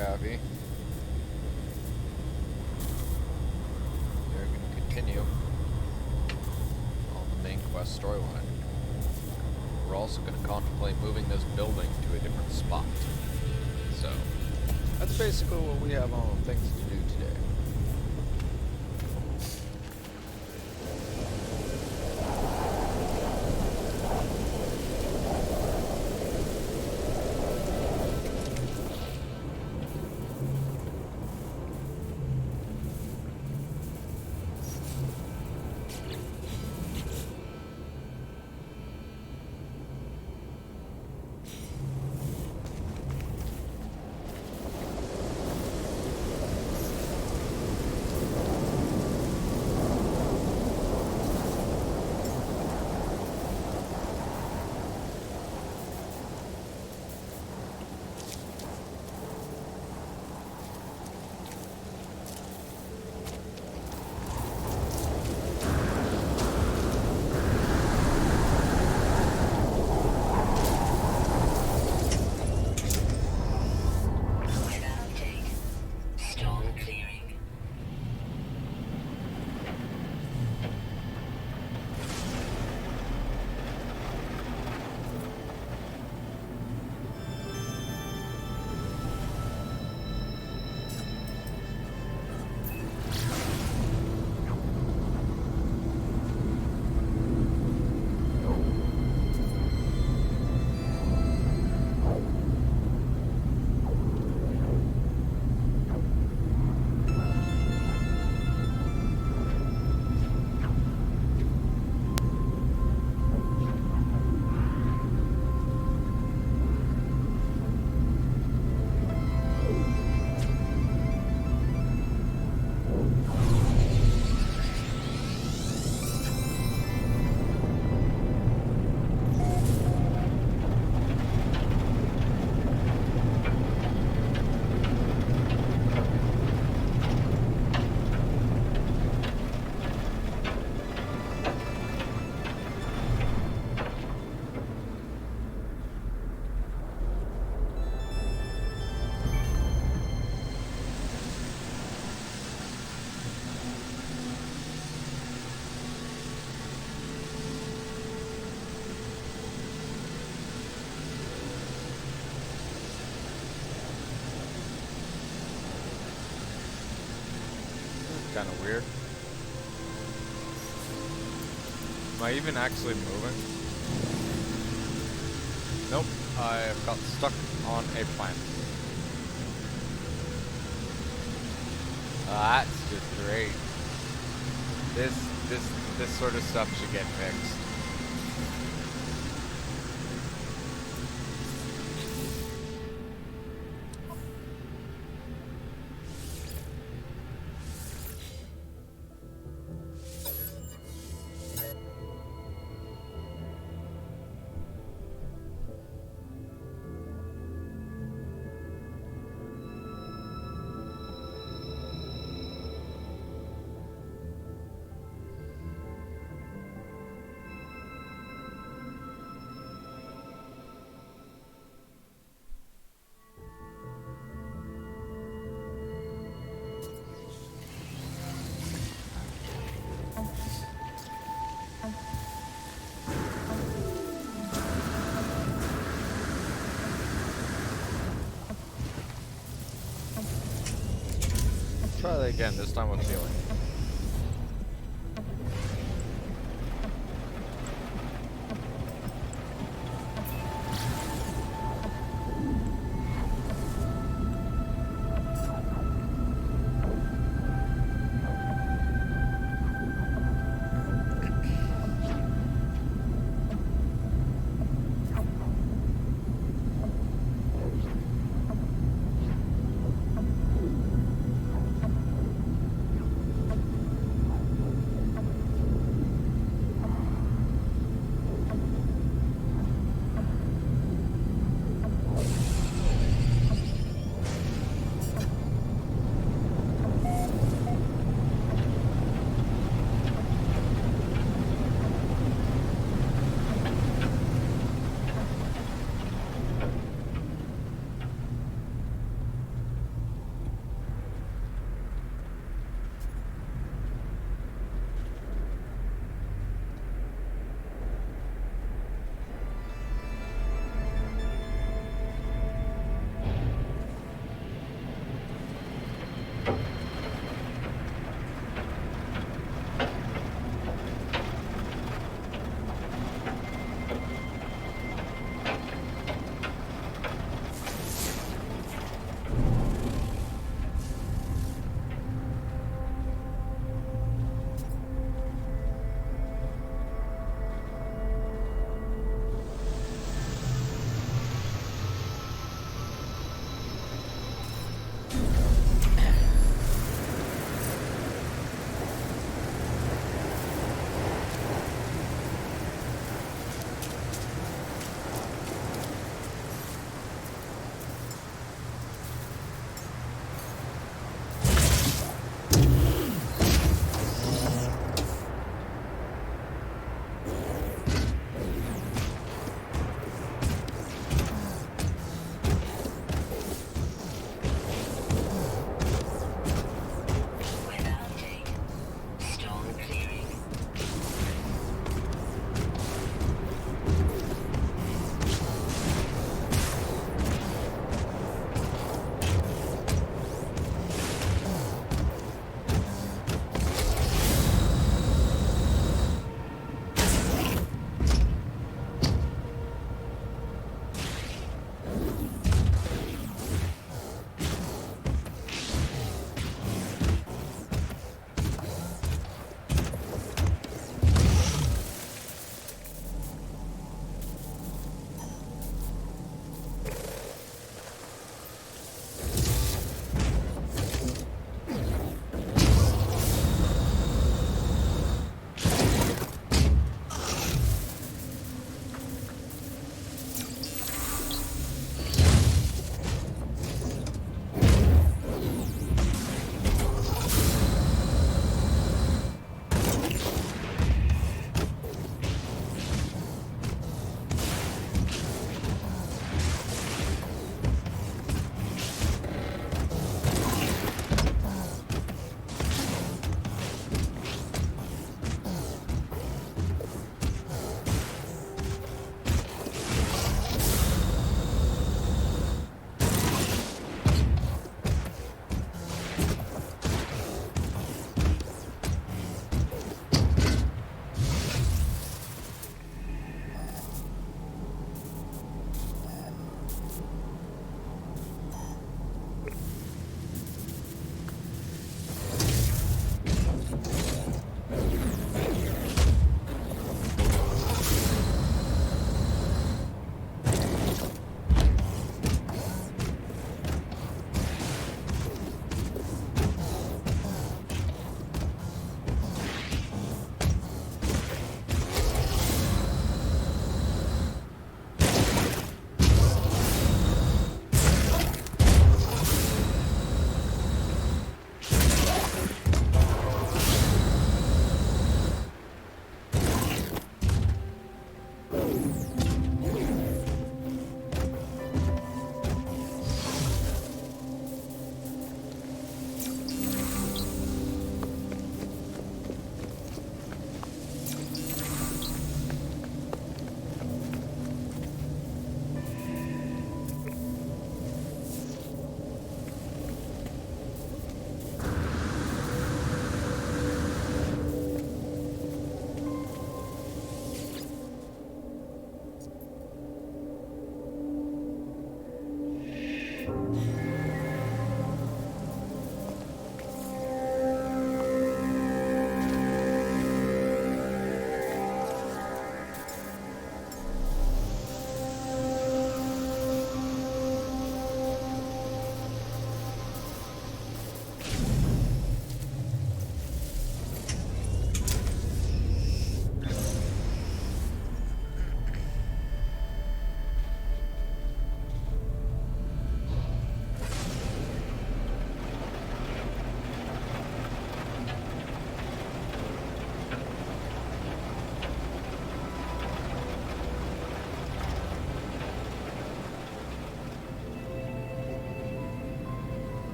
Coffee. We're going to continue on the main quest storyline. We're also going to contemplate moving this building to a different spot. So, that's basically what we have on things to do today. Kind of weird. Am I even actually moving? Nope, I got stuck on a plant. That's just great. This sort of stuff should get fixed. Try that again, this time with feeling.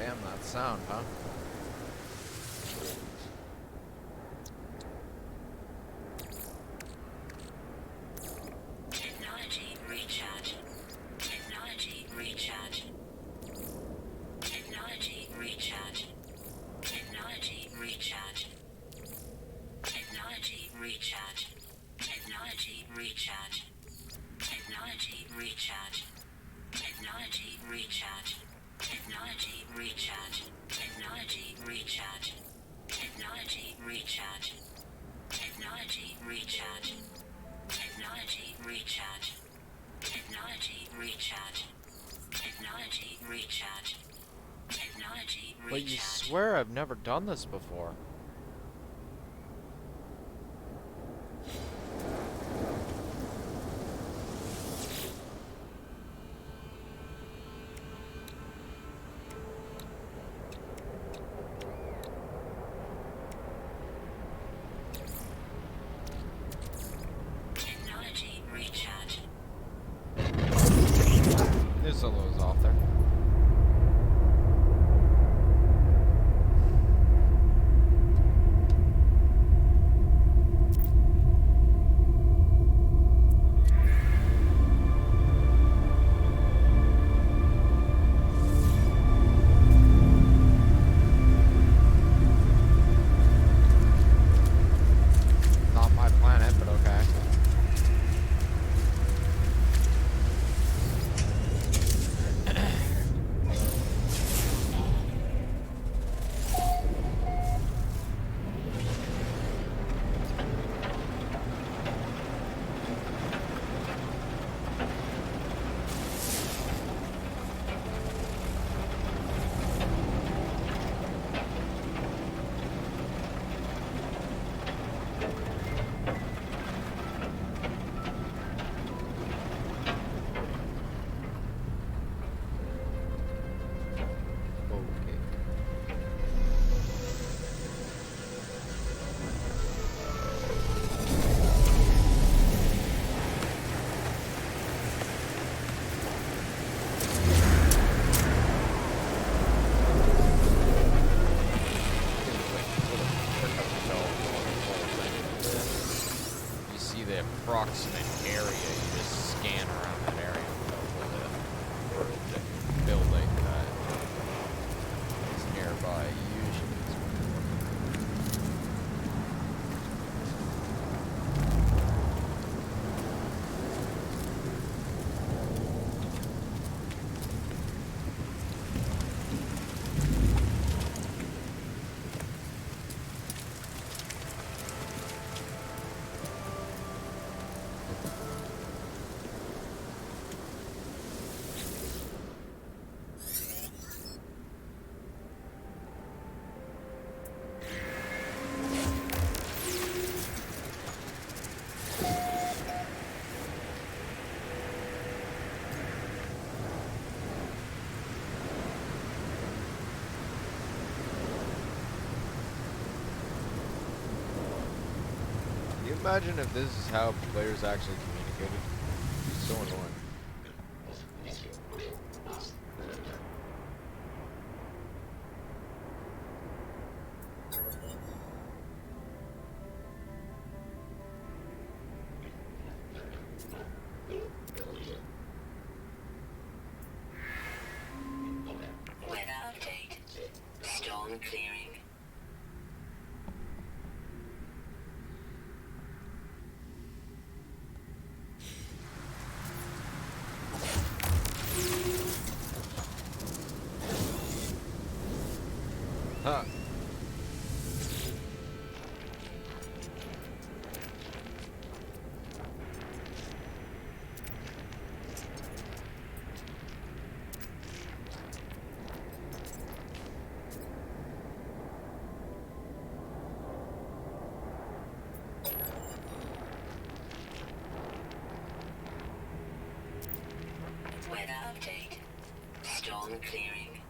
Damn that sound, huh? Technology recharge. Technology recharge. Technology recharge. Technology recharge. Technology recharge. Technology recharge. Technology recharge. Technology recharge. Technology recharge. Technology recharge. Technology recharge. Technology recharge. Technology recharge. Technology recharge. Technology recharge. Technology recharge. But you swear I've never done this before. Technology recharge. There's a lows off there. Not my planet, but okay. Okay. You see the approximate area, you just scan around that area for the building that is nearby. Usually it's Can you imagine if this is how players actually communicated? It's so annoying. Weather update. Storm clearing. Huh. Weather update. Storm clearing.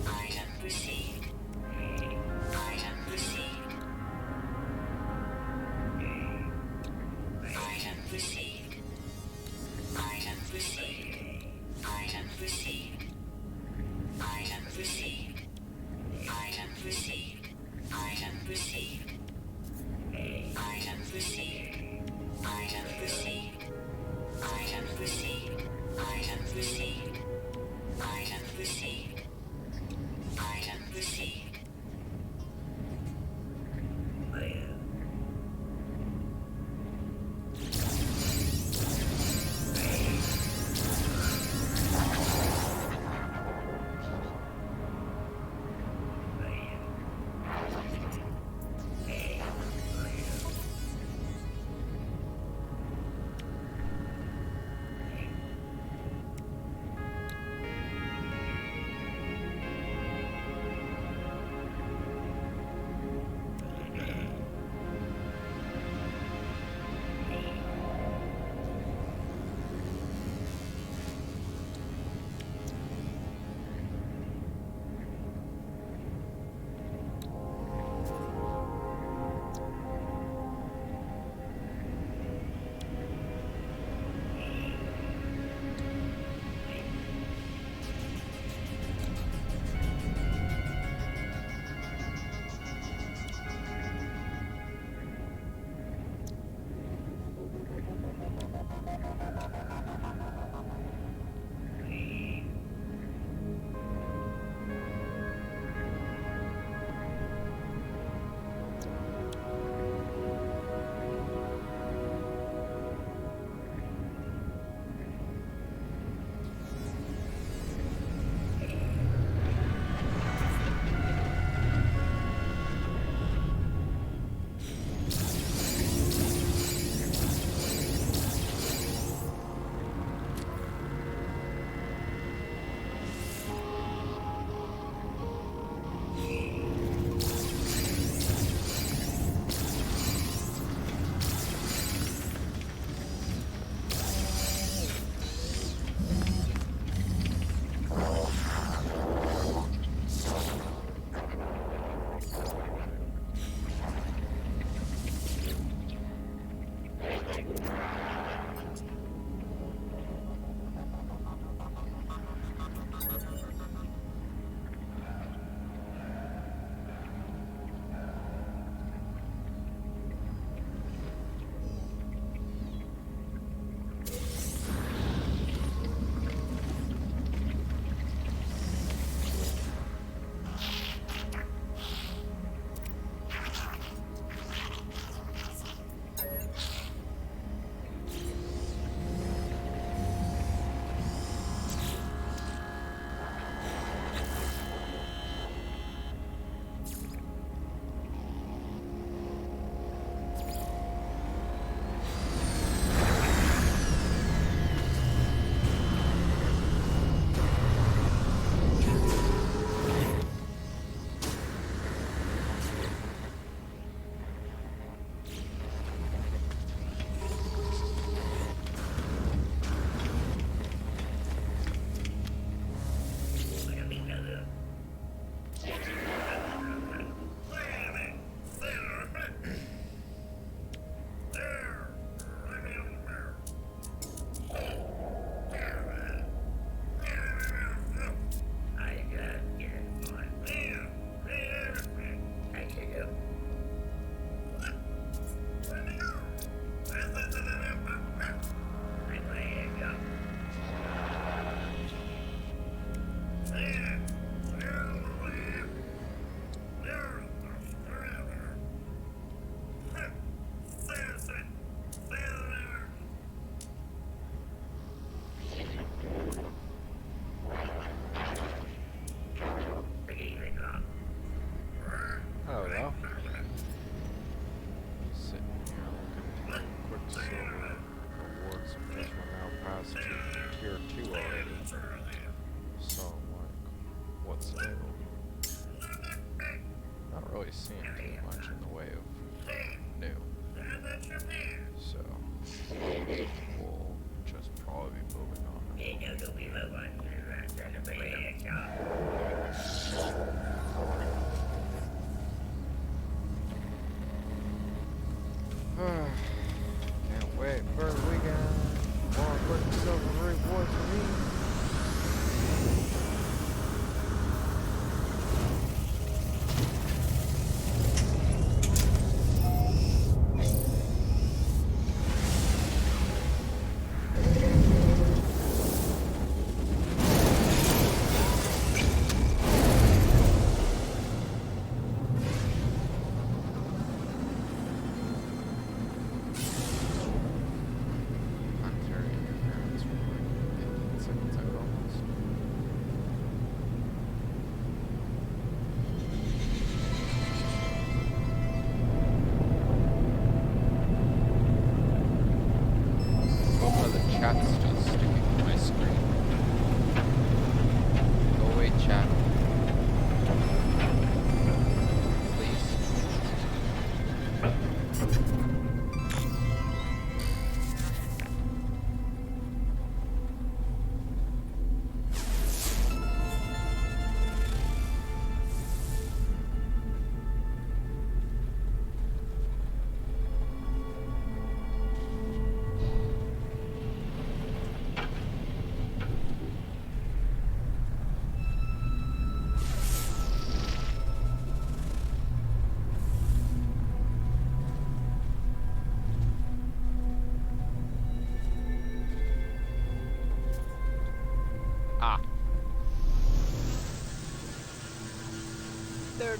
Item received. Item received. Item received. Item received. Item received. Item received. Item received. Item received. Item received. Item received. Item received. Item received. Item received. Item received.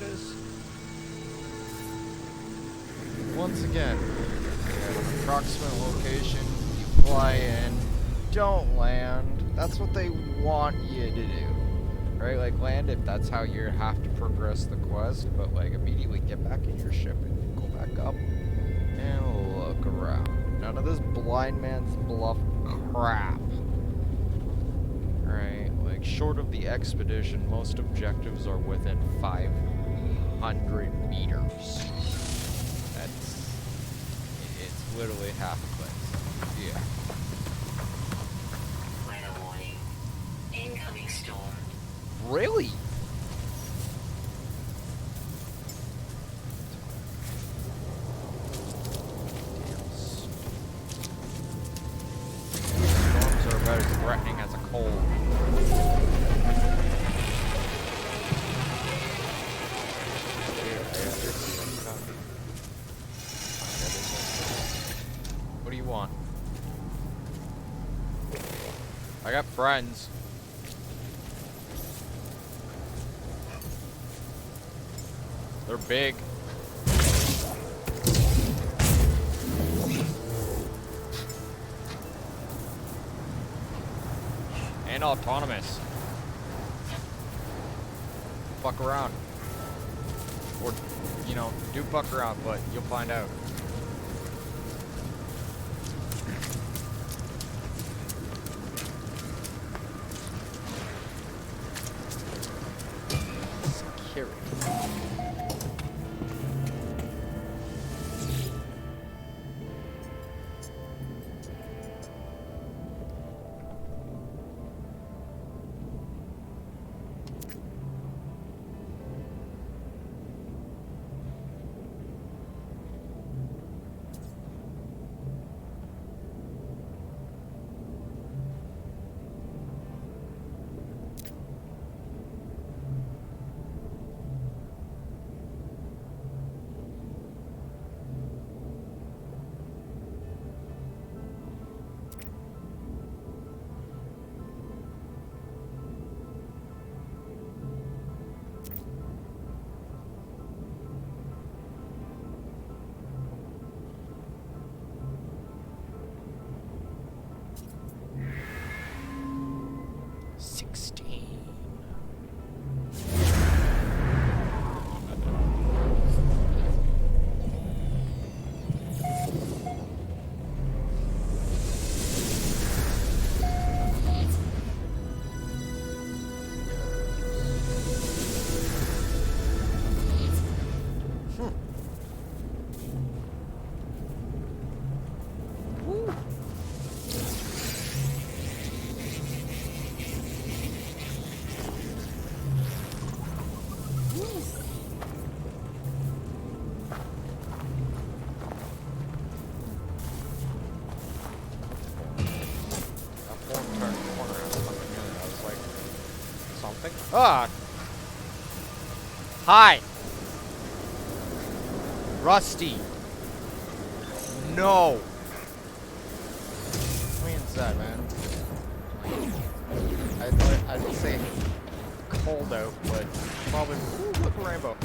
it is. Once again, at an approximate location, you fly in, don't land. That's what they want you to do. Right? Like, land if that's how you have to progress the quest, but, like, immediately get back in your ship and go back up and look around. None of this blind man's bluff crap. Right? Like, short of the expedition, most objectives are within 500 meters. It's literally half a place. Yeah. Weather warning. Incoming storm. Really? Storms are about as threatening as a cold. What do you want? I got friends. They're big. And autonomous. Fuck around. Or, you know, do fuck around, but you'll find out. Security. Ah! Hi! Rusty! No! Come inside, man. I'd say cold out, but probably... Ooh, look, a rainbow.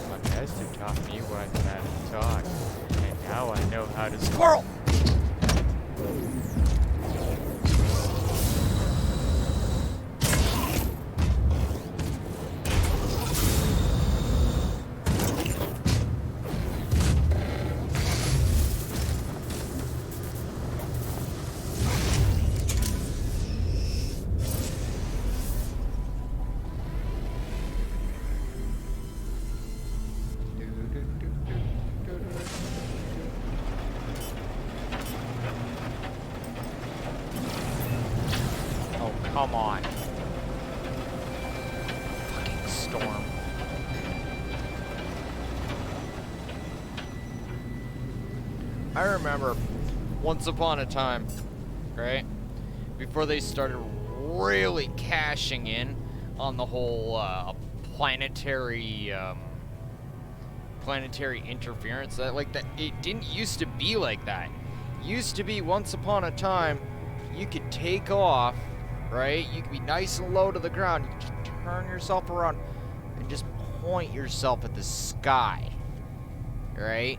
My master taught me once how to talk, and now I know how to Squirrel! Come on. Fucking storm. I remember once upon a time, right? Before they started really cashing in on the whole planetary interference, that it didn't used to be like that. Used to be once upon a time you could take off right? You can be nice and low to the ground. You can just turn yourself around and just point yourself at the sky, right?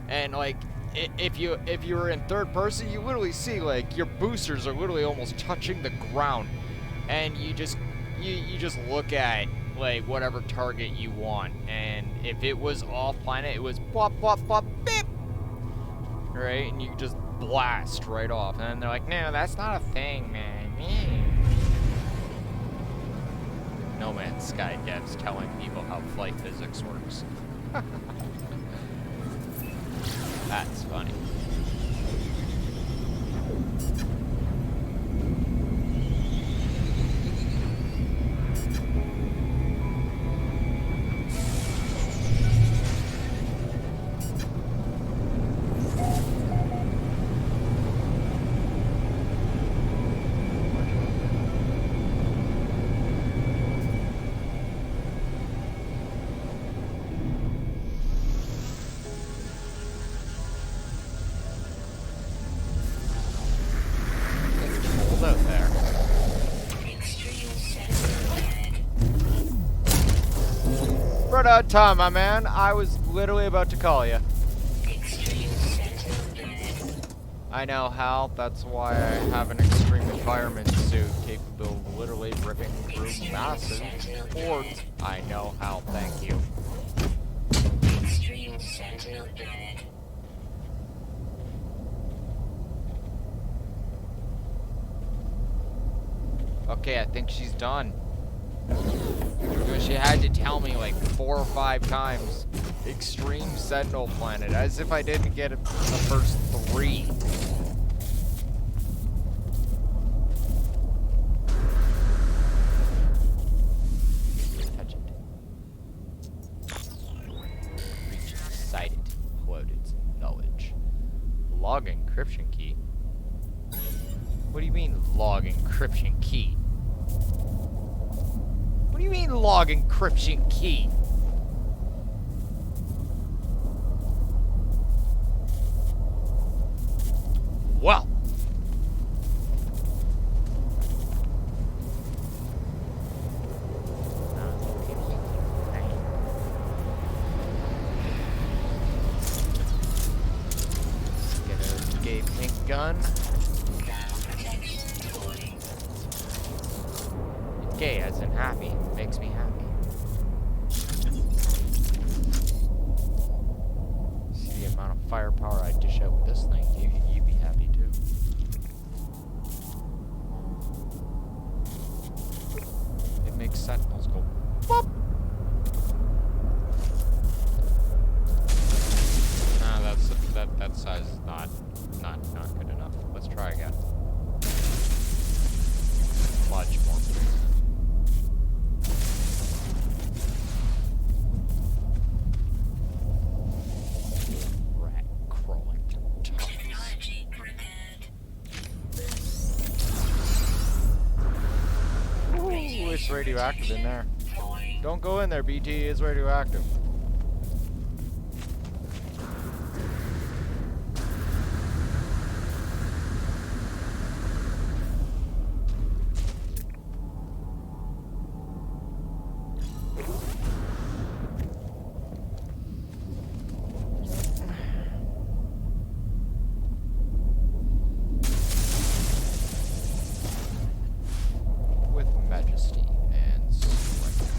And like, if you were in third person, you literally see like your boosters are literally almost touching the ground, and you just look at like whatever target you want, and if it was off planet, it was pop pop pop beep, right? And you just blast right off, and they're like, no, that's not a thing, man. No Man's Sky devs telling people how flight physics works. That's funny. Out there. Right on time, my man. I was literally about to call you. I know, Hal. That's why I have an extreme environment suit capable of literally ripping through massive boards. I know, Hal. Thank you. Extreme sentinel bed. Okay, I think she's done. She had to tell me like 4 or 5 times. Extreme Sentinel Planet, as if I didn't get it the first 3. Touch it. Reach sighted. Quoted knowledge. Log encryption key. What do you mean, log encryption key? What do you mean, log encryption key? Well. Get a gay pink gun. Gay as in happy. Makes me happy. See the amount of firepower I dish out with this thing. You'd be happy too. It makes sentinels go boop. Nah, that size is not good enough. Let's try again. Much more. It's radioactive in there. Don't go in there, BT. It's radioactive. With majesty and strength.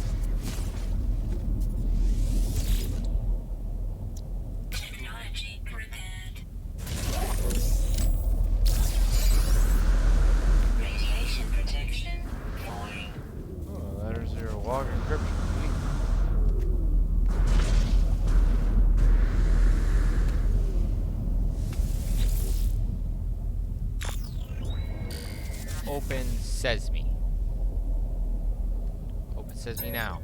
Technology prepared. Radiation protection falling. Oh, there's your log encryption key. Open Sesame. Open Sesame now.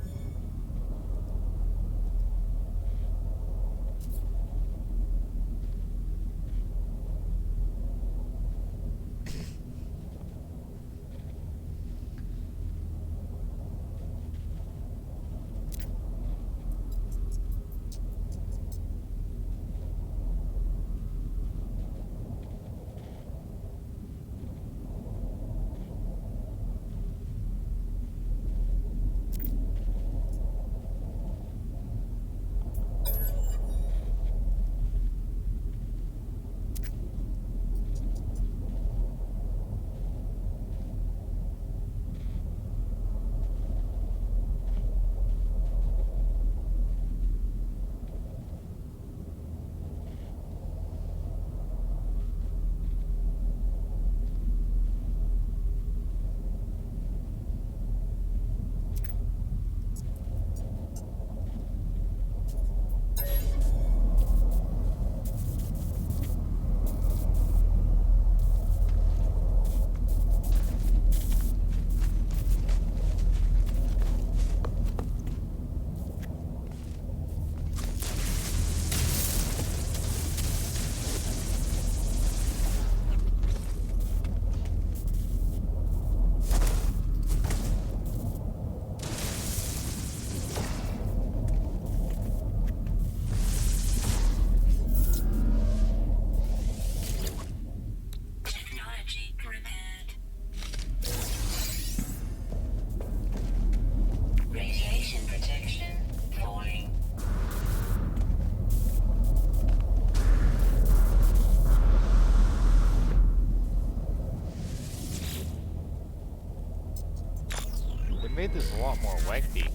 made this a lot more lengthy.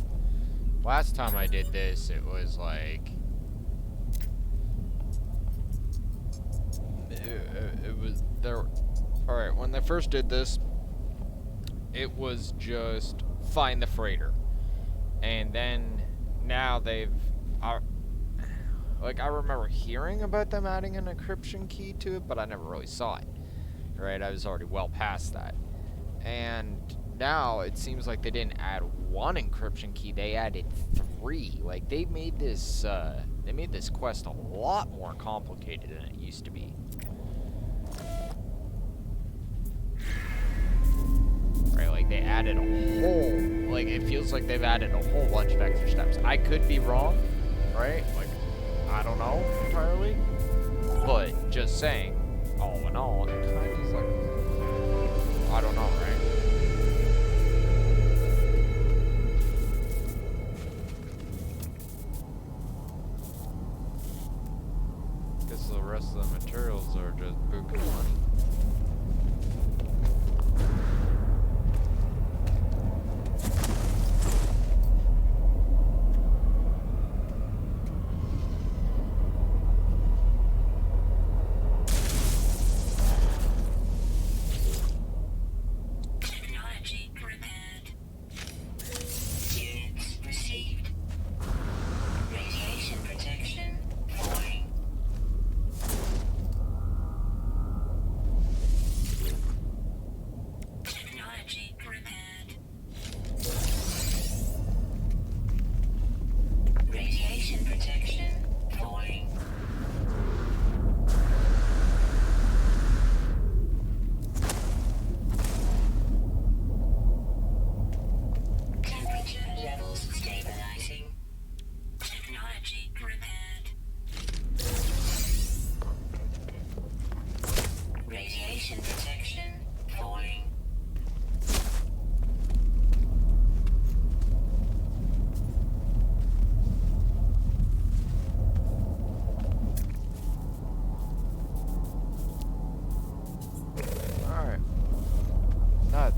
Last time I did this, it was like... It was there. Alright, when they first did this, it was just find the freighter. And then now they've... like, I remember hearing about them adding an encryption key to it, but I never really saw it. Right? I was already well past that. And now it seems like they didn't add one encryption key, they added 3. Like, they made this quest a lot more complicated than it used to be. Right, like they added a whole, like it feels like they've added a whole bunch of extra steps. I could be wrong, right? Like, I don't know entirely, but just saying, all in all, it kind of is like, I don't know, right? Guess the rest of the materials are just buku money.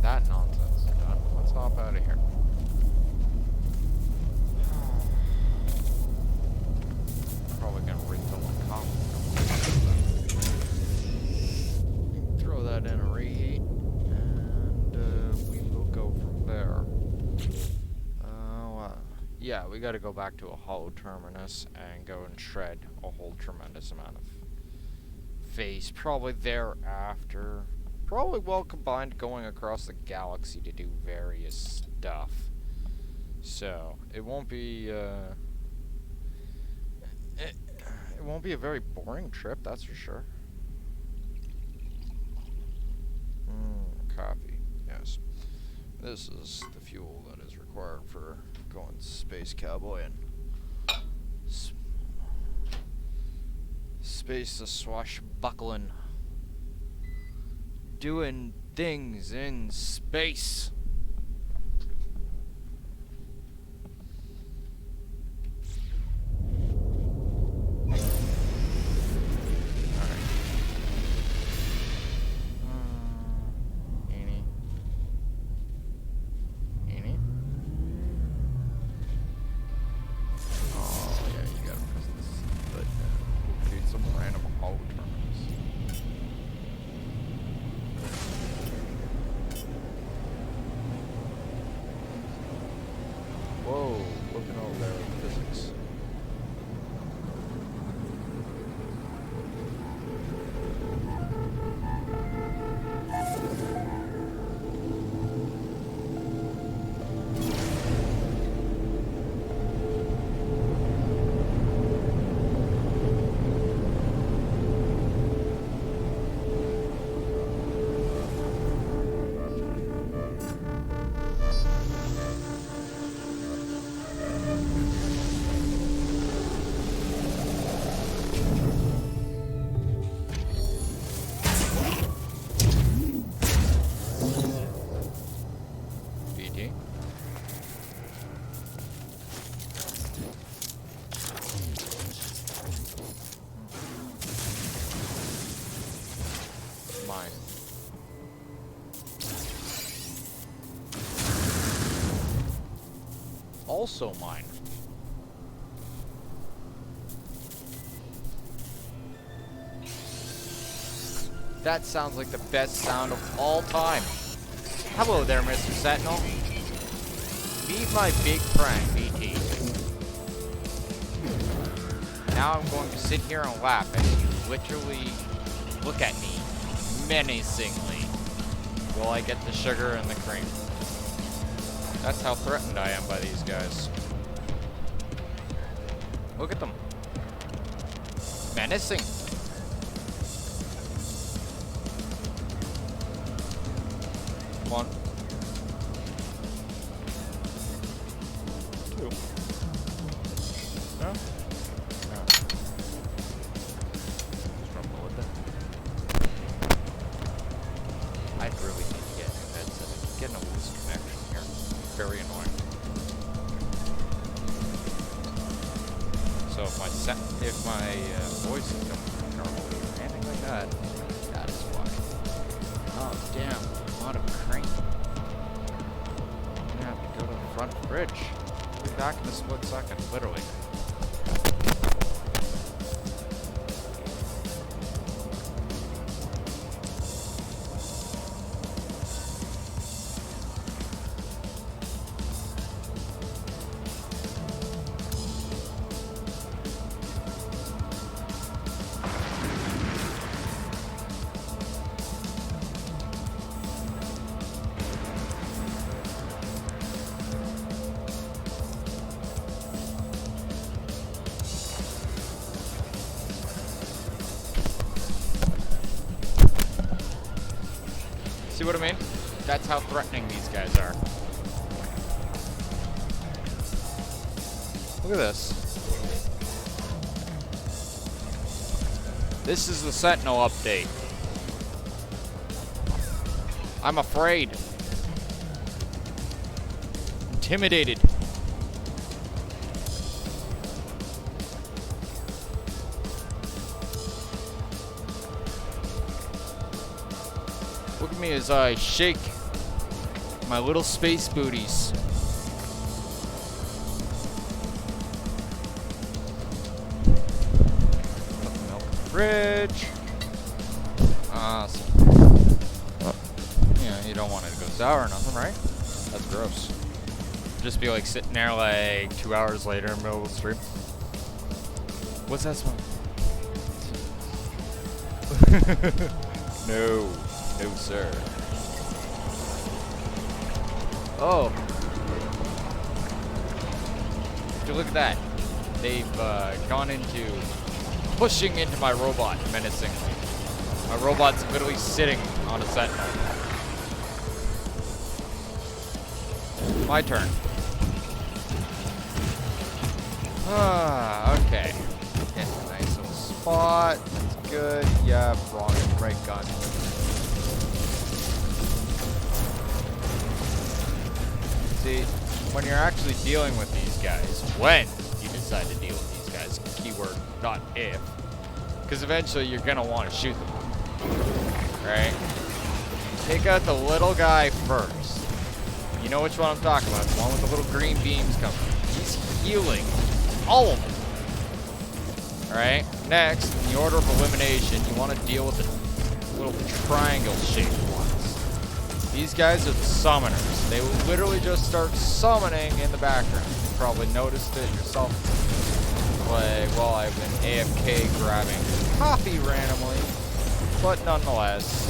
That nonsense done. Let's hop out of here. Probably gonna refill my coffee. Throw that in a reheat, and we will go from there. Yeah, we gotta go back to a hollow terminus and go and shred a whole tremendous amount of face. Probably thereafter. Probably well combined going across the galaxy to do various stuff. So, it won't be, it won't be a very boring trip, that's for sure. Coffee, yes. This is the fuel that is required for going space cowboy and space swashbuckling. Doing things in space. Whoa, looking over there at physics. also mine. That sounds like the best sound of all time. Hello there, Mr. Sentinel. Meet my big friend, BT. Now I'm going to sit here and laugh as you literally look at me menacingly while I get the sugar and the cream. That's how threatened I am by these guys. Look at them. Menacing. One. Two. No? No. Just rumble with it. I really need to get a new headset. I'm getting a loose connection here. Very annoying. So if my voice is coming from normally or anything like that, that is why. Oh damn, I'm out of crane. I'm gonna have to go to the front bridge. I'll be back in a split second, literally. See what I mean? That's how threatening these guys are. Look at this. This is the Sentinel update. I'm afraid. Intimidated. Look at me as I shake my little space booties. Put the milk in the fridge. Awesome. Yeah, you don't want it to go sour or nothing, right? That's gross. Just be like sitting there like 2 hours later in the middle of the stream. What's that smell? No. No, sir. Oh. Would you look at that? They've gone into pushing into my robot menacingly. My robot's literally sitting on a sentinel. My turn. Okay. Getting a nice little spot. That's good. Yeah, wrong. Right gun. See, when you're actually dealing with these guys, when you decide to deal with these guys, keyword not if, because eventually you're gonna want to shoot them, right? Take out the little guy first. You know which one I'm talking about, the one with the little green beams coming. He's healing all of them. Alright, next, in the order of elimination, you want to deal with the little triangle-shaped ones. These guys are the summoners. They will literally just start summoning in the background. You probably noticed it yourself. Like, well, I've been AFK grabbing coffee randomly, but nonetheless,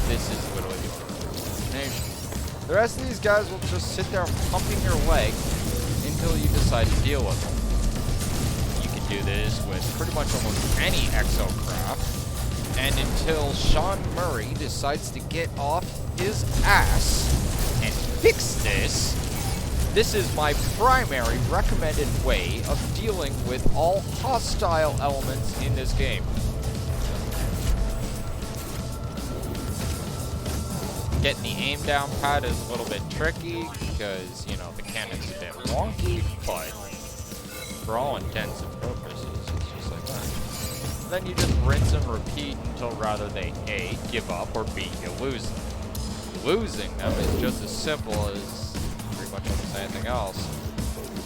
this is literally the order of elimination. The rest of these guys will just sit there pumping your leg until you decide to deal with them. You can do this with pretty much almost any exocraft. And until Sean Murray decides to get off his ass and fix this, this is my primary recommended way of dealing with all hostile elements in this game. Getting the aim down pad is a little bit tricky because, you know, the cannon's a bit wonky, but for all intents and purposes, it's just like that. Then you just rinse and repeat until rather they A, give up, or B, you lose them. Losing them is just as simple as pretty much almost anything else.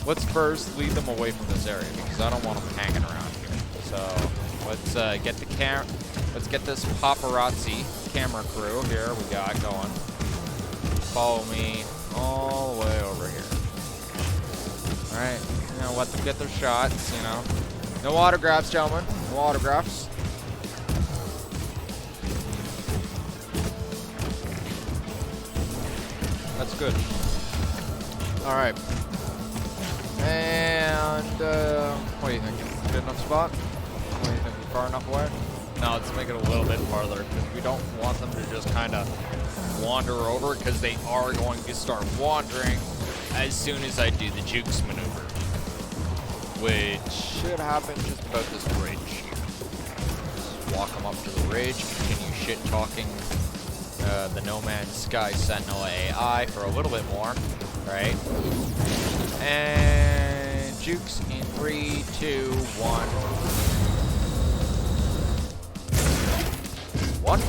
let's first lead them away from this area because I don't want them hanging around here. So let's let's get this paparazzi camera crew here we got going. Follow me all the way over here. All right, you know, let them get their shots. You know, no autographs, gentlemen. No autographs. That's good. All right. And what do you think? Good enough spot? What do you think? Far enough away? No, let's make it a little bit farther because we don't want them to just kind of wander over because they are going to start wandering as soon as I do the jukes maneuver, which should happen just about this ridge here. Just walk them up to the ridge, continue shit talking the No Man's Sky Sentinel AI for a little bit more, right? And jukes in 3, 2, 1. 1.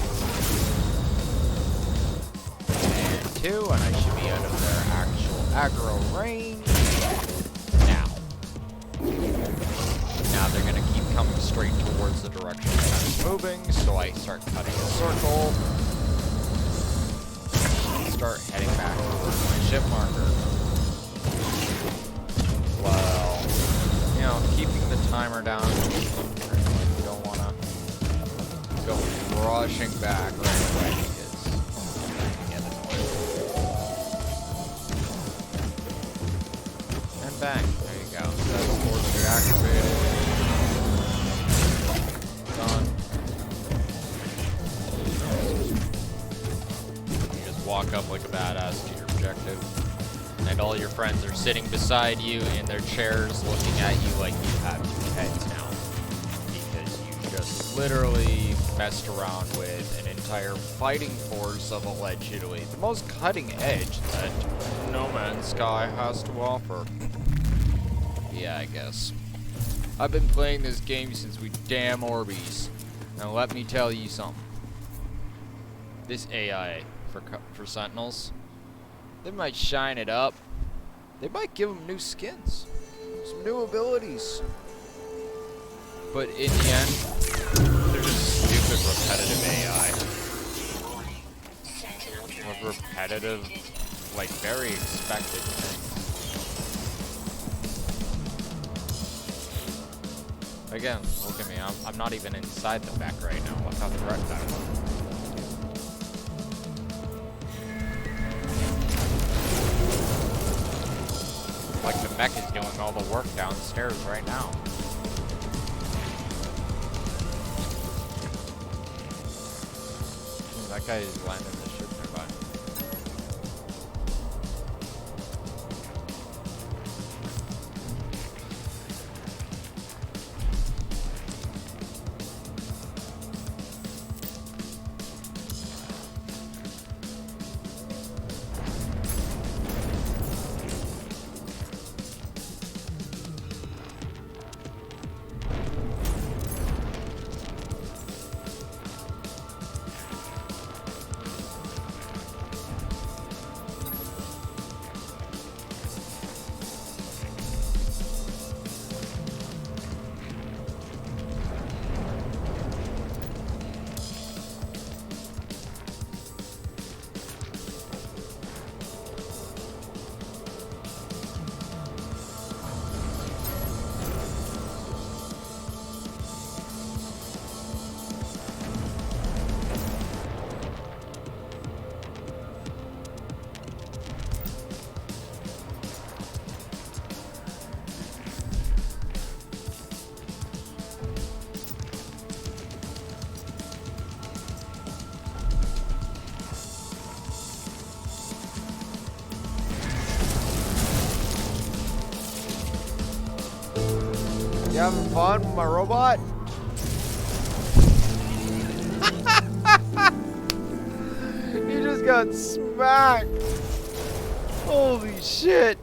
And 2, and I should be out of their actual aggro range now. Now they're gonna keep coming straight towards the direction that I'm moving, so I start cutting a circle. Start heading back towards my ship marker. Well, you know, keeping the timer down. You don't want to go rushing back right away because you get annoyed. And bang, there you go. That's force activated. Done. You just walk up like a badass to your objective. And all your friends are sitting beside you in their chairs looking at you like you have two heads now. Because you just literally messed around with an entire fighting force of allegedly the most cutting edge that No Man's Sky has to offer. Yeah, I guess. I've been playing this game since we damn Orbeez. Now let me tell you something. This AI for Sentinels, they might shine it up. They might give them new skins, some new abilities. But in the end, they're just stupid, repetitive AI. With repetitive, like very expected things. Again, look at me. I'm not even inside the mech right now. Look how threat that is. Like the mech is doing all the work downstairs right now. That guy is landing the ship nearby. You having fun with my robot? You just got smacked. Holy shit.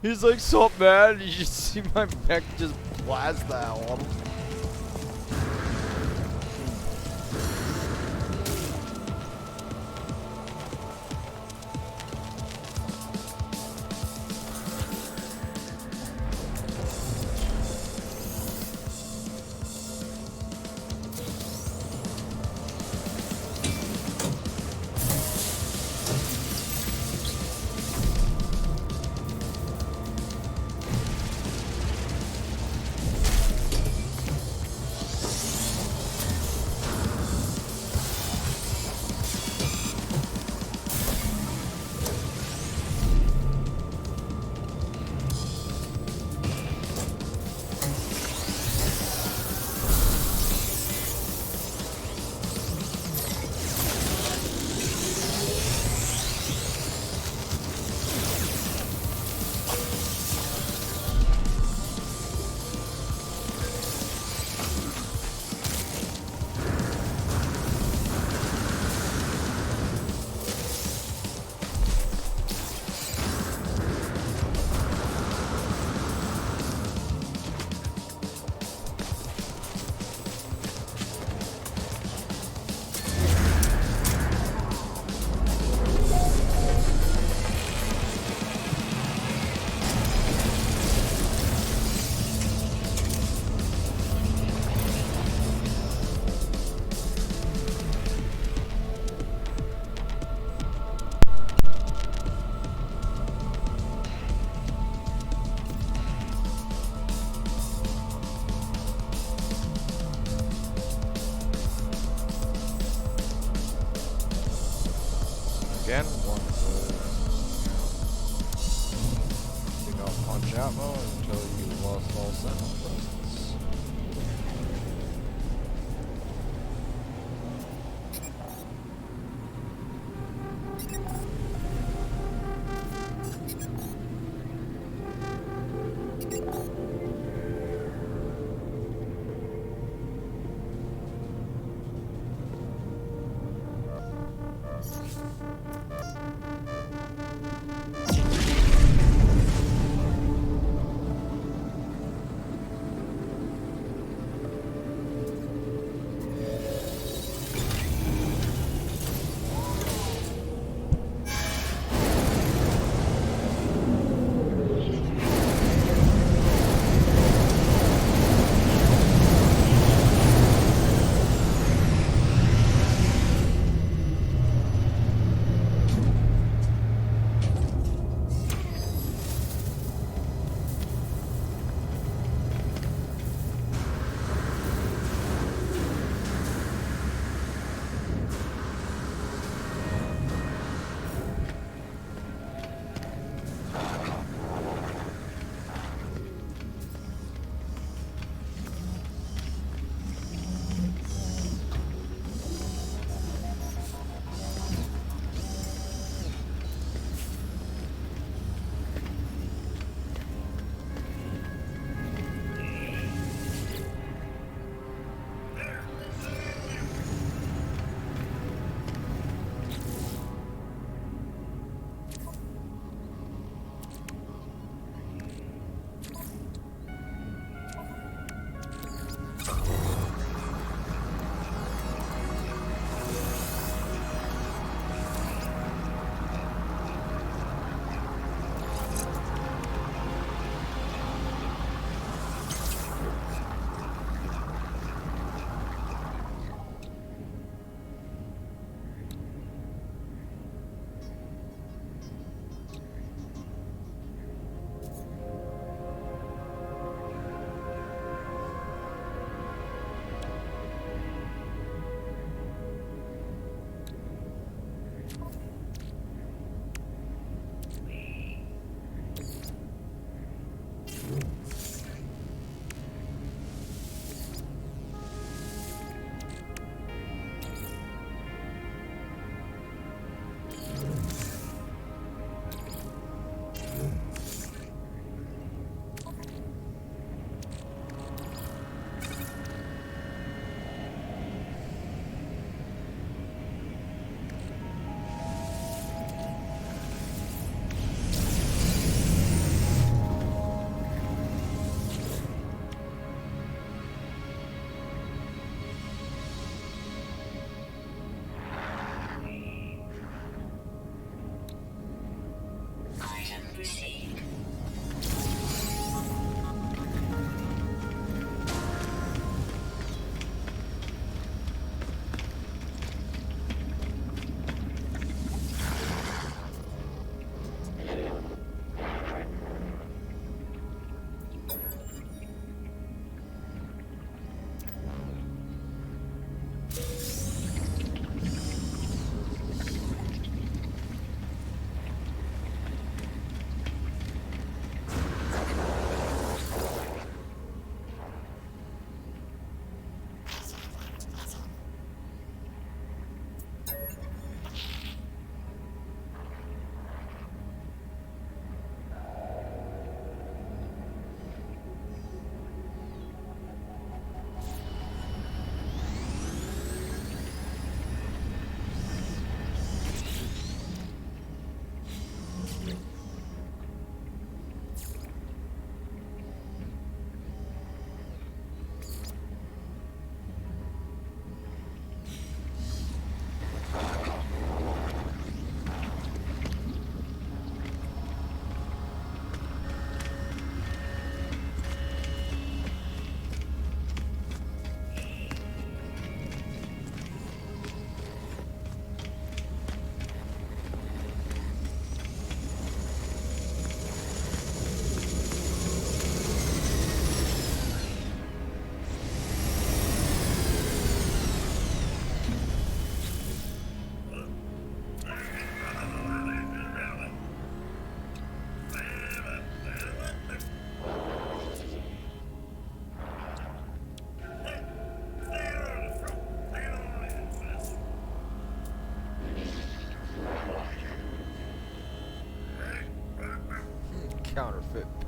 He's like, sup, man? You just see my mech just blast the hell out of him. now until you've lost all sense of presence.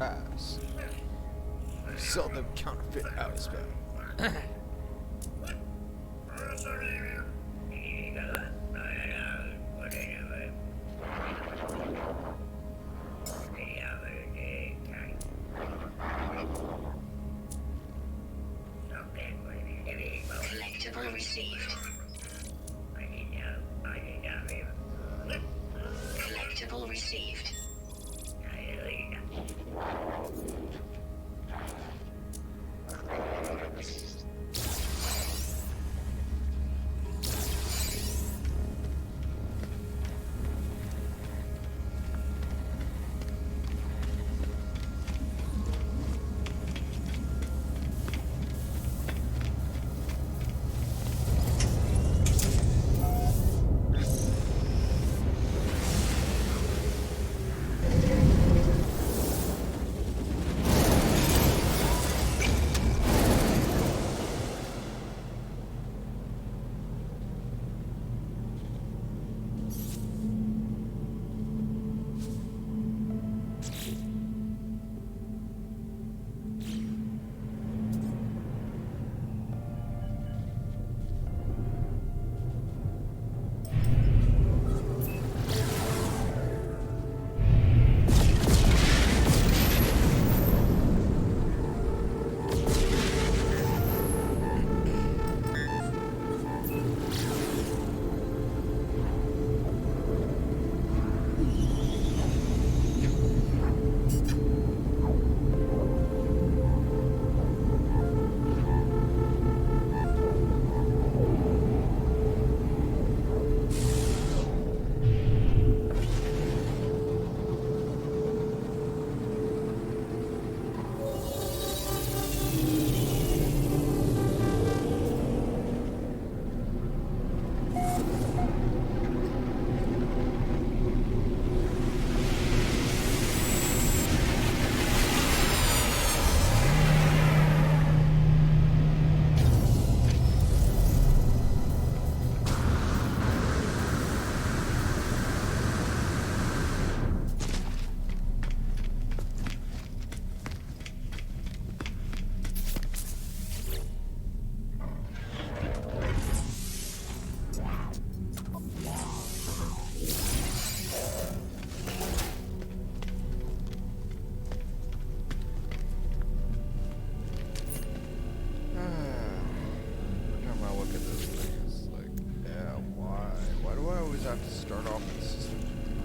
pass. Sell them counterfeit house back. Collectible received. Collectible received.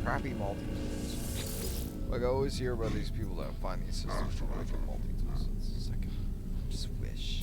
Crappy multi-tools. Like I always hear about these people that find these systems for like multi-tools. It's just like, I just wish.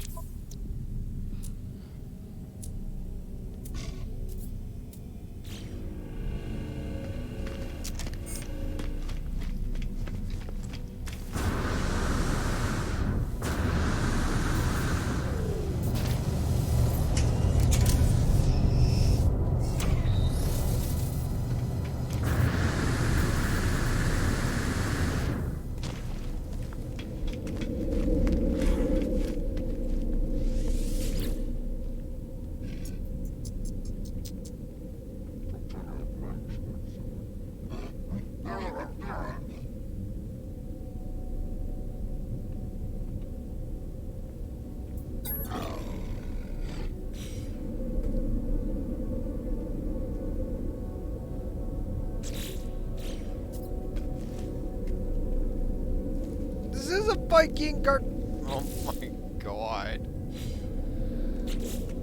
Viking cart. Oh my god.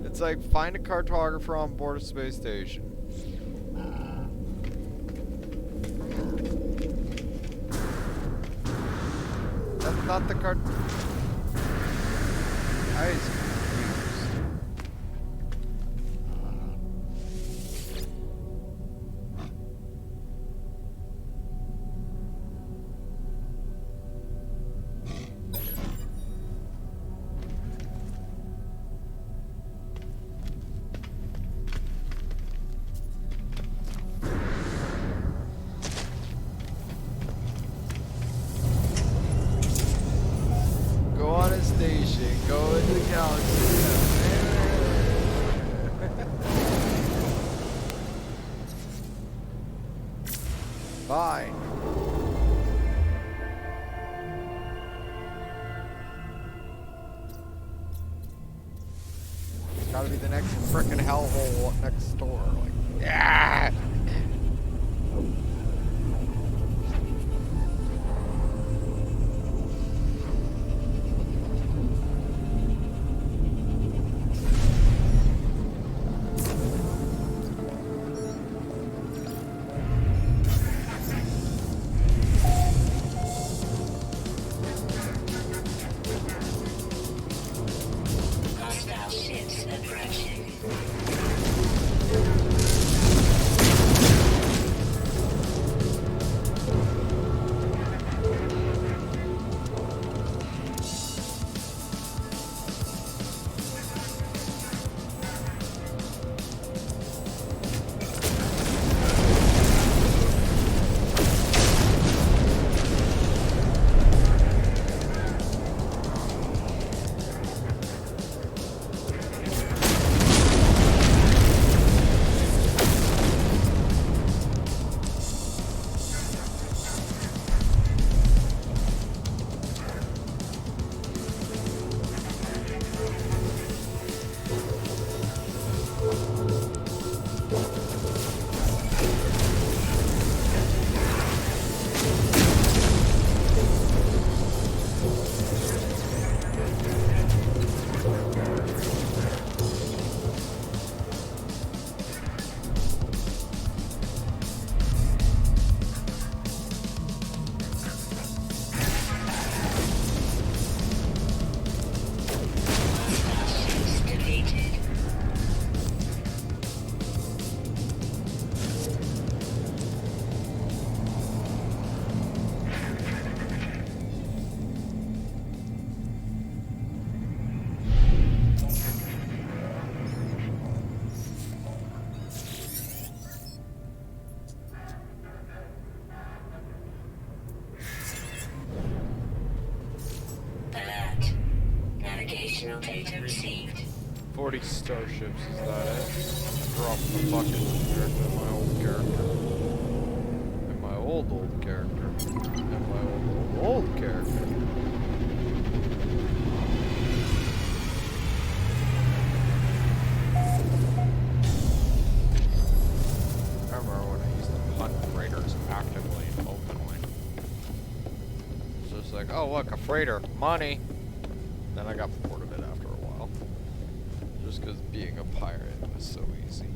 It's like find a cartographer on board a space station. That's not the cart. I was confused. Station, go into the galaxy. Bye. be the next frickin' hellhole next door. Like, yeah. Hostile ships approaching. Alert. Navigational data received. 40 starships, is that it? Drop the fucking character, my old character. And my old character. And my old character. I remember when I used to hunt freighters actively and openly. It's just like, oh look, a freighter, money! Then I got bored of it after a while. Just because being a pirate was so easy.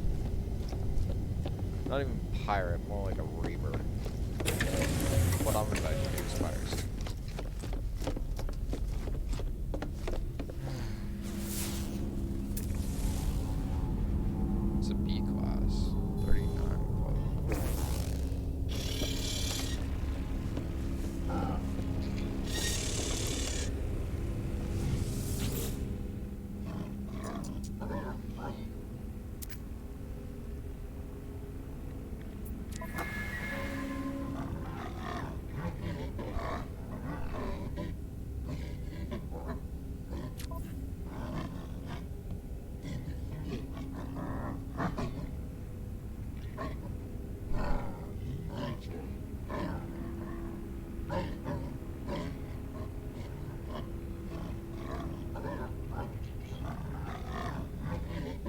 Not even pirate, more like a reaver. What I'm about to do is piracy. It's a B class. 39 quote.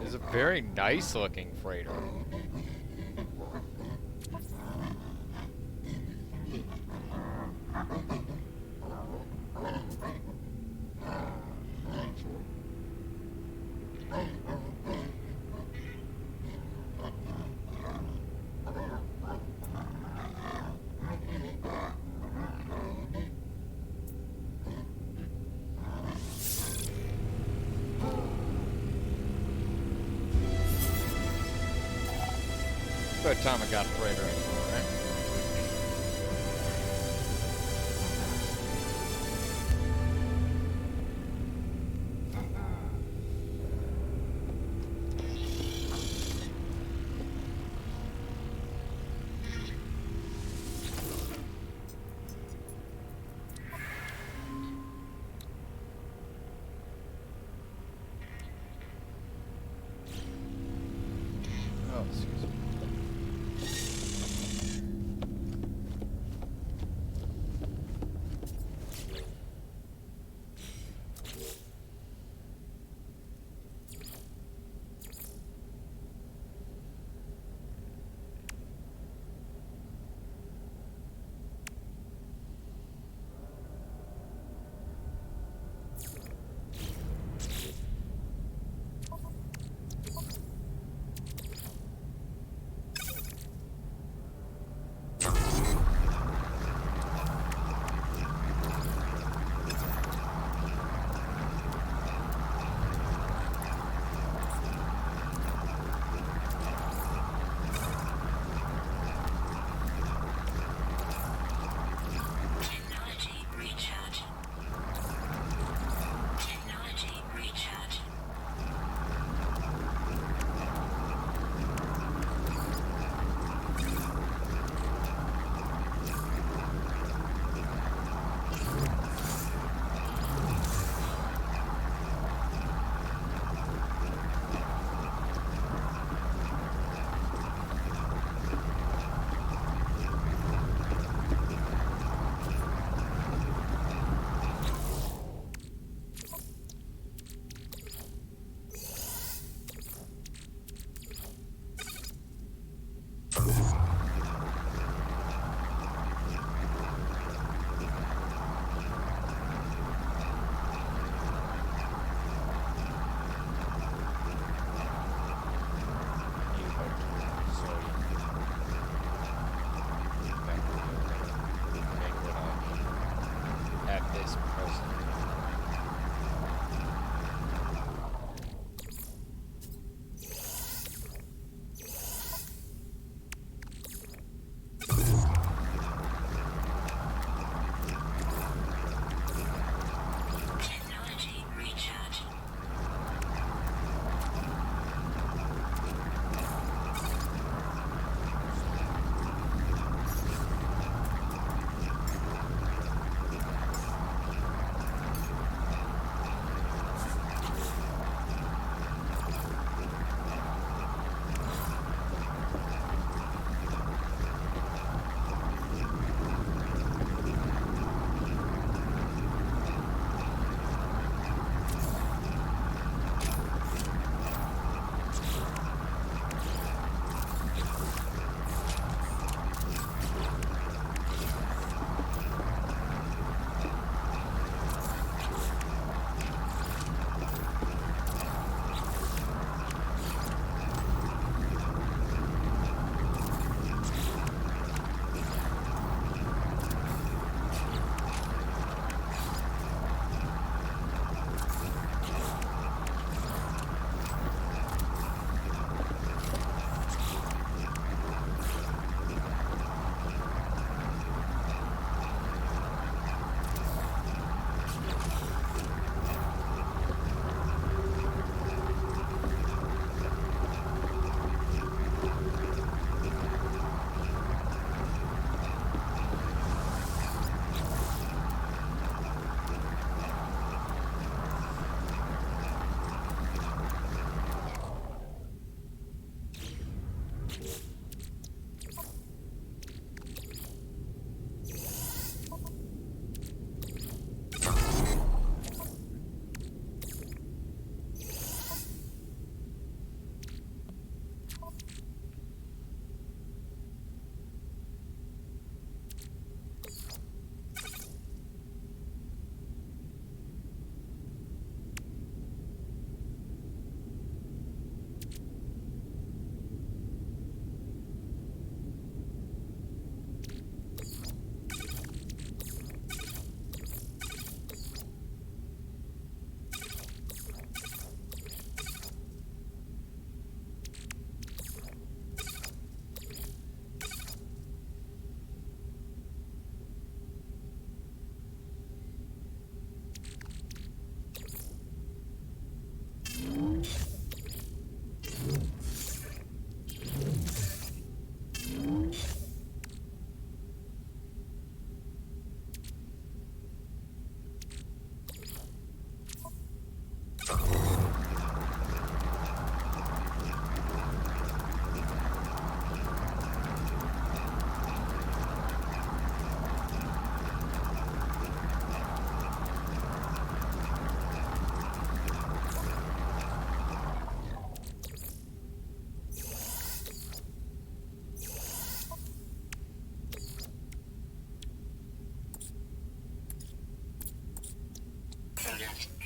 It's a very nice looking freighter. About time I got a freighter anymore, right? Oh, excuse me.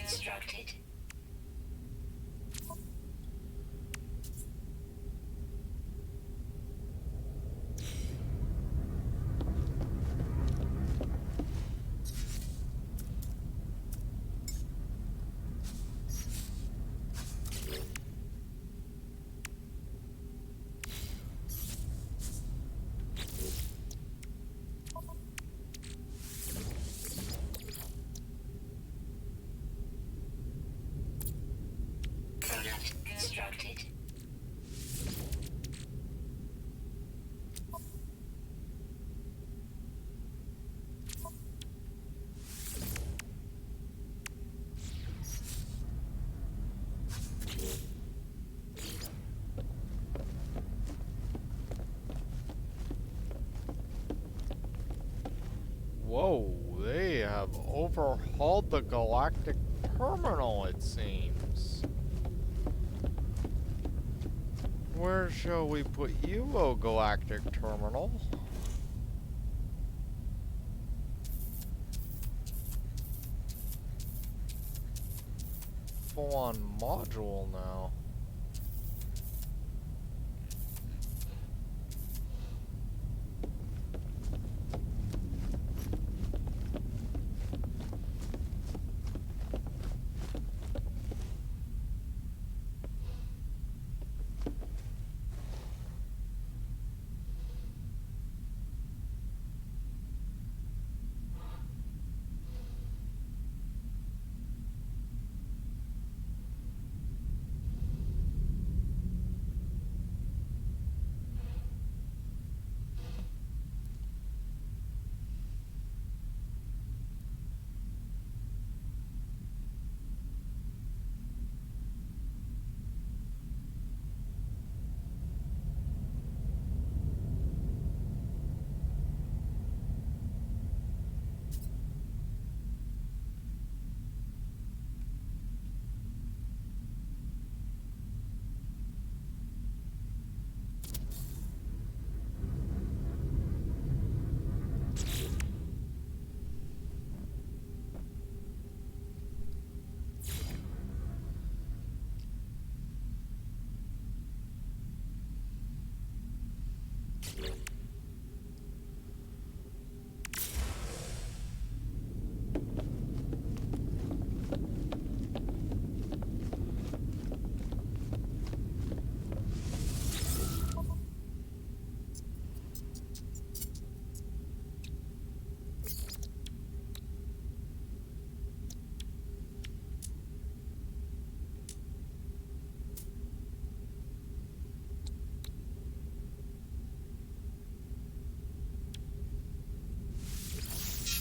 constructed. Product constructed. Whoa, they have overhauled the galactic terminal, it seems. Where shall we put you, O galactic terminal? Full-on module now.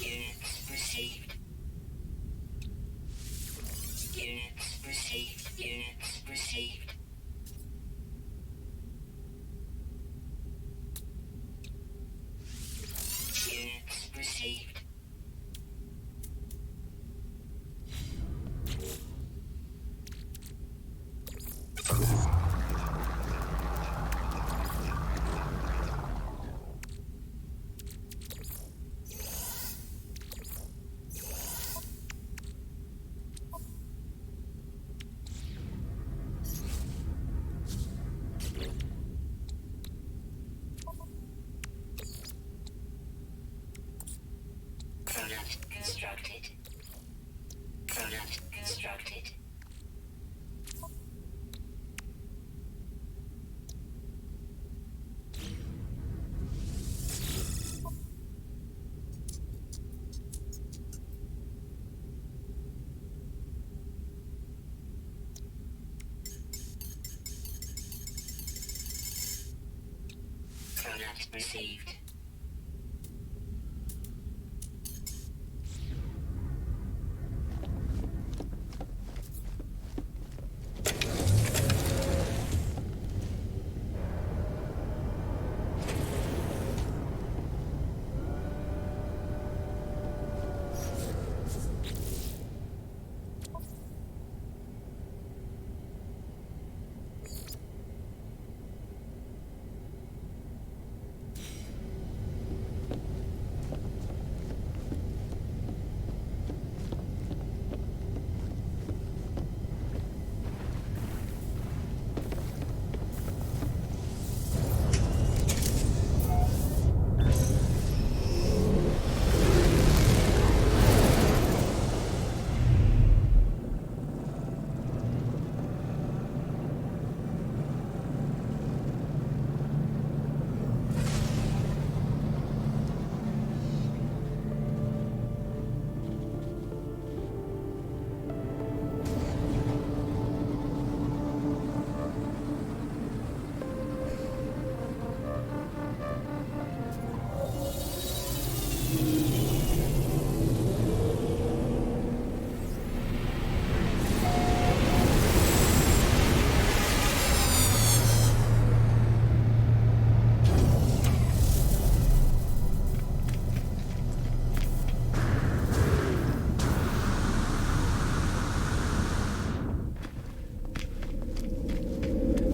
Units received. Units received. Units received. Units received. Product constructed. Product constructed. Product received.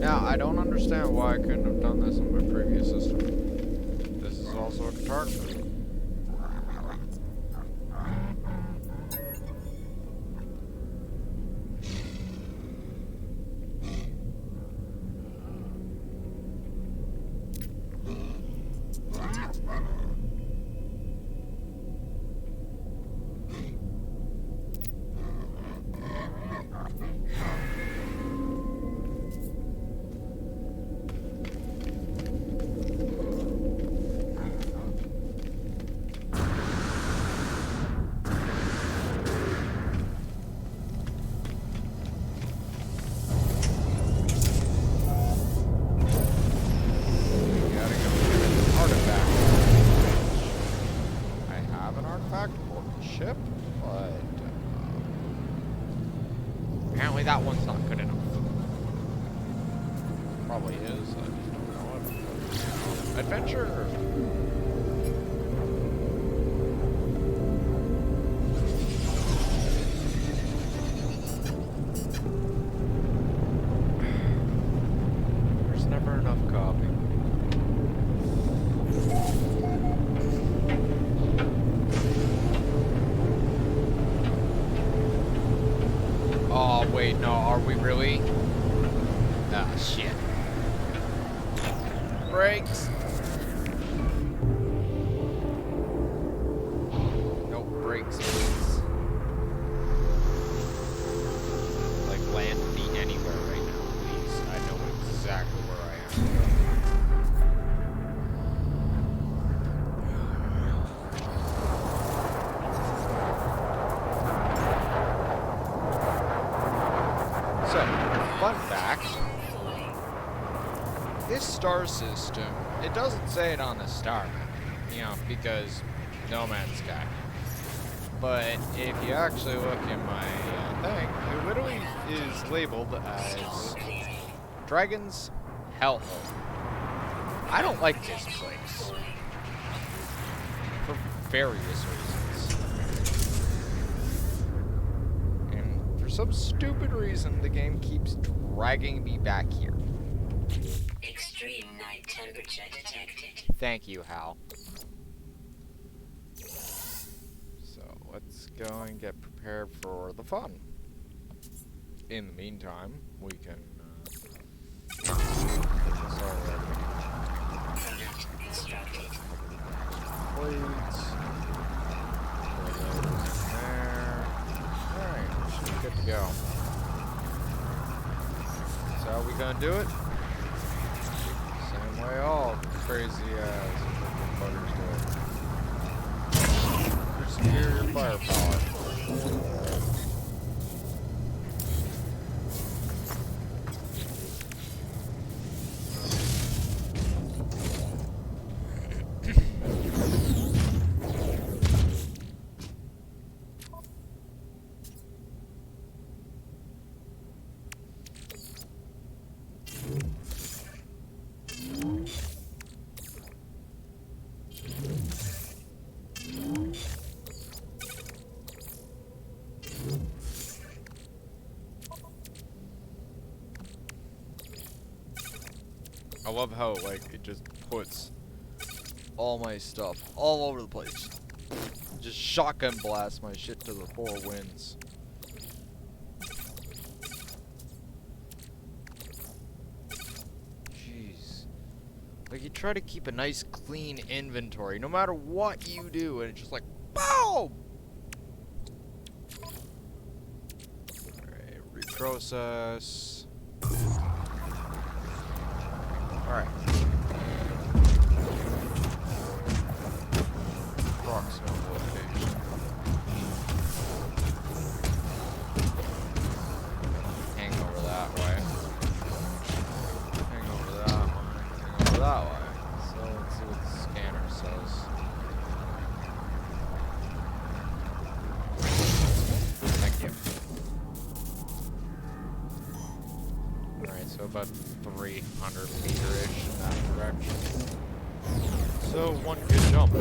Now, I don't understand why I couldn't have done this on my previous system. This is also a cartographer. Ship, but apparently that one's not good enough. Probably is. I just don't know it. Adventure. There's never enough coffee. Oh, wait, no, are we really? Ah, shit. Brakes! No brakes, please. Like, land me anywhere right now, please. I know exactly where I am. So, fun fact, this star system, it doesn't say it on the star map, you know, because No Man's Sky. But if you actually look in my thing, it literally is labeled as Dragon's Hellhole. I don't like this place. For various reasons. For some stupid reason, the game keeps dragging me back here. Extreme night temperature detected. Thank you, Hal. So, let's go and get prepared for the fun. In the meantime, we can, get this all ready. Product constructed. Plates. Put those in there. Alright, should be good to go. So how we gonna do it? Same way all crazy ass buggers do it. Your superior firepower. I love how, like, it just puts all my stuff all over the place. Just shotgun blast my shit to the four winds. Jeez. Like, you try to keep a nice, clean inventory, no matter what you do, and it's just like, BOOM! Alright, reprocess. Alright. Approximate location. Hang over that way. Hang over that one. Hang over that way. So let's see what the scanner says. Thank you. Alright, so about 300 meter-ish in that direction. So, one good jump.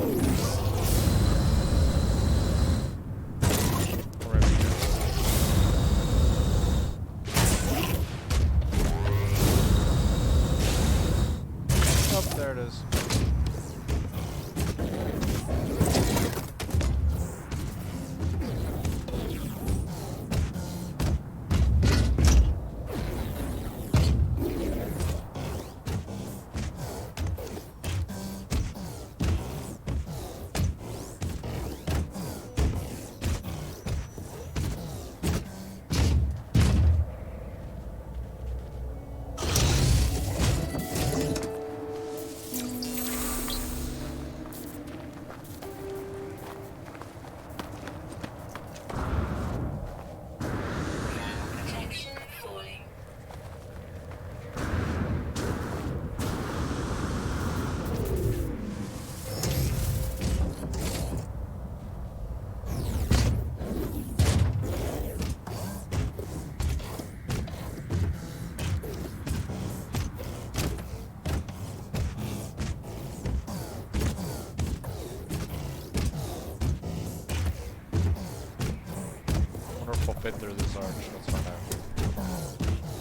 wonder if we'll fit through this arch. Let's find out.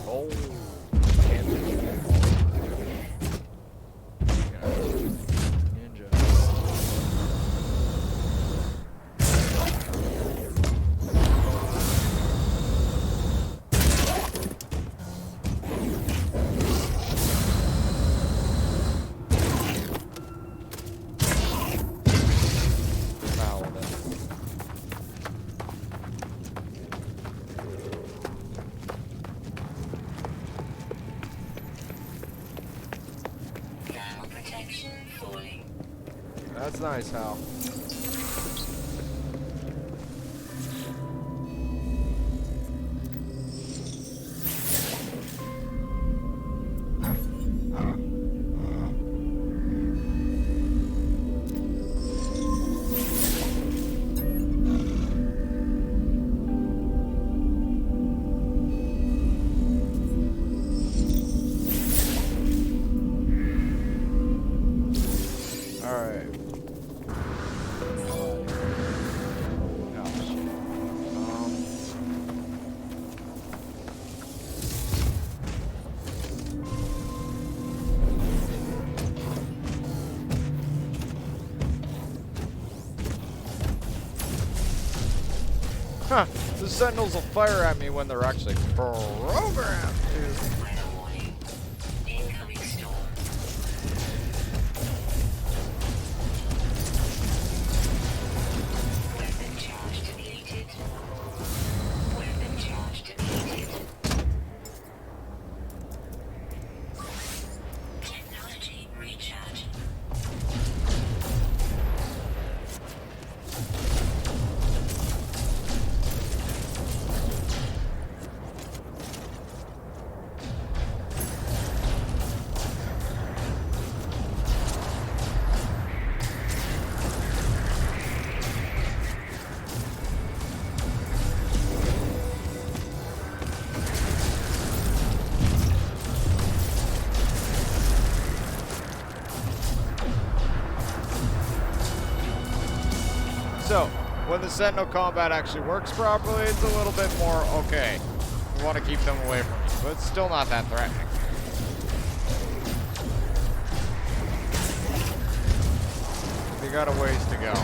Oh, can't ninja. Foul of it. Thermal protection falling. That's nice, Hal. Alright. Huh, the sentinels will fire at me when they're actually programmed to. Weather warning. Incoming storm. Weapon charge depleted. Weapon charge depleted. Technology recharge. So, when the sentinel combat actually works properly, it's a little bit more okay. We want to keep them away from you, but it's still not that threatening. We got a ways to go.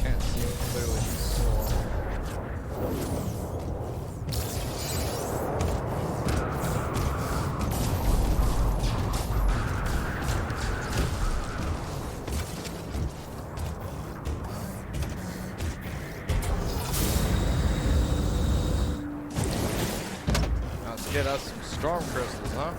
Can't see it clearly. Now let's get us some storm crystals, huh?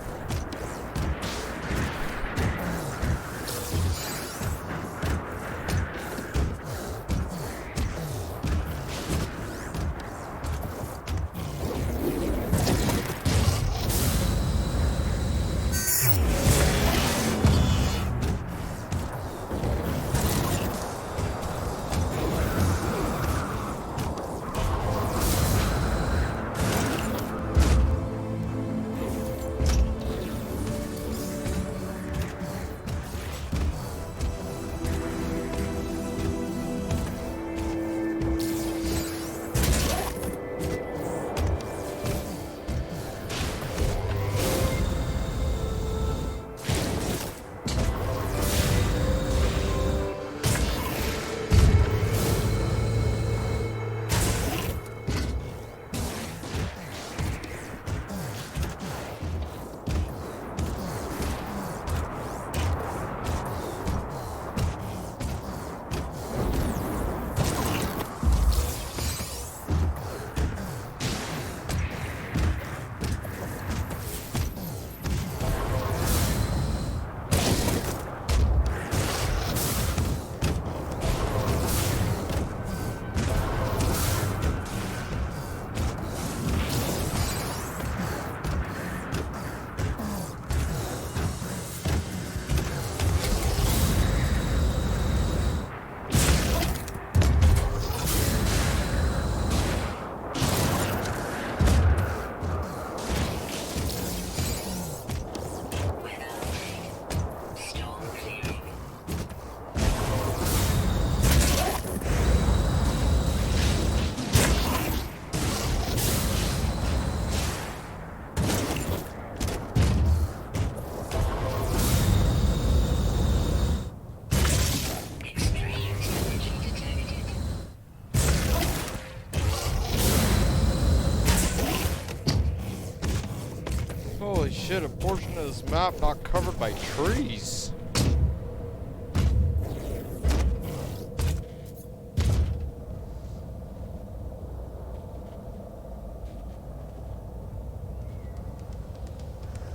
Holy shit, a portion of this map not covered by trees.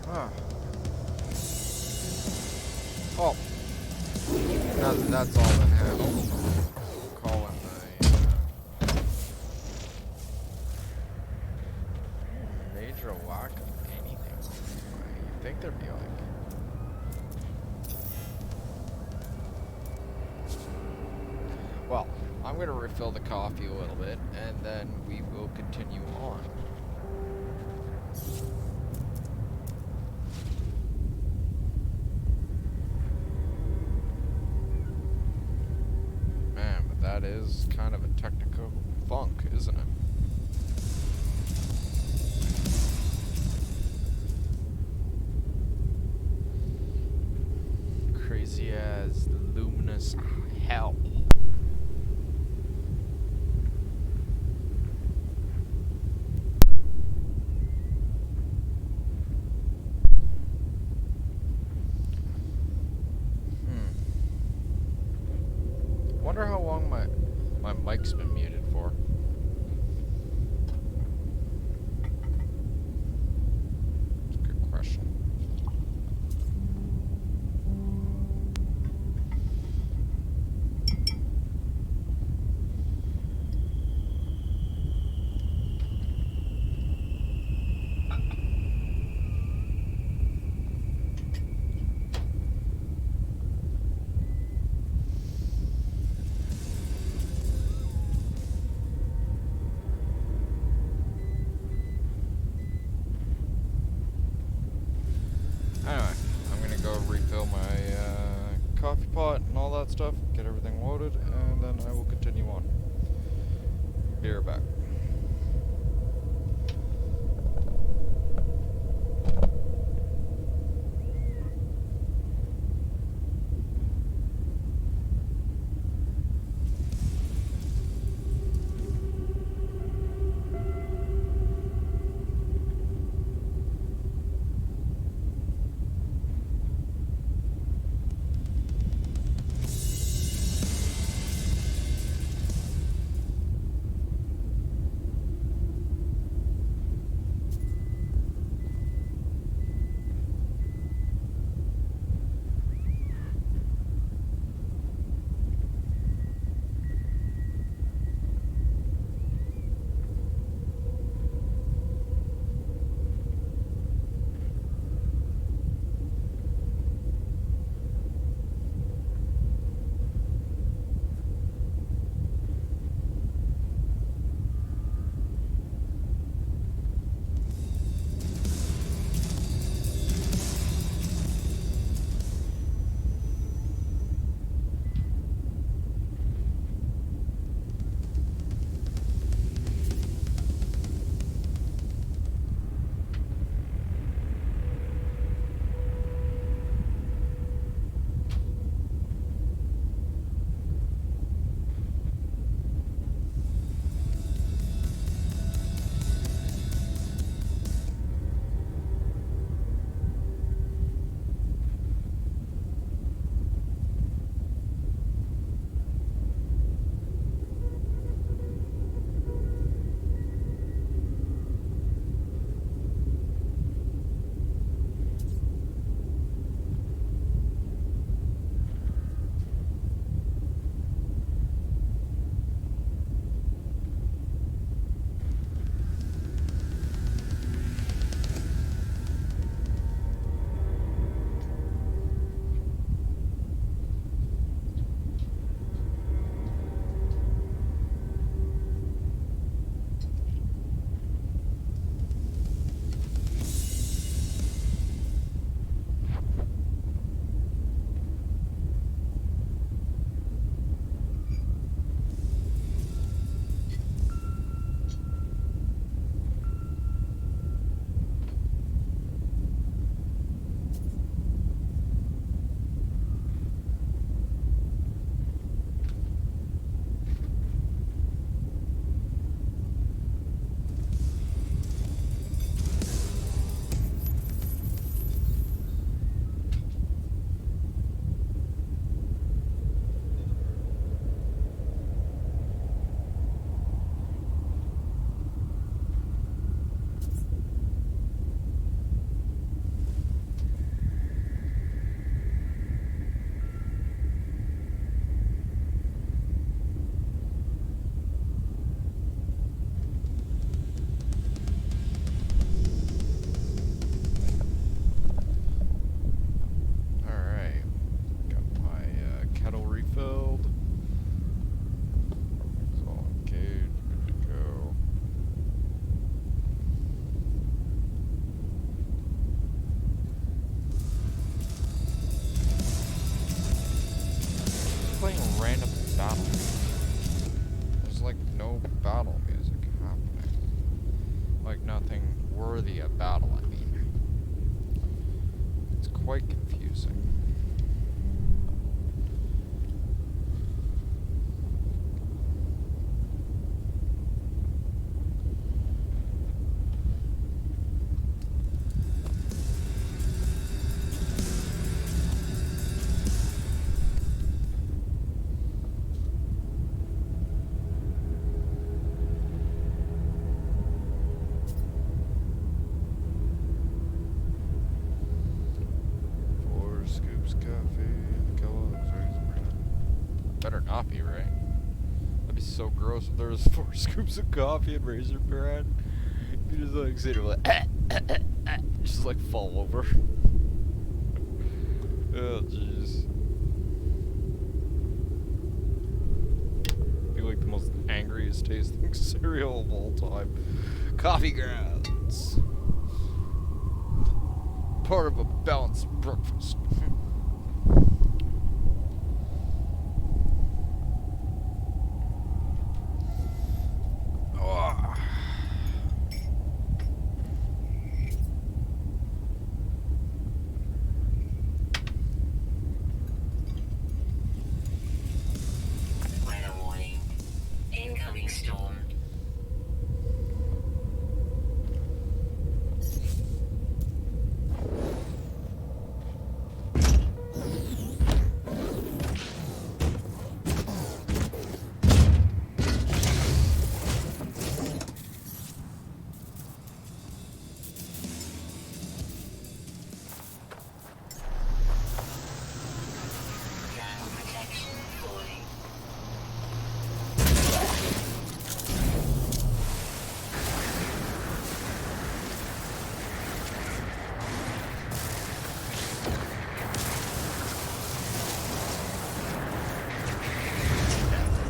Ah. Oh. Now that that's all been handled, we'll call in the major lack of anything. I think there'd be like. Well, I'm gonna refill the coffee a little bit, and then we will continue on. Man, but that is kind of a technical funk, isn't it? Crazy as luminous hell. Wonder how long my mic's been muted for. It's a good question. Anyway, I'm gonna go refill my coffee pot and all that stuff, get everything loaded, and then I will continue on. Be right back. worthy a battle, I mean. It's quite confusing. Better not be, right? That'd be so gross if there was 4 scoops of coffee and Razor Bread. You just like sit there like just like fall over. Oh jeez. Be like the most angriest tasting cereal of all time. Coffee grounds. Part of a balanced breakfast. Weather warning. Incoming storm. Ground protection falling.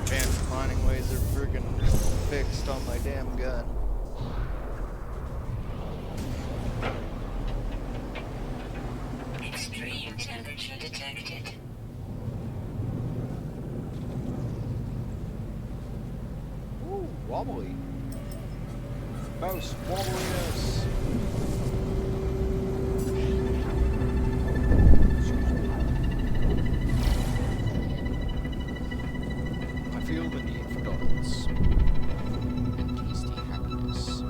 Advanced mining laser friggin' fixed on my damn gun. Extreme temperature detected. Ooh, wobbly. Mouse wobbliness. I feel the need for donuts. And tasty happiness.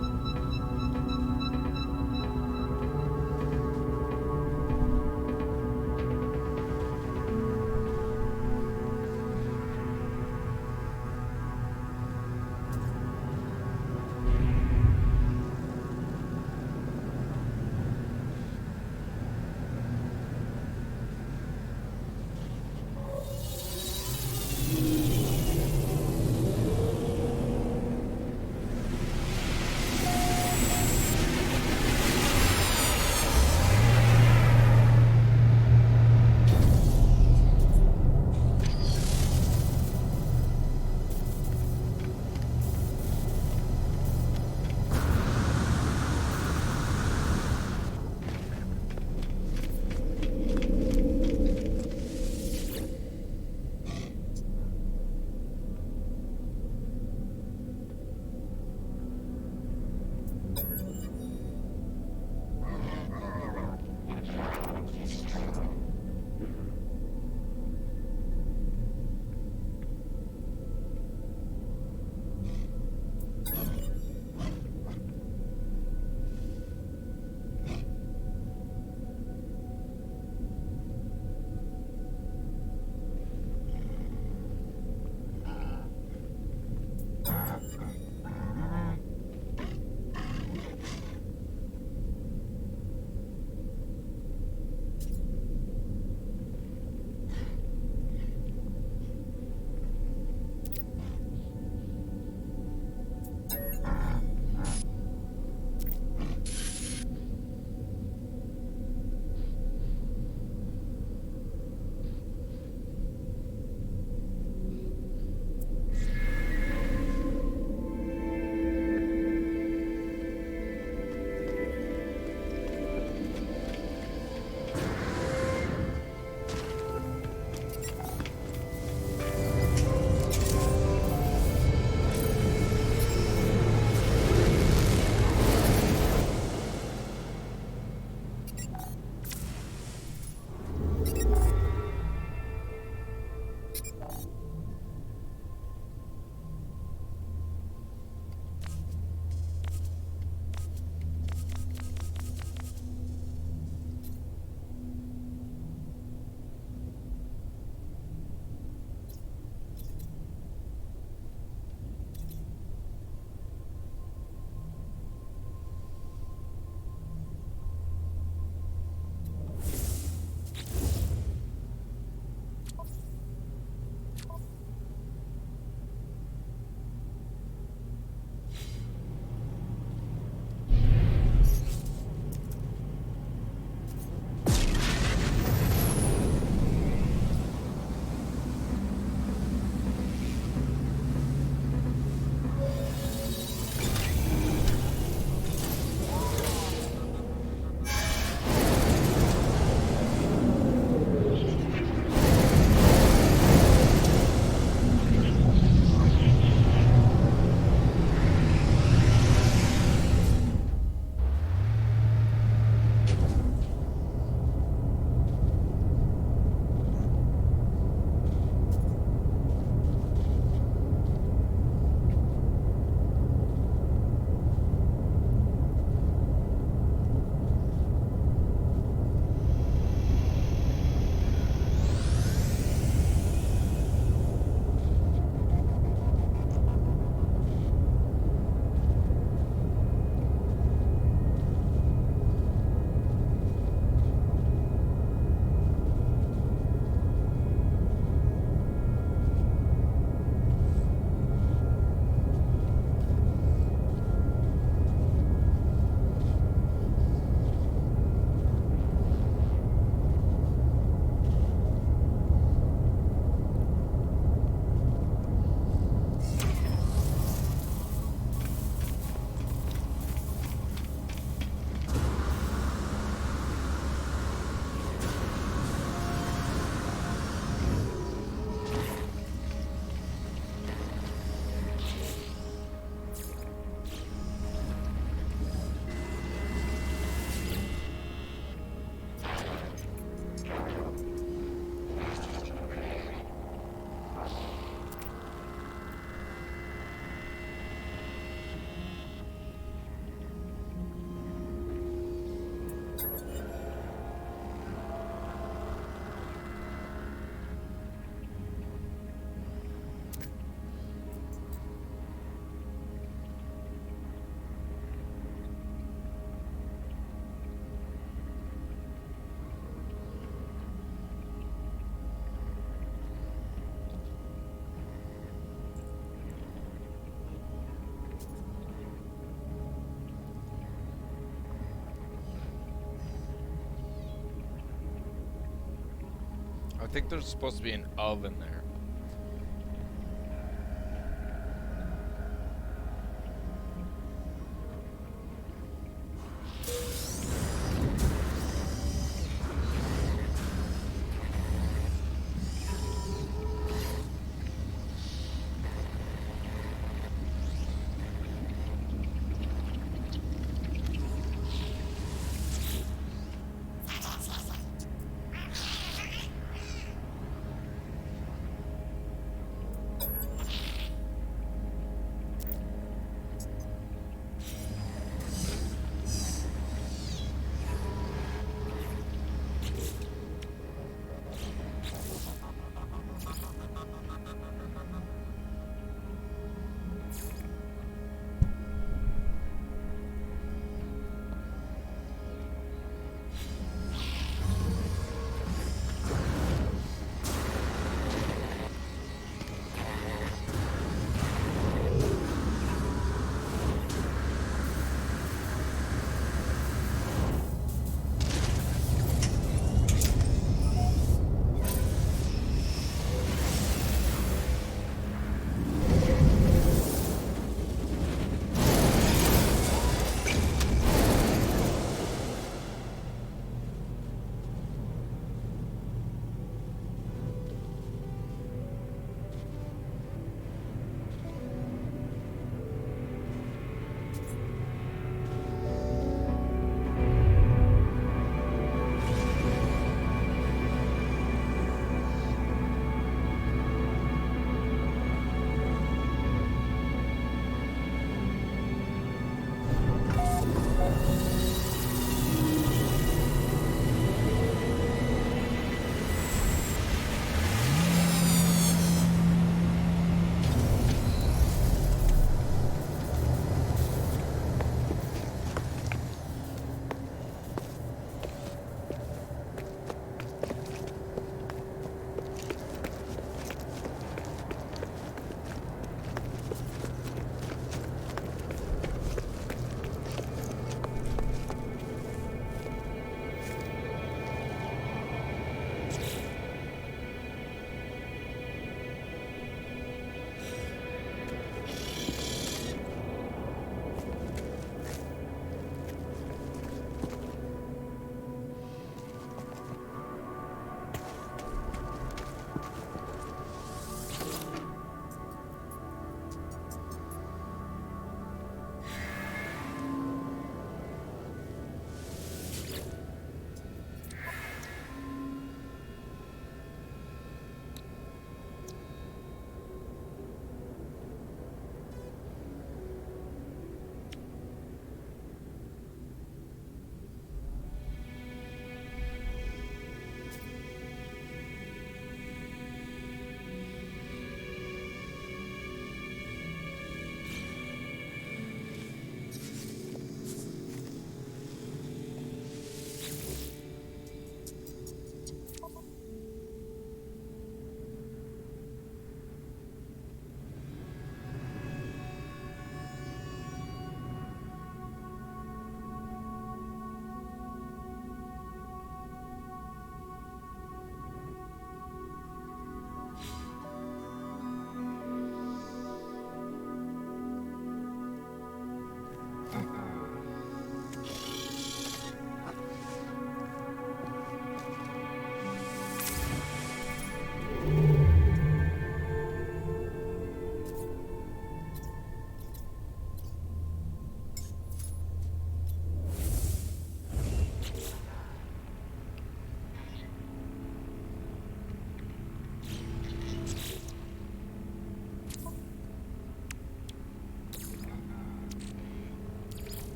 I think there's supposed to be an oven there.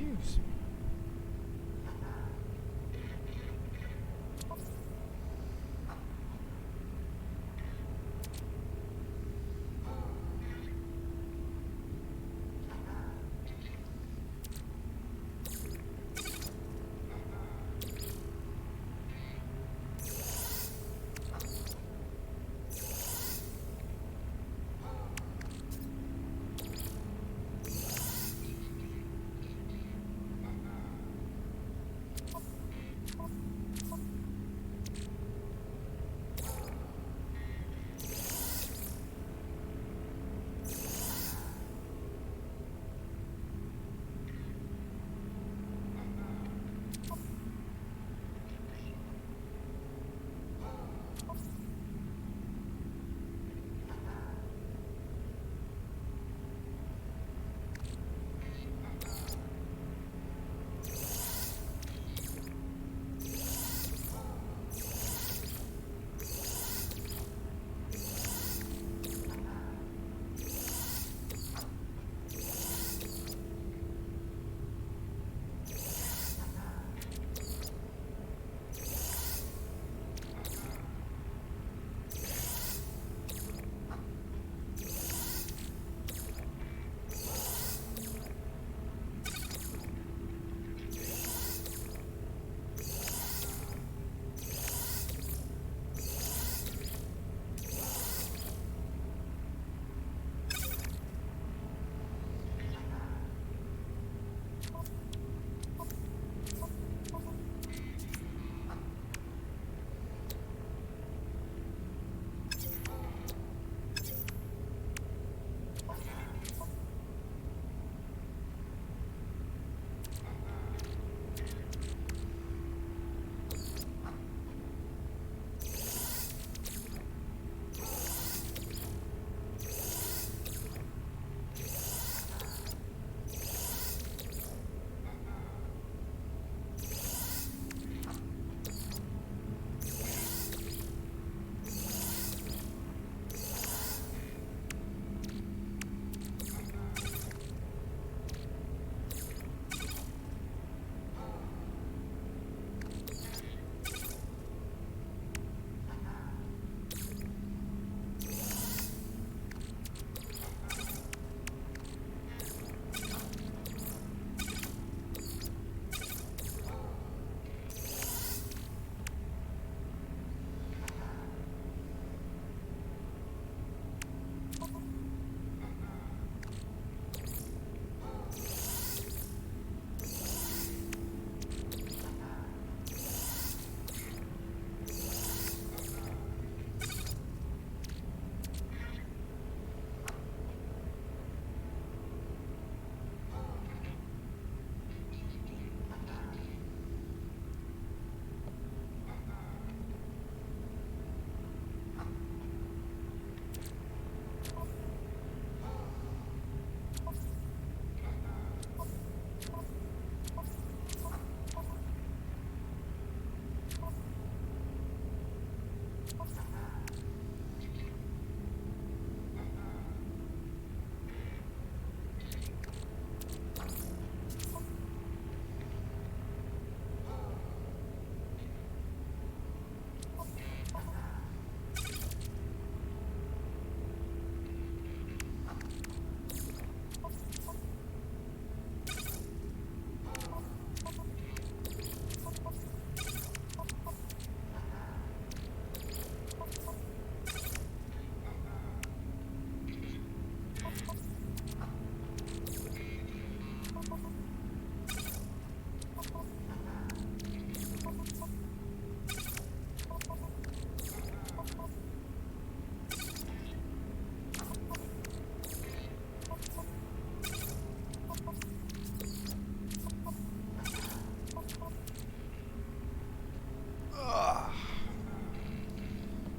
Excuse me.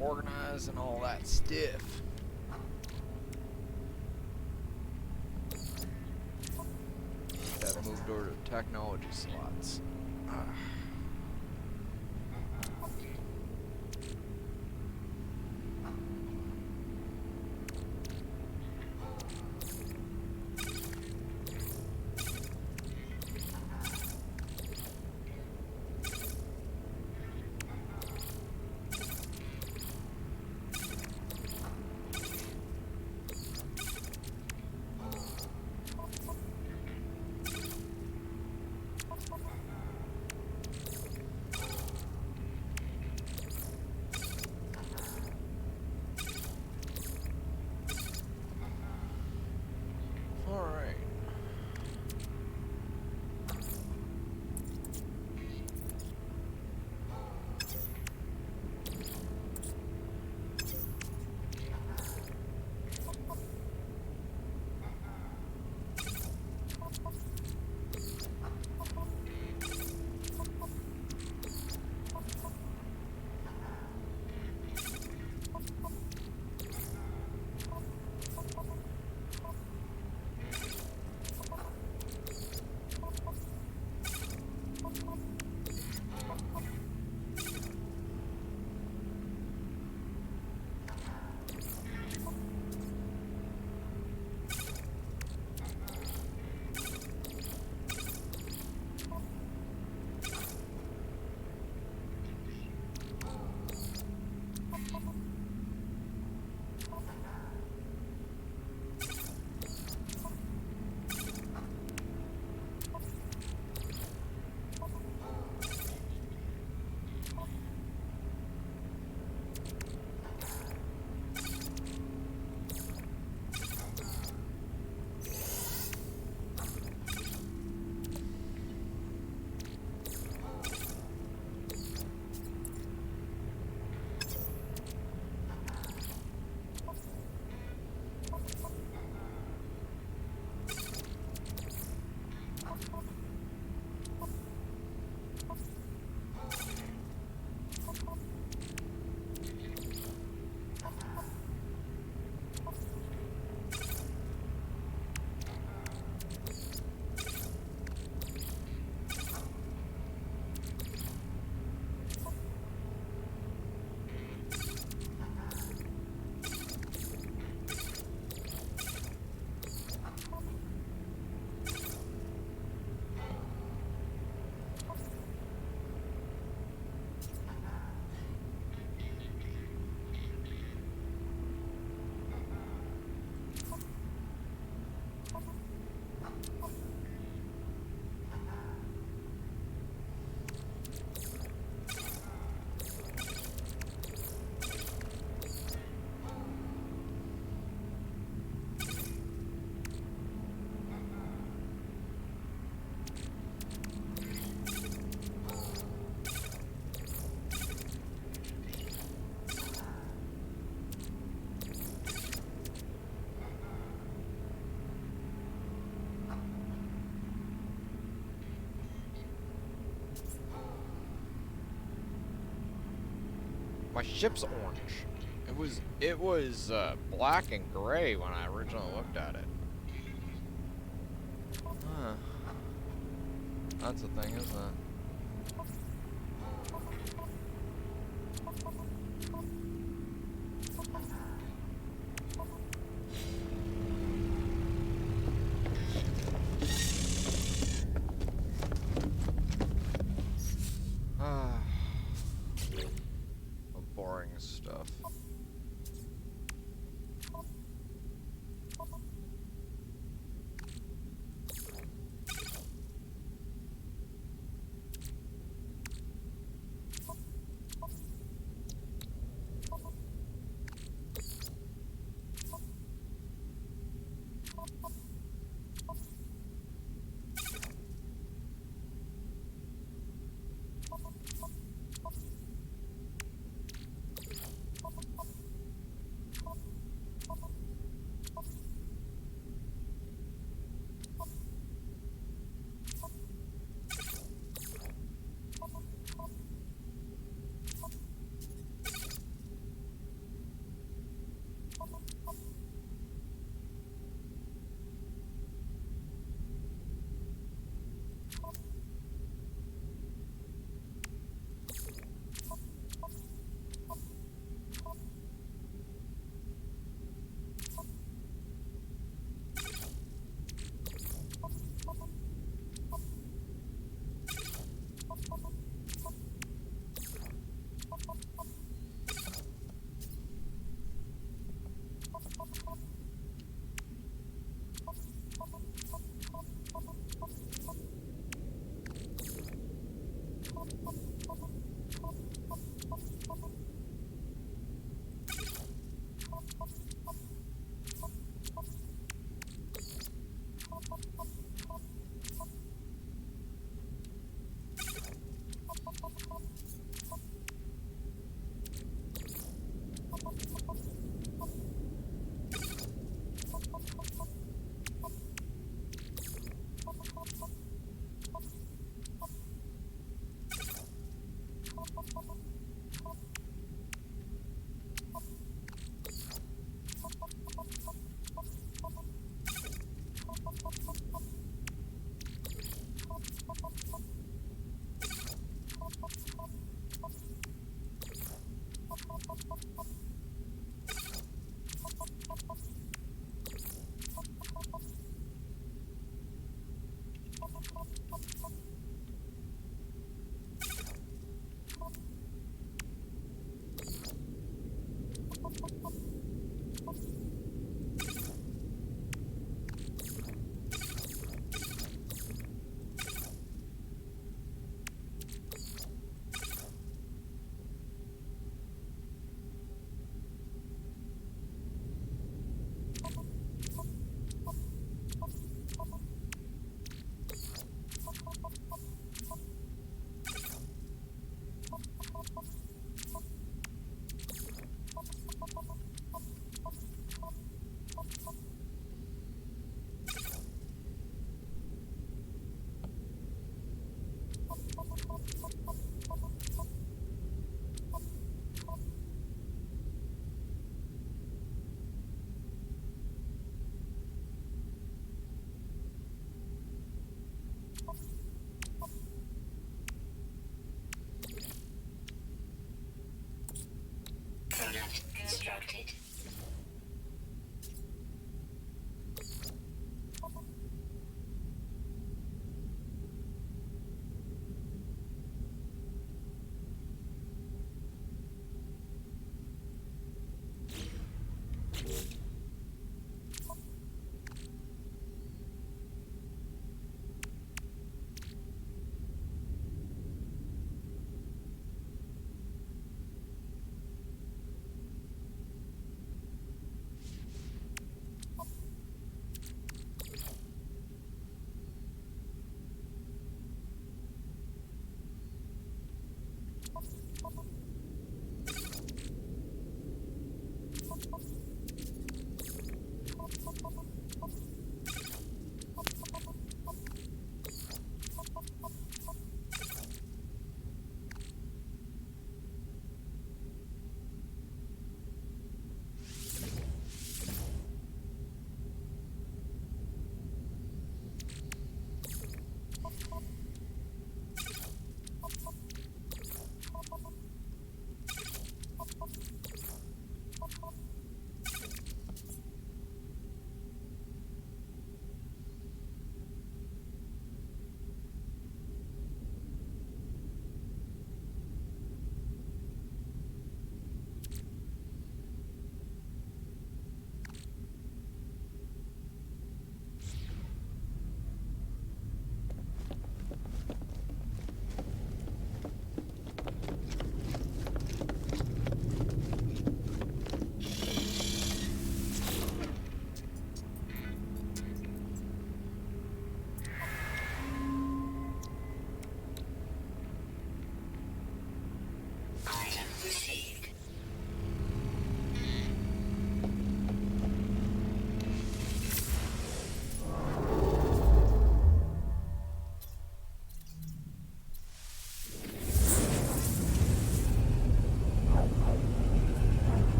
Organize and all that stiff. That moved over to technology slots. My ship's orange. It was black and gray when I originally looked at it. Huh. That's the thing, isn't it? Boring stuff.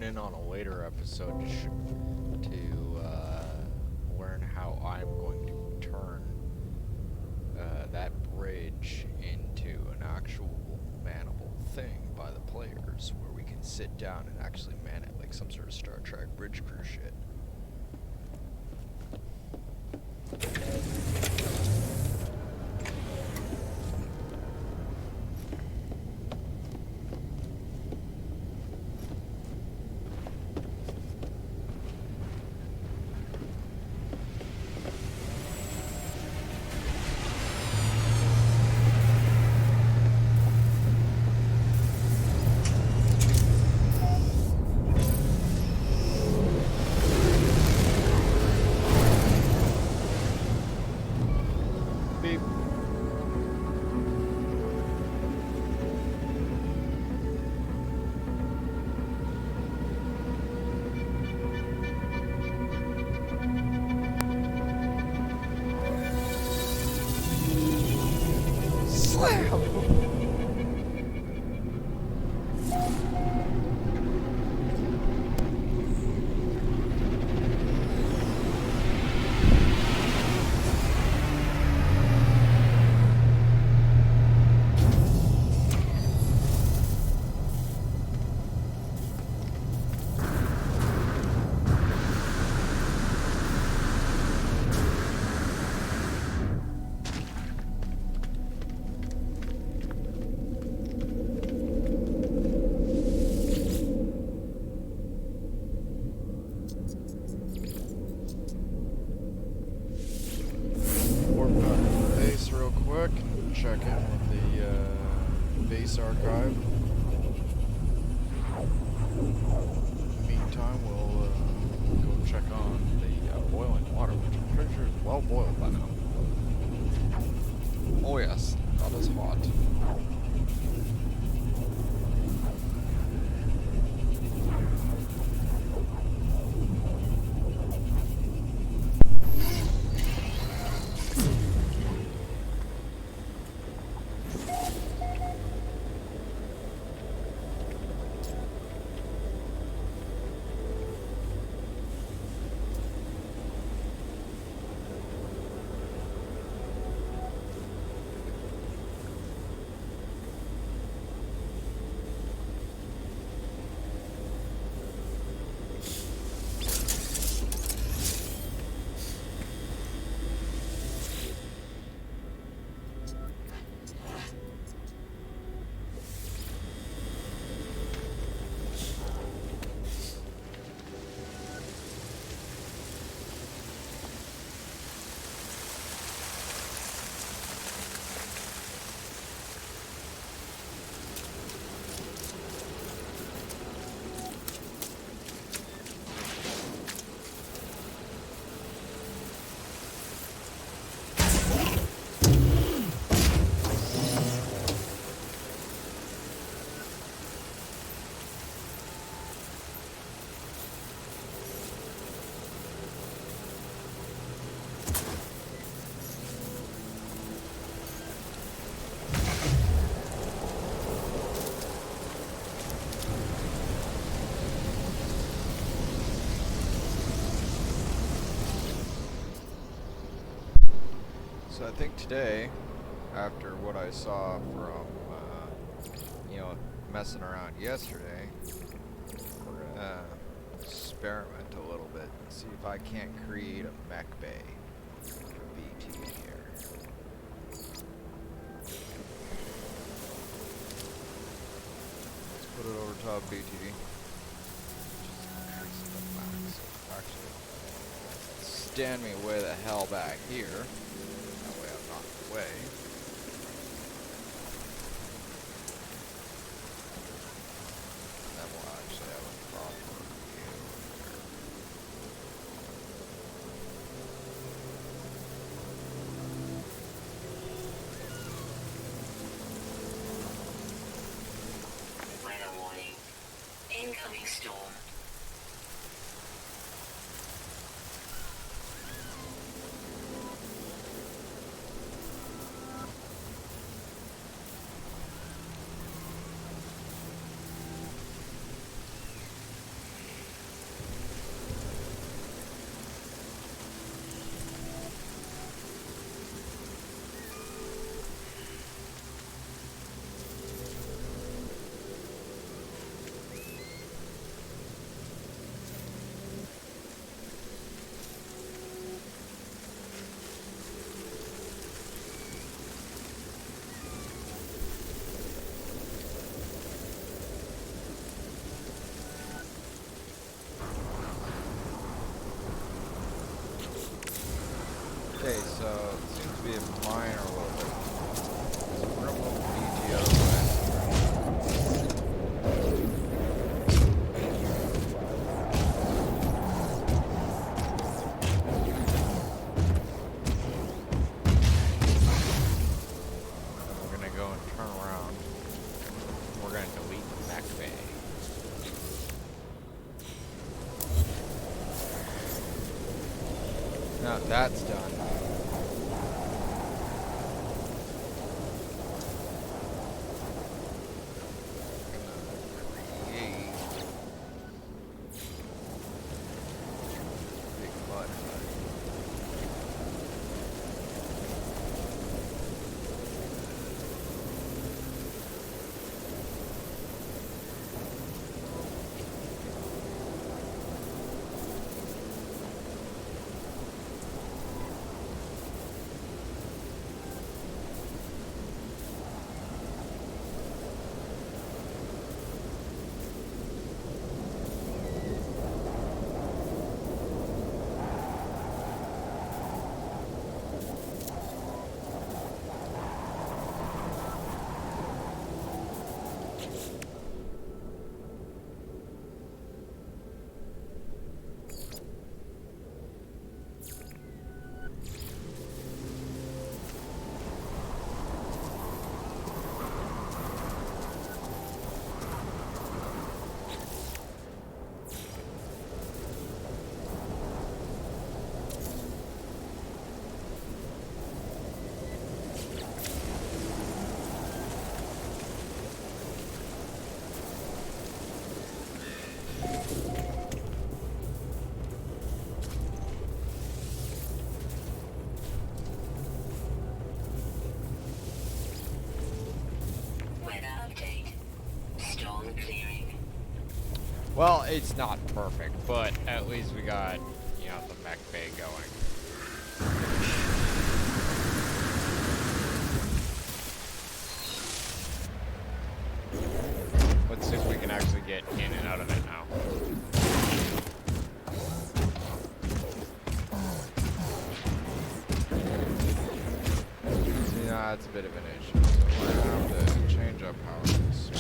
in on a later episode to learn how I'm going to turn that bridge into an actual mannable thing by the players, where we can sit down and actually man it like some sort of Star Trek bridge crew shit. Beep. Warp back to the base real quick and check in with the base archive. In the meantime, we'll go check on the boiling water, which I'm pretty sure is well boiled by now. Oh yes, that is hot. So I think today, after what I saw from, messing around yesterday, we're gonna experiment a little bit and see if I can't create a mech bay for BT here. Let's put it over top BT. Just increase it to max. Actually, stand me way the hell back here. That way I'm not in the way. And then we'll actually have a proper view here. Weather warning. Incoming storm. Okay, so it seems to be a minor little bit. So we're gonna move BTO west. And we're gonna go and turn around. We're gonna delete the back bay. Now that's done. Create big mud hut. Weather update. Storm clearing. Well, it's not perfect, but at least we got, you know, the mech bay going. Let's see if we can actually get in and out of it now. See, now that's a bit of an issue. So we're gonna have to change up how it is.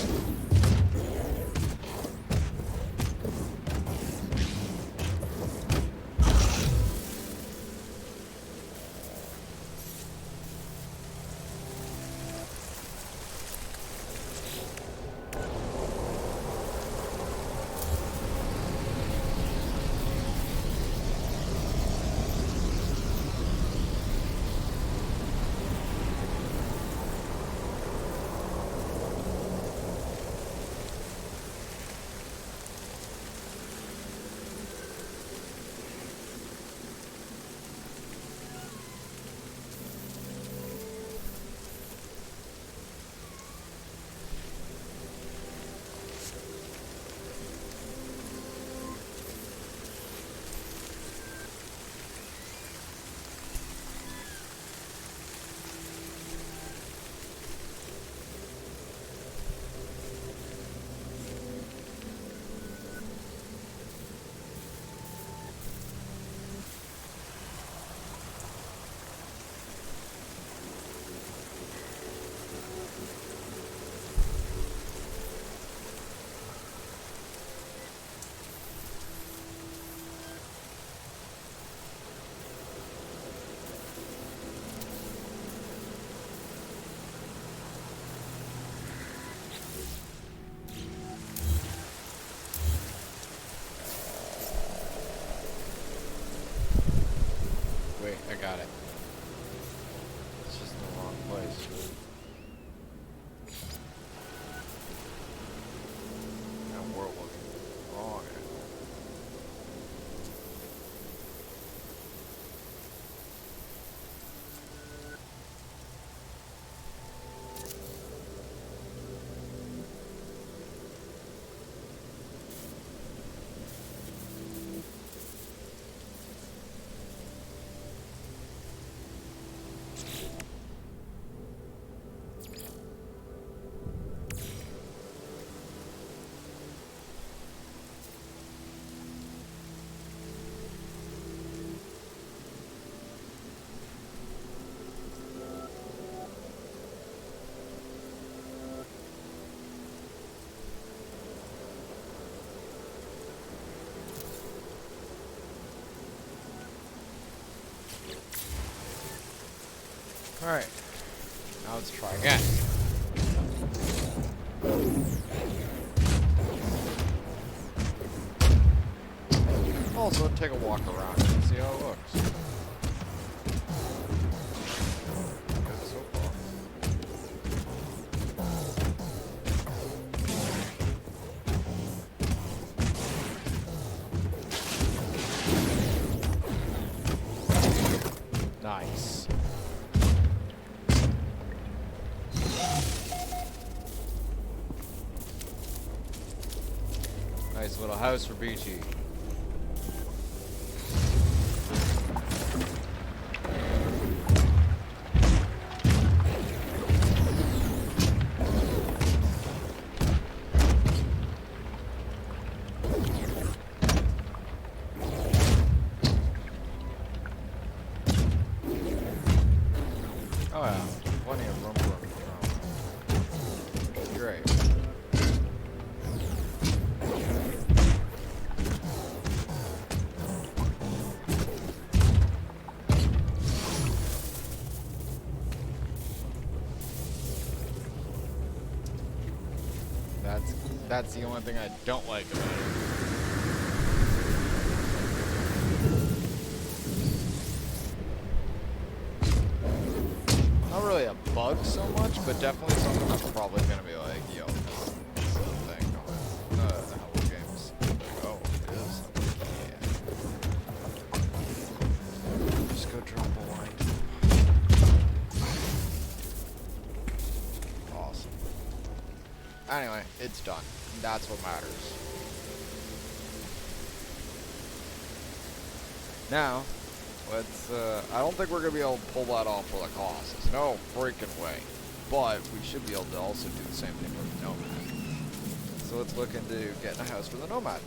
Wait, I got it. It's just in the wrong place. Now we're looking wrong at it. Alright. Now let's try again. Also, take a walk around and see how it looks. Good so far. Nice. Nice little house for BG. Oh yeah, plenty of room for him. Great. That's the only thing I don't like about it. Not really a bug so much, but definitely something that's probably gonna be like, yo, this is the thing on Hello Games. Oh, it is. Yeah. Just go drop a line. Awesome. Anyway, it's done. That's what matters. Now, let's, I don't think we're going to be able to pull that off with a Colossus. No freaking way. But we should be able to also do the same thing with the Nomad. So let's look into getting a house for the Nomad.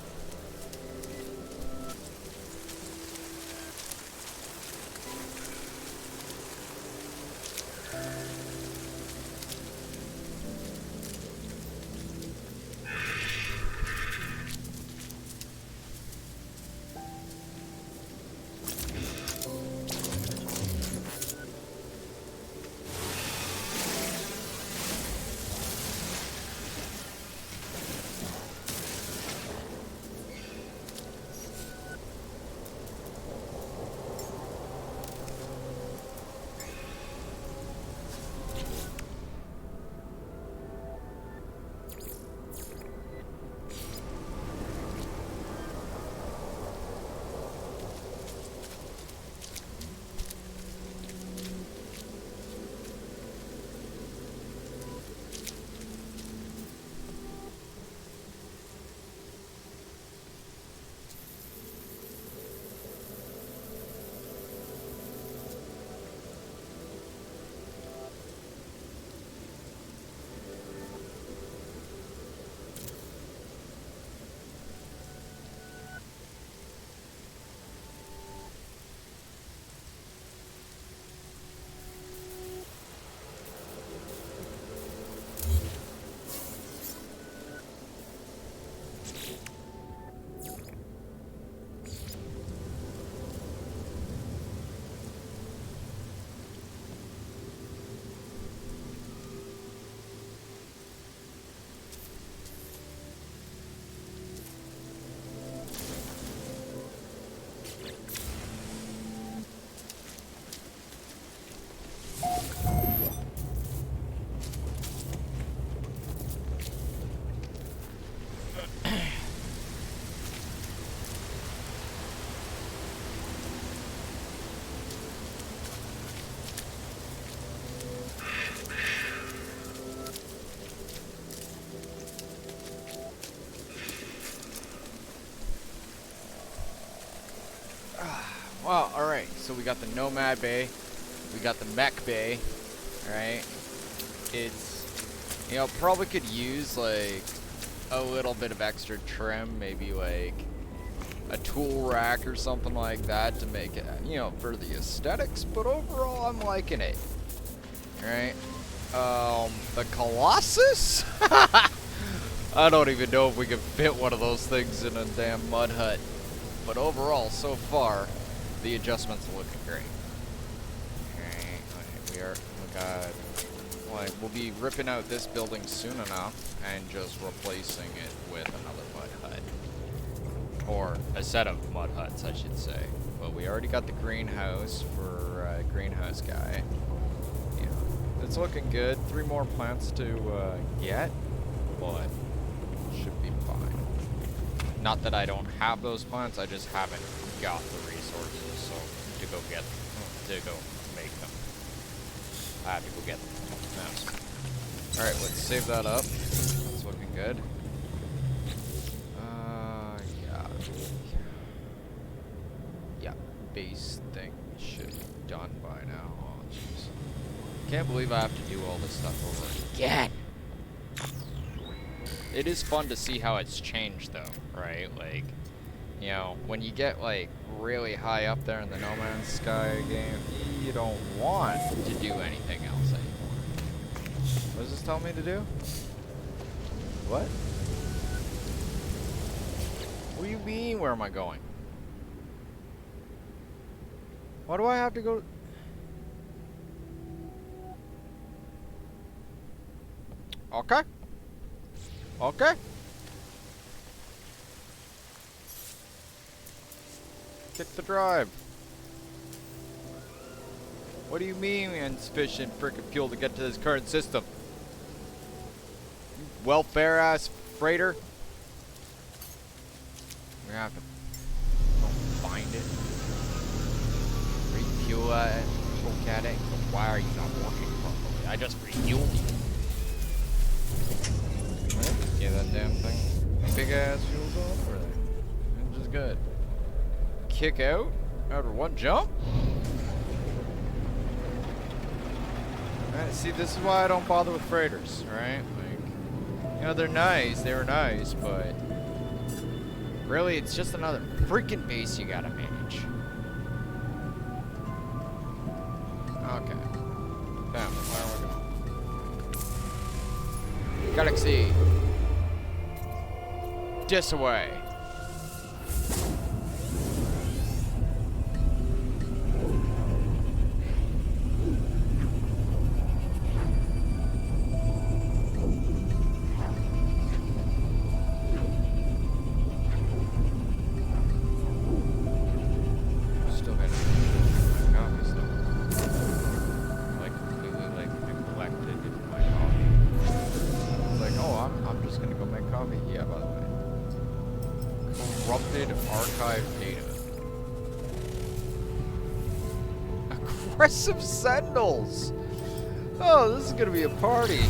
Well, alright, so we got the Nomad Bay, we got the Mech Bay, alright? It's, you know, probably could use, like, a little bit of extra trim, maybe, like, a tool rack or something like that to make it, you know, for the aesthetics, but overall, I'm liking it, alright? The Colossus? I don't even know if we can fit one of those things in a damn mud hut. But overall, so far, the adjustments are looking great. Okay, we here. We got, like, we'll be ripping out this building soon enough and just replacing it with another mud hut. Or a set of mud huts, I should say. But we already got the greenhouse for greenhouse guy. Yeah, it's looking good. 3 more plants to get, but should be fine. Not that I don't have those plants, I just haven't got the resources, so to go get them, to go make them. I have to go get them. No. Alright, let's save that up. That's looking good. Yeah. Yeah, base thing should be done by now. Oh, jeez. Can't believe I have to do all this stuff over again. It is fun to see how it's changed, though, right? Like, you know, when you get, like, really high up there in the No Man's Sky game, you don't want to do anything else anymore. What does this tell me to do? What? What do you mean, where am I going? Why do I have to go? Okay. Okay. Kick the drive. What do you mean insufficient frickin' fuel to get to this current system? You welfare ass freighter. We're gonna have to go find it. Refuel it, poke at it. Why are you not working properly? I just refueled you. Yeah, that damn thing. Big ass fuel's all over there. Which is good. Kick out after one jump? Alright, see, this is why I don't bother with freighters, right? Like, you know, they're nice, they were nice, but really, it's just another freaking base you gotta manage. Okay. Damn, where are we going? Galaxy. This away. Still got coffee stuff. Like completely like neglected my coffee. It's like, oh, I'm just gonna go make coffee. Yeah, by the way. Corrupted archive data. Aggressive sentinels! Oh, this is gonna be a party.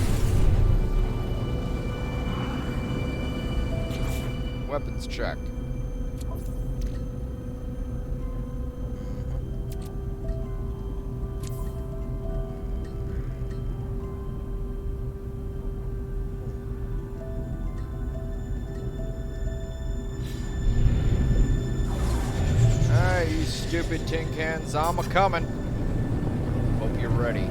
Weapons check. You stupid tin cans, I'm a-coming. Hope you're ready.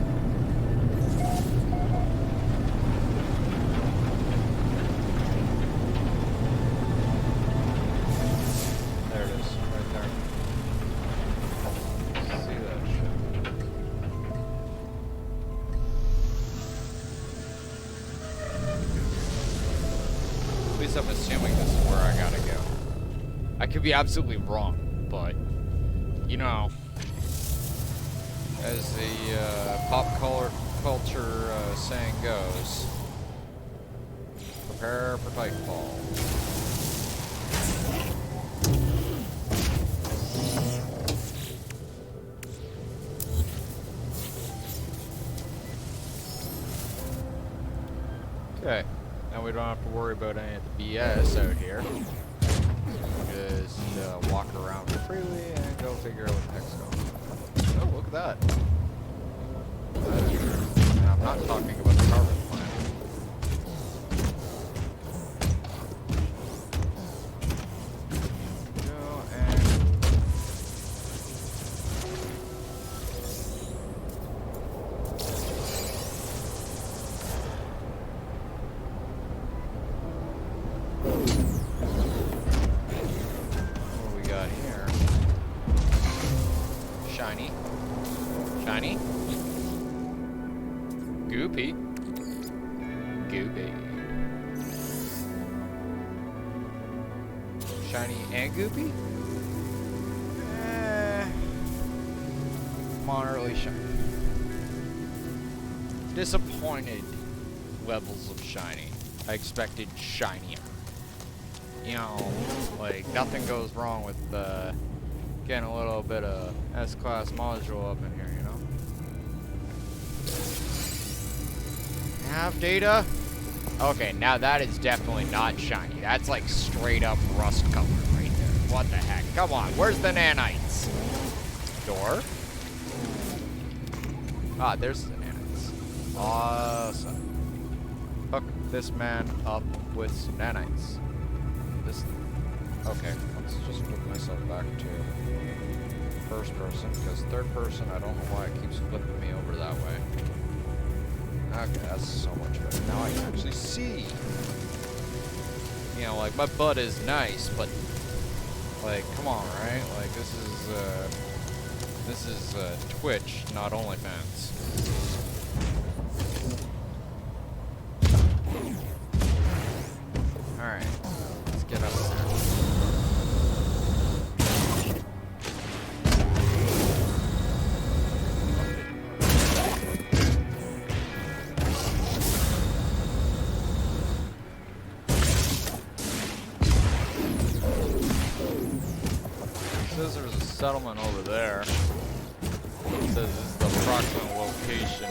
There it is, right there. See that shit. At least I'm assuming this is where I gotta go. I could be absolutely wrong, but you know, as the pop culture saying goes, prepare for Titanfall. Okay, now we don't have to worry about any of the BS out here. Just walk around freely and go figure out what the heck's going on. Oh, look at that. And I'm not talking about the carbon plant. Go and... What we got here? Shiny. Shiny. Goopy. Goopy. Shiny and goopy? Moderately shiny. Disappointed levels of shiny. I expected shinier. You know, like nothing goes wrong with getting a little bit of S-class module up in here, you know? Have data? Okay, now that is definitely not shiny. That's like straight up rust color right there. What the heck? Come on, where's the nanites? Door? Ah, there's the nanites. Awesome. Hook this man up with some nanites. This. Okay, let's just flip myself back to first person, because third person, I don't know why it keeps flipping me over that way. Okay, that's so much better. Now I can actually see. You know, like, my butt is nice, but, like, come on, right? Like, this is Twitch, not OnlyFans. Alright, let's get up there. Says there's a settlement over there. It says this is the approximate location.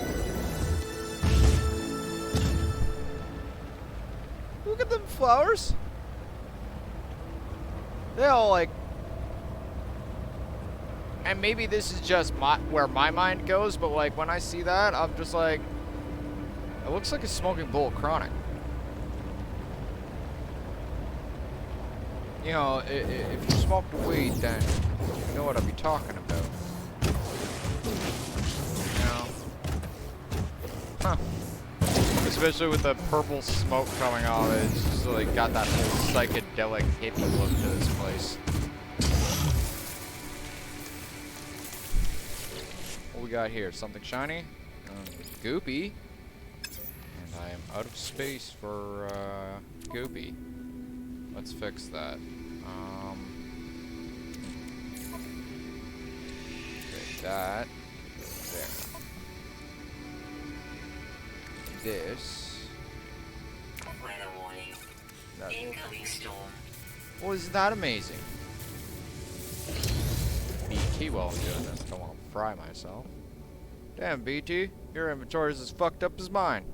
Look at them flowers. They all like. And maybe this is just where my mind goes, but like when I see that, I'm just like, it looks like a smoking bowl of chronic. You know, if you smoked weed, then you know what I'd be talking about. You know? Huh. Especially with the purple smoke coming off it, it's just like got that whole psychedelic hippie look to this place. What we got here? Something shiny? Goopy. And I am out of space for Goopy. Let's fix that. Okay, that. There. This. Weather warning. That. Incoming storm. Well, isn't that amazing? BT while I'm doing this. Don't want to fry myself. Damn, BT. Your inventory is as fucked up as mine.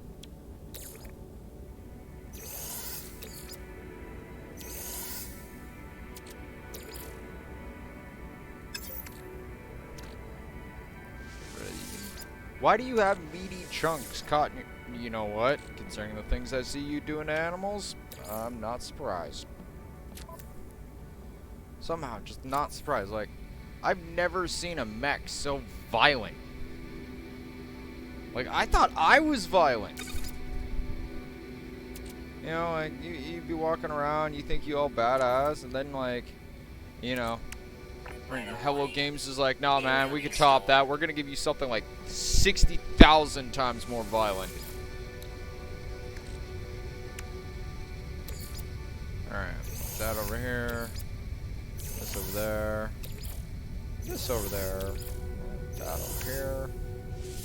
Why do you have meaty chunks caught in your... You know what? Concerning the things I see you doing to animals, I'm not surprised. Somehow, just not surprised. Like, I've never seen a mech so violent. Like, I thought I was violent. You know, like, you'd be walking around, you think you all badass, and then, like, you know... Hello Games is like, nah, man, we could top that. We're gonna give you something like 60,000 times more violent. Alright, that over here. This over there. This over there. That over here.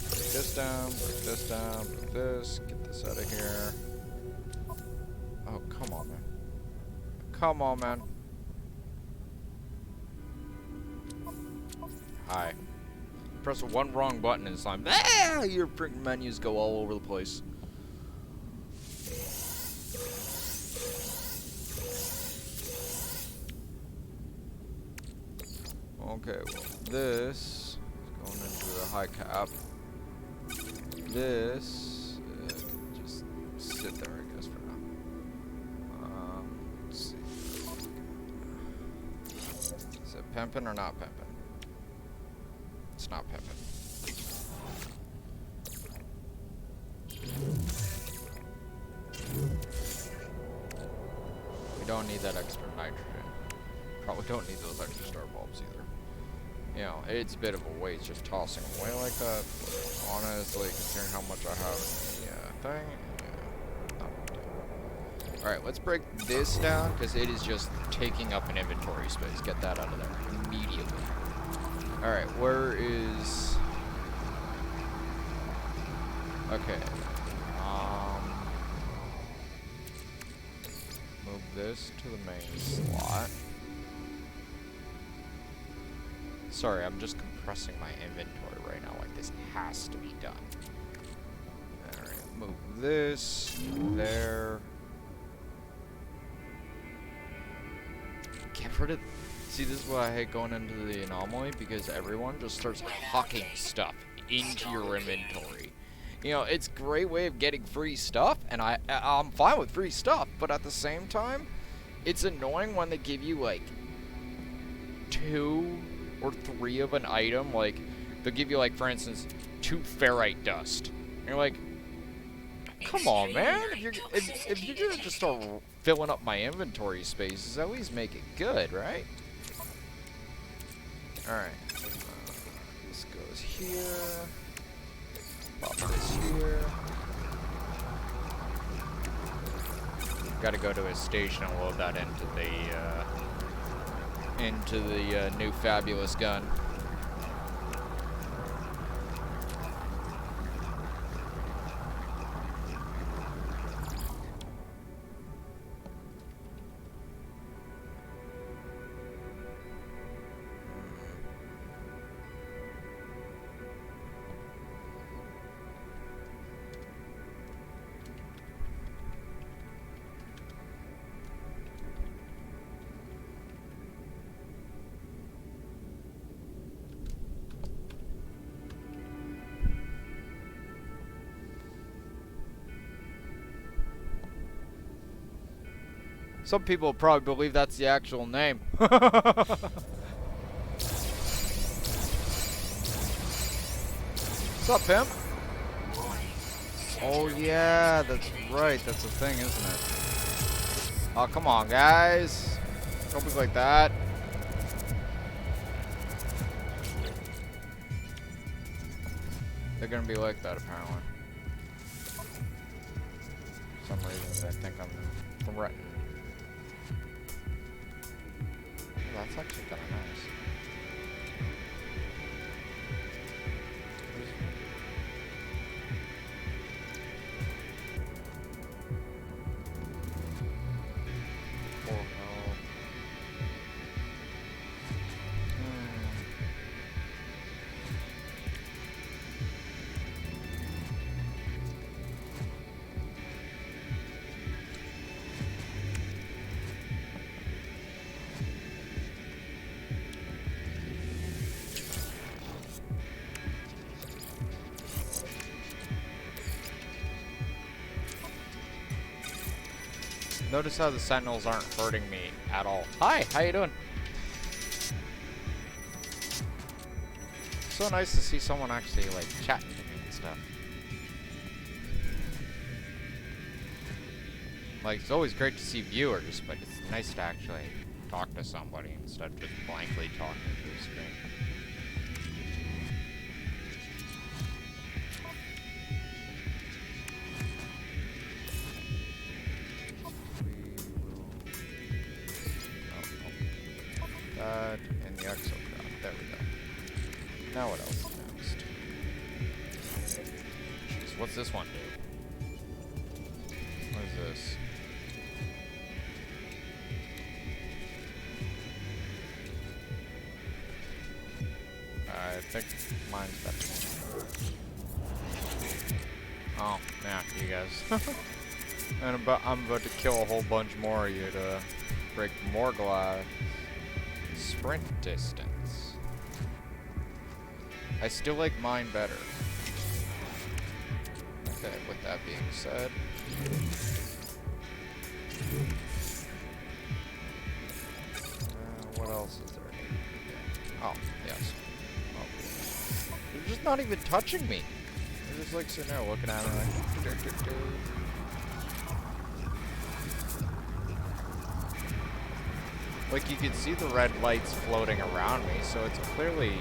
Break this down, break this down, break this. Get this out of here. Oh, come on, man. Come on, man. Hi. Press one wrong button and it's like, ah, your freaking menus go all over the place. Okay, well, this is going into the high cap. This just sit there, I guess, for now. Let's see. Is it pimpin' or not pimpin'? It's not pimpin'. We don't need that extra nitrogen. Probably don't need those extra star bulbs either. You know, it's a bit of a waste just tossing away like that. But honestly, considering how much I have in the thing, yeah, not a big deal. Alright, let's break this down, because it is just taking up an inventory space. Get that out of there immediately. Alright, where is... Okay. Move this to the main slot. Sorry, I'm just compressing my inventory right now. Like, this has to be done. Alright, move this there. Get rid of... See, this is why I hate going into the anomaly, because everyone just starts hucking stuff into your inventory. You know, it's a great way of getting free stuff, and I'm fine with free stuff, but at the same time, it's annoying when they give you, like, 2 or 3 of an item. Like, they'll give you, like, for instance, 2 ferrite dust. And you're like, come on, man. If you're gonna just start filling up my inventory spaces, at least make it good, right? Alright. This goes here. Pop this here. Gotta go to a station and load that into the new fabulous gun. Some people probably believe that's the actual name. What's up, pimp? Oh yeah, that's right. That's the thing, isn't it? Oh, come on, guys. Don't be like that. They're gonna be like that, apparently. For some reason, they think I'm threatened. Oh, that's actually kind of nice. Notice how the sentinels aren't hurting me at all. Hi, how you doing? So nice to see someone actually like chatting to me and stuff. Like, it's always great to see viewers, but it's nice to actually talk to somebody instead of just blankly talking to a screen. And the exocrop. There we go. Now what else is next? Jeez, what's this one do? What is this? I think mine's better. Oh, yeah, you guys. And I'm about to kill a whole bunch more of you to break more glass. Sprint distance. I still like mine better. Okay, with that being said. What else is there? Oh, yes. Oh. They're just not even touching me. They're just like sitting there looking at me like... Like, you can see the red lights floating around me, so it's clearly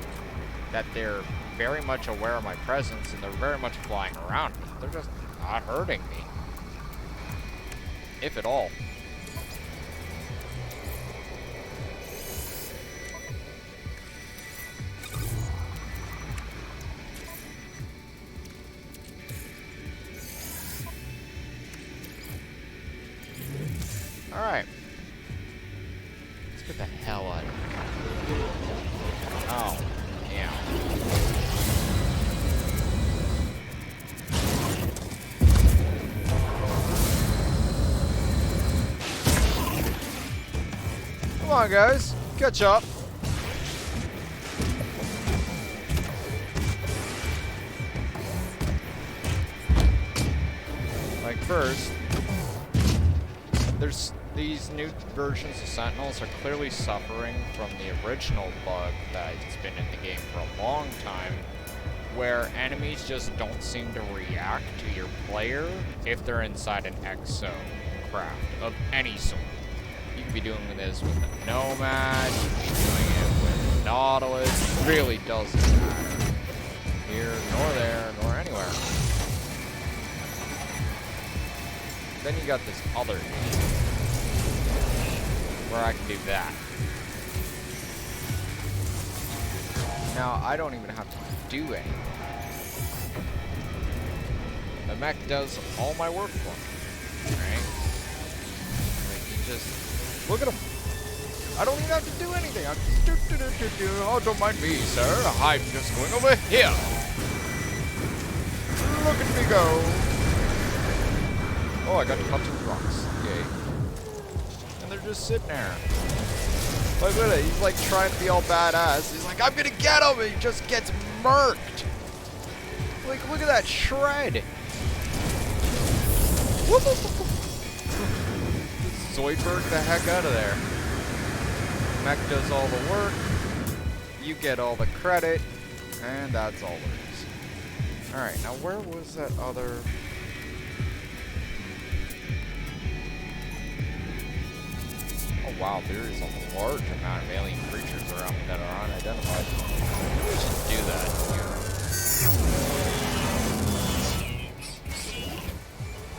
that they're very much aware of my presence, and they're very much flying around me. They're just not hurting me. If at all. Alright. Let's get the hell out of here. Oh, yeah. Come on, guys. Catch up. Like, first, there's these new versions of Sentinels are clearly suffering from the original bug that's been in the game for a long time, where enemies just don't seem to react to your player if they're inside an exo craft of any sort. You can be doing this with a Nomad, you can be doing it with a Nautilus. It really doesn't matter. Here, nor there, nor anywhere. Then you got this other game where I can do that. Now, I don't even have to do anything. The mech does all my work for me, right? Like, you just look at him. I don't even have to do anything. I'm just oh, don't mind me, sir. I'm just going over here. Look at me go. Oh, I got to cut two rocks. Yay. And they're just sitting there. Look at it. He's like trying to be all badass. He's like, I'm gonna get him. And he just gets murked. Like, look at that shred. Zoidberg the heck out of there. Mech does all the work. You get all the credit. And that's all there is. Alright, now where was that other... Oh wow, there is a large amount of alien creatures around that are unidentified. Maybe we should do that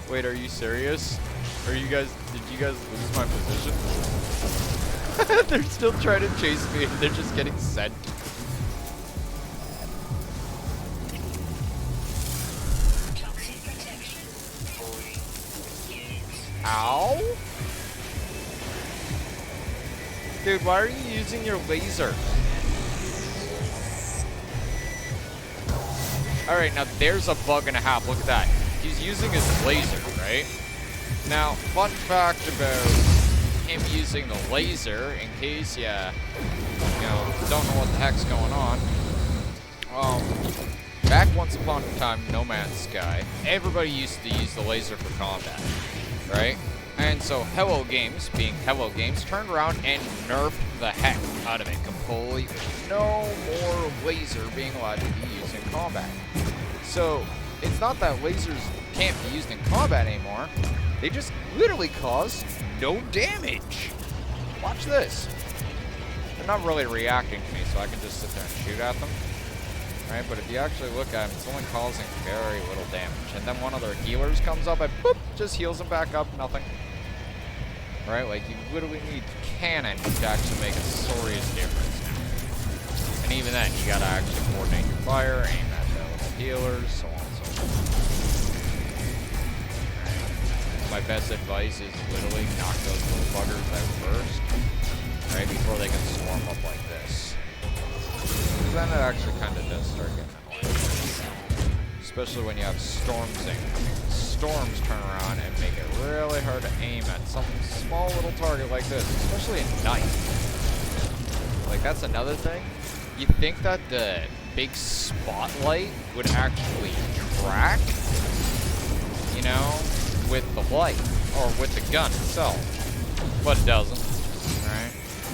here. Wait, are you serious? Are you guys, did you guys lose my position? They're still trying to chase me and they're just getting sent. Ow? Dude, why are you using your laser? Alright, now there's a bug and a half. Look at that. He's using his laser, right? Now, fun fact about him using the laser, in case you don't know what the heck's going on. Back once upon a time, No Man's Sky, everybody used to use the laser for combat, right? And so Hello Games, being Hello Games, turned around and nerfed the heck out of it completely. No more laser being allowed to be used in combat. So it's not that lasers can't be used in combat anymore. They just literally cause no damage. Watch this. They're not really reacting to me, so I can just sit there and shoot at them. Right, but if you actually look at them, it's only causing very little damage. And then one of their healers comes up and boop, just heals them back up, nothing. Right, like you literally need cannon to actually make a serious difference now. And even then, you gotta actually coordinate your fire, aim at the healers, so on and so forth. Right. My best advice is literally knock those little buggers out first, right, before they can swarm up like this. Because then it actually kind of does start getting annoying. Especially when you have storms incoming. Storms turn around and make it really hard to aim at some small little target like this, especially at night. Like, that's another thing. You'd think that the big spotlight would actually track, you know, with the light, or with the gun itself. But it doesn't, right?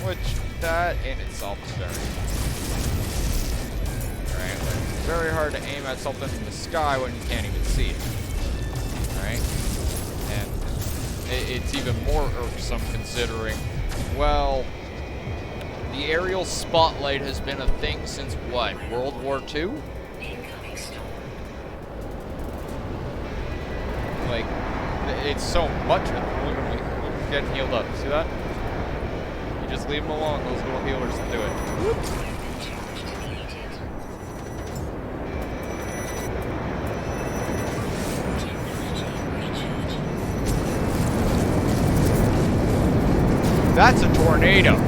Which, that in itself is very... Right? Like, it's very hard to aim at something in the sky when you can't even see it. Right? And it's even more irksome considering, well, The aerial spotlight has been a thing since what? World War II? Incoming storm. Like, it's so much. Look at me. Look, getting healed up. See that? You just leave them alone. Those little healers will do it. Weapon charge deleted. Technology recharge. That's a tornado.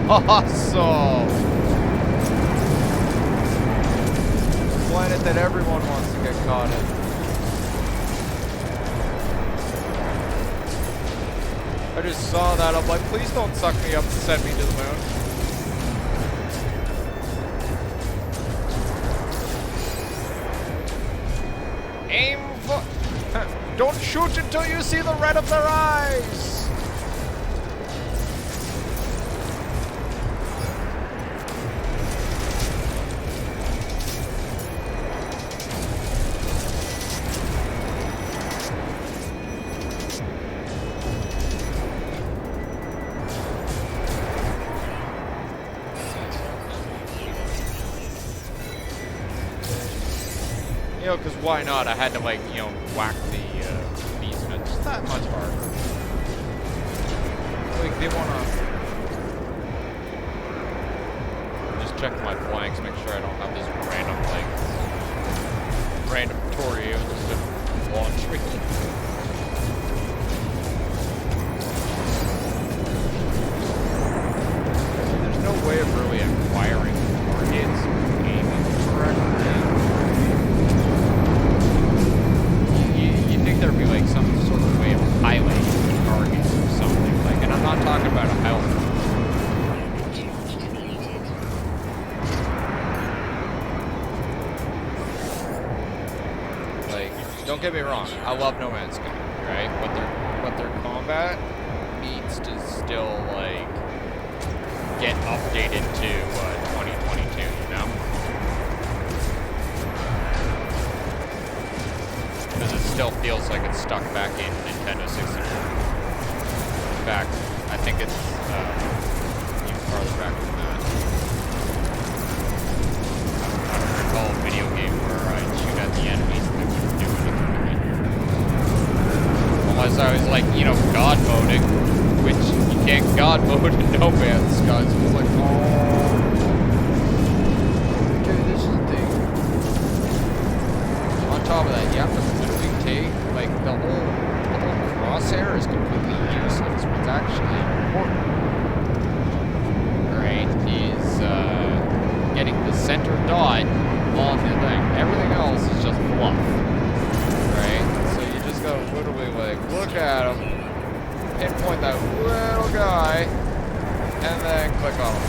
Awesome. Planet that everyone wants to get caught in. I just saw that. I'm like, please don't suck me up and send me to the moon. Aim for... Don't shoot until you see the red of their eyes. You know, because why not? I had to, like, you know, whack the beast, and it's that much harder. Like, they wanna... Just check my flanks, make sure I don't have this random, like... Random tornado just to launch me. There's no way of really acquiring targets, aiming correctly. There'd be like some sort of way of highlighting the targets or something. Like, and I'm not talking about a highlight. Weapon charge deleted. Like, don't get me wrong, I love No Man's Sky, right? But their combat needs to still like get updated to 2022, you know? Because it still feels like it's stuck back in Nintendo 64. In fact, I think it's even farther back than that. I don't recall a video game where I'd shoot at the enemies and they wouldn't do anything to me. Unless I was like, you know, God moding, which you can't God mode in No Man's Sky, so it's like, oh. Okay, this is the thing. On top of that, you have to literally take, like, the whole crosshair is completely useless. What's actually important, right, is getting the center dot on the thing. Everything else is just fluff, right? So you just gotta literally, like, look at him, pinpoint that little guy, and then click on him.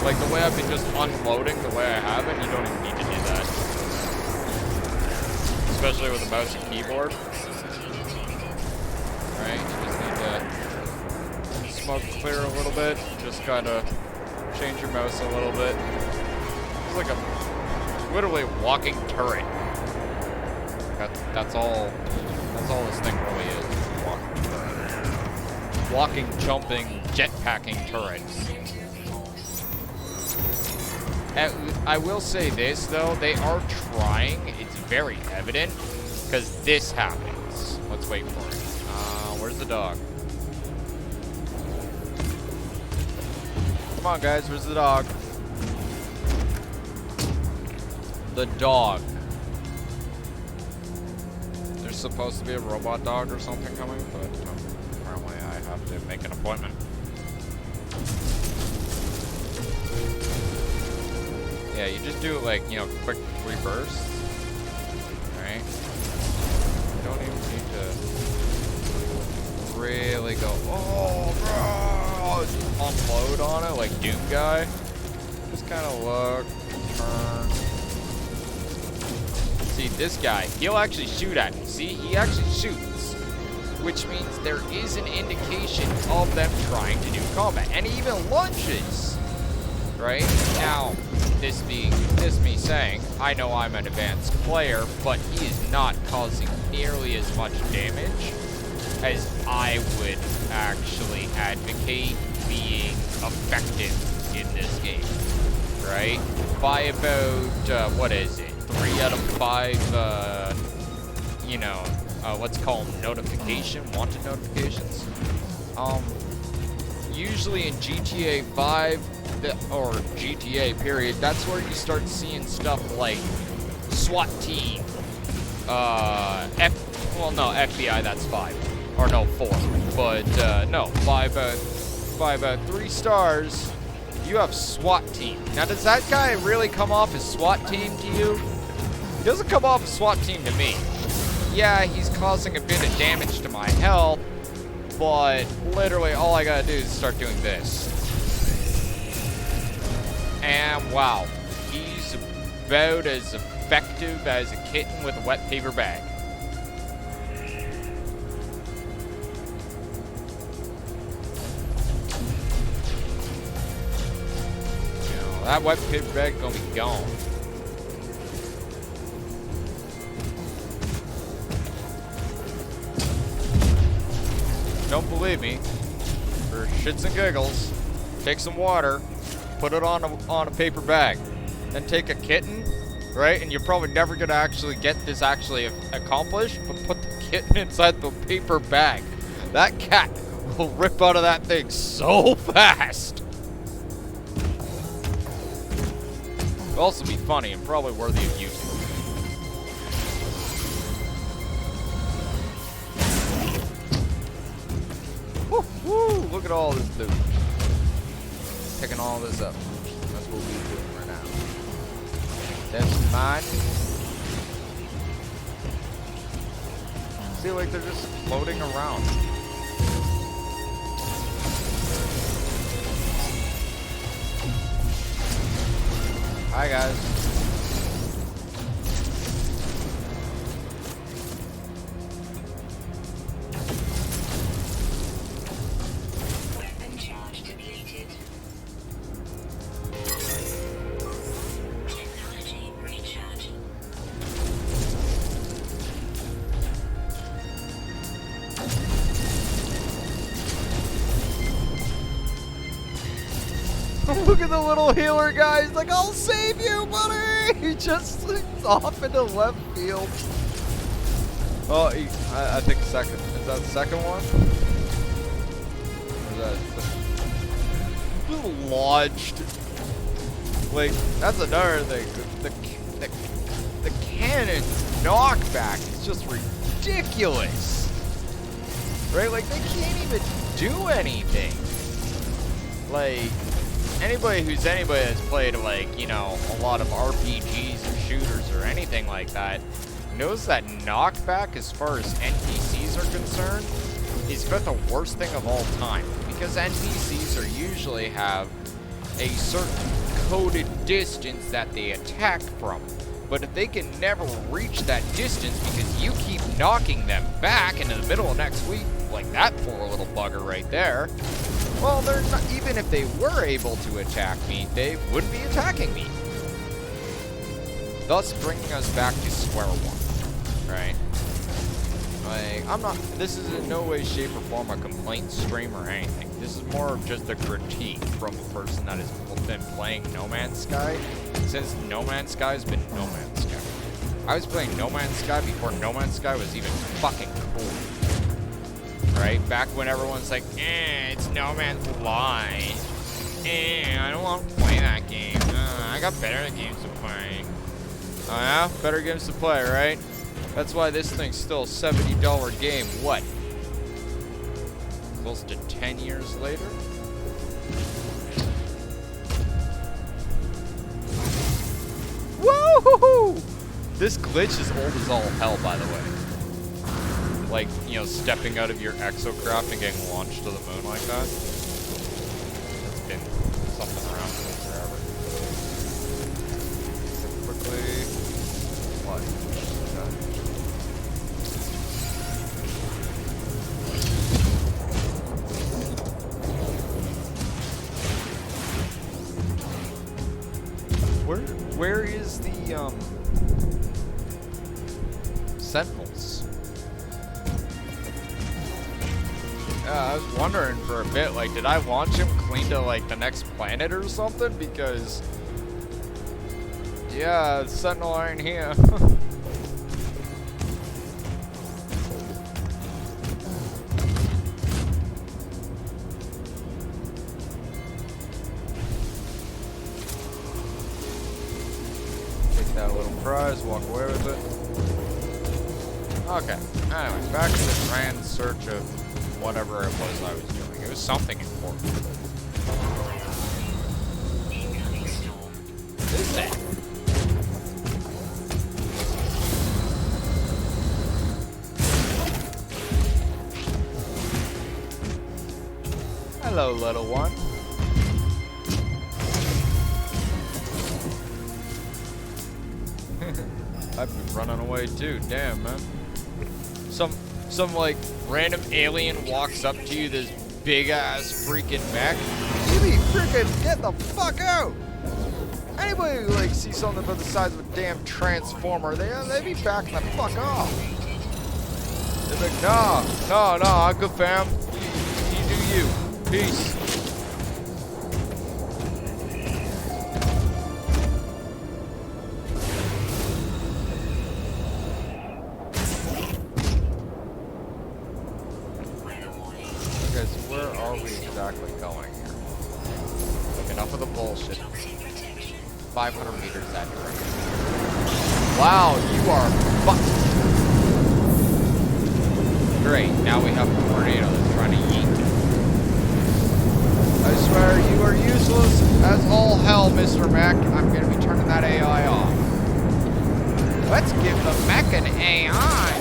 Like, the way I've been just unloading the way I have it, you don't even need to do that. Especially with a mouse and keyboard. Right? You just need to smoke clear a little bit. Just gotta change your mouse a little bit. It's like a literally walking turret. That's all this thing really is. Walking turret. Walking, jumping, jetpacking turrets. I will say this, though. They are trying. It's very evident. Because this happens. Let's wait for it. Where's the dog? Come on, guys. Where's the dog? The dog. There's supposed to be a robot dog or something coming, but apparently I have to make an appointment. Yeah, you just do like, you know, quick reverse, right? You don't even need to really go, oh, bro, just unload on it like Doom Guy. Just kind of look, turn. See, this guy, he'll actually shoot at me. See, he actually shoots, which means there is an indication of them trying to do combat, and he even lunges. right? Now, this me saying, I know I'm an advanced player, but he is not causing nearly as much damage as I would actually advocate being effective in this game, right? By about, what is it, 3 out of 5, what's called wanted notifications. Usually in GTA 5, or GTA period, that's where you start seeing stuff like SWAT team, FBI, that's 5, or no, 4, but no, by about 3 stars, you have SWAT team. Now, does that guy really come off as SWAT team to you? He doesn't come off as SWAT team to me. Yeah, he's causing a bit of damage to my health, but literally all I gotta do is start doing this. And wow, he's about as effective as a kitten with a wet paper bag. That wet paper bag gonna be gone. Don't believe me? For shits and giggles, take some water, put it on a paper bag, then take a kitten, right? And you're probably never gonna actually get this actually accomplished, but put the kitten inside the paper bag. That cat will rip out of that thing so fast. It'll also be funny and probably worthy of YouTube. Woo, woo, look at all this loot. Picking all this up. That's what we're doing right now. That's mine. See, like they're just floating around. Hi guys. Weapon charge depleted. Technology recharge. Look at the little healer guy. He's like, I'll save you, buddy. He just slips off into left field. Oh, I think second. Is that the second one? Or is that lodged? Like, that's another thing. The cannon knockback is just ridiculous. Right? Like, they can't even do anything. Like, anybody that's played, like, you know, a lot of RPGs or shooters or anything like that knows that knockback, as far as NPCs are concerned, is about the worst thing of all time. Because NPCs usually have a certain coded distance that they attack from. But if they can never reach that distance because you keep knocking them back into the middle of next week, like that poor little bugger right there, well, they're not, even if they were able to attack me, they wouldn't be attacking me. Thus bringing us back to square one, right? Like, this is in no way, shape, or form a complaint stream or anything. This is more of just a critique from a person that has been playing No Man's Sky since No Man's Sky has been No Man's Sky. I was playing No Man's Sky before No Man's Sky was even fucking cool. Right? Back when everyone's like, it's No Man's Lie. I don't want to play that game. I got better games to play. Oh yeah? Better games to play, right? That's why this thing's still a $70 game. What? Close to 10 years later? Woo! This glitch is old as all hell, by the way. Like, you know, stepping out of your exocraft and getting launched to the moon like that. It's been something around for forever. So quickly. What? sentinels. I was wondering for a bit, like, did I launch him clean to, like, the next planet or something? Because, yeah, the sentinel aren't here. Take that little prize, walk away with it. Okay, anyway, back to the grand search of whatever it was I was doing. It was something important. Incoming storm. Is it? Hello, little one. I'd be running away too, damn, man. Some like random alien walks up to you, this big ass freaking mech. You be freaking get the fuck out! Anybody who like sees something about the size of a damn transformer, they be backing the fuck off. They're like, no, I'm good, fam. You do you. Peace. Okay, so where are we exactly going here? Like, enough of the bullshit. 500 meters that direction. Wow, you are fucked. Great, now we have a tornado that's trying to yeet. I swear, you are useless as all hell, Mr. Mech. I'm gonna be turning that AI off. Let's give the mech an AI.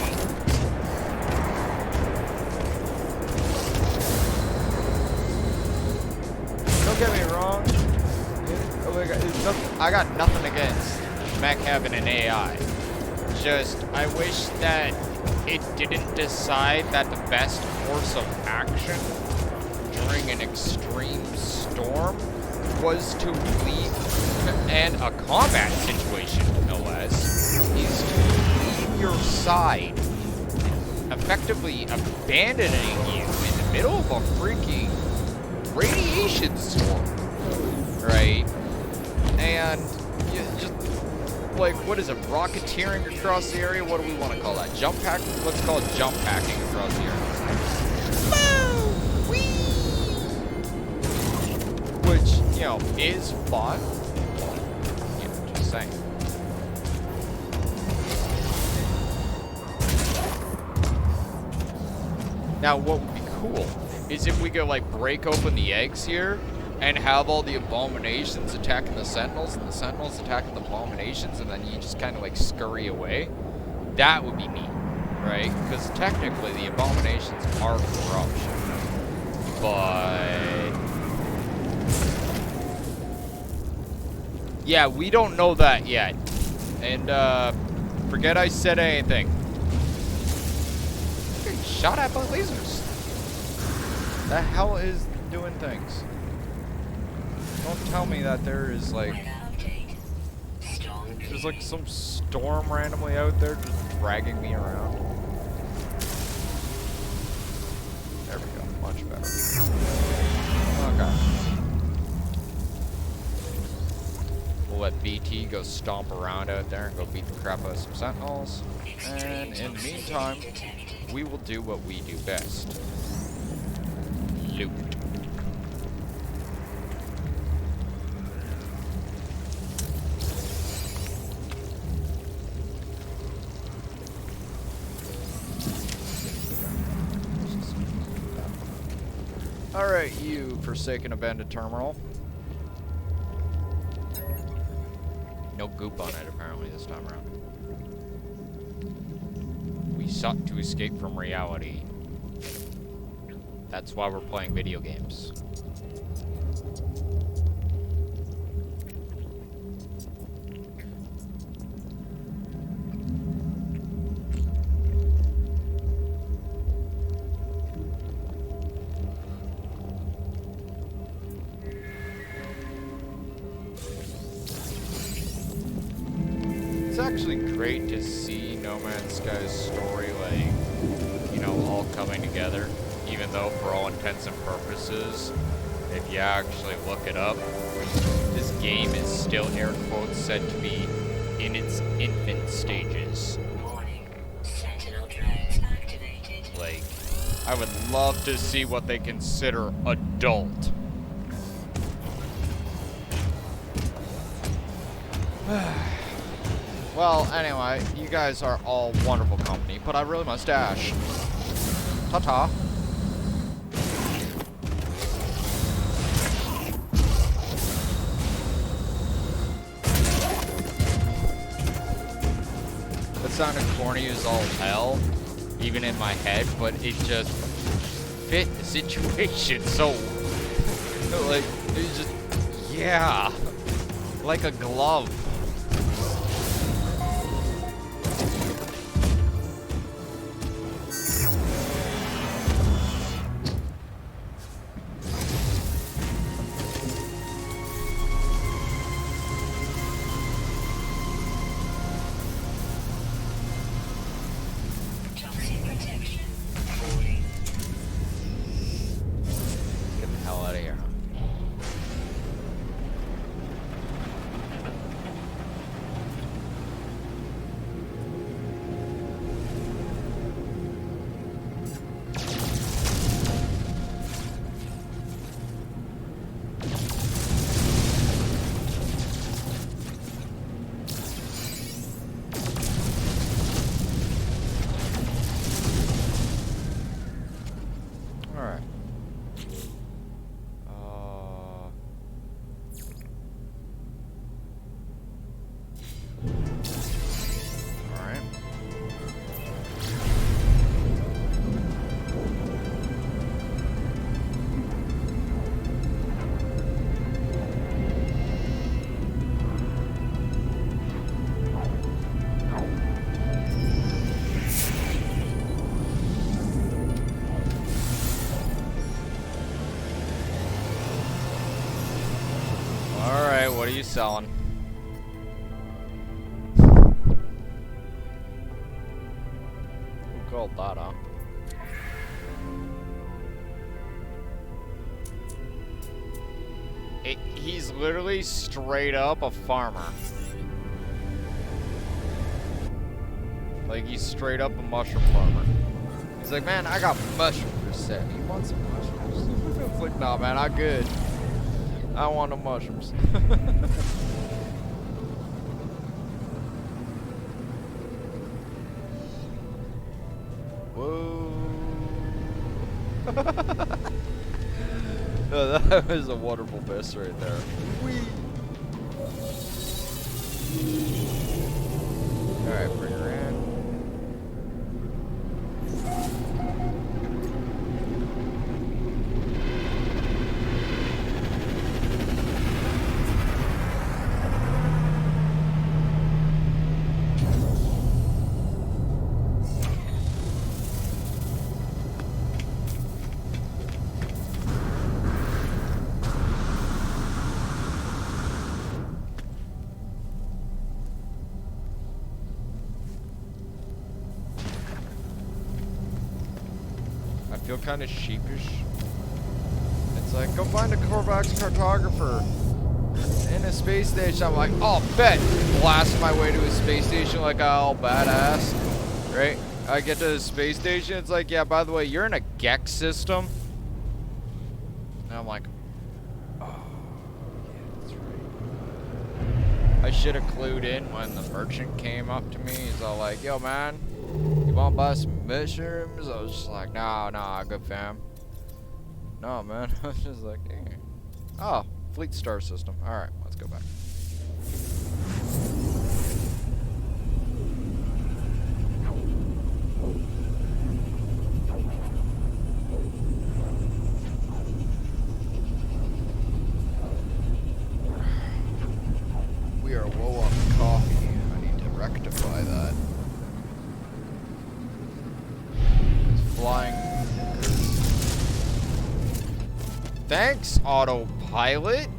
Don't get me wrong. I got nothing against mech having an AI. Just, I wish that it didn't decide that the best course of action during an extreme storm was to leave, and a combat situation, no less, is to leave your side, effectively abandoning you in the middle of a freaking radiation storm, right? And you just, like, what is it, rocketeering across the area? What do we want to call that? Jump pack? Let's call it jump packing across the area. Which, you know, is fun. Yeah, just saying. Now, what would be cool is if we could, like, break open the eggs here and have all the abominations attacking the sentinels and the sentinels attacking the abominations, and then you just kind of, like, scurry away. That would be neat, right? Because technically the abominations are corruption. But yeah, we don't know that yet. And forget I said anything. I'm getting shot at by lasers. The hell is doing things? Don't tell me that there is like there's like some storm randomly out there just dragging me around. There we go, much better. Okay. We'll let BT go stomp around out there and go beat the crap out of some sentinels. And in the meantime, we will do what we do best. Loot. Alright, you forsaken abandoned terminal. No goop on it, apparently, this time around. We sought to escape from reality. That's why we're playing video games. It's actually great to see No Man's Sky story, like, you know, all coming together. Even though, for all intents and purposes, if you actually look it up, this game is still, air quotes, said to be in its infant stages. Warning. Sentinel drones activated. Like, I would love to see what they consider adult. Well, anyway, you guys are all wonderful company, but I really must dash. Ta-ta. That sounded corny as all hell, even in my head, but it just fit the situation so, like, it was just, yeah, like a glove. Toxic protection. Falling. Get the hell out of here. Alright. Alright. Alright, what are you selling? Who called that, huh? He's literally straight up a farmer. Like, he's straight up a mushroom farmer. He's like, man, I got mushrooms for sale. You want some mushrooms? It's like, nah, man, I'm good. I don't want no mushrooms. Whoa. No, that was a wonderful miss right there. Whee. Alright, bring her in. I feel kind of sheepish. It's like, go find a Korvax cartographer in a space station. I'm like, oh, bet. Blast my way to a space station like all badass. Right? I get to the space station. It's like, yeah, by the way, you're in a Gex system. And I'm like, oh, yeah, that's right. I should have clued in when the merchant came up to me. He's all like, yo, man. You wanna buy some mushrooms? I was just like, nah, good fam. No, man. I was just like, hey. Oh, fleet star system. Alright, let's go back. We are low on coffee. I need to rectify that. Flying. Thanks, autopilot.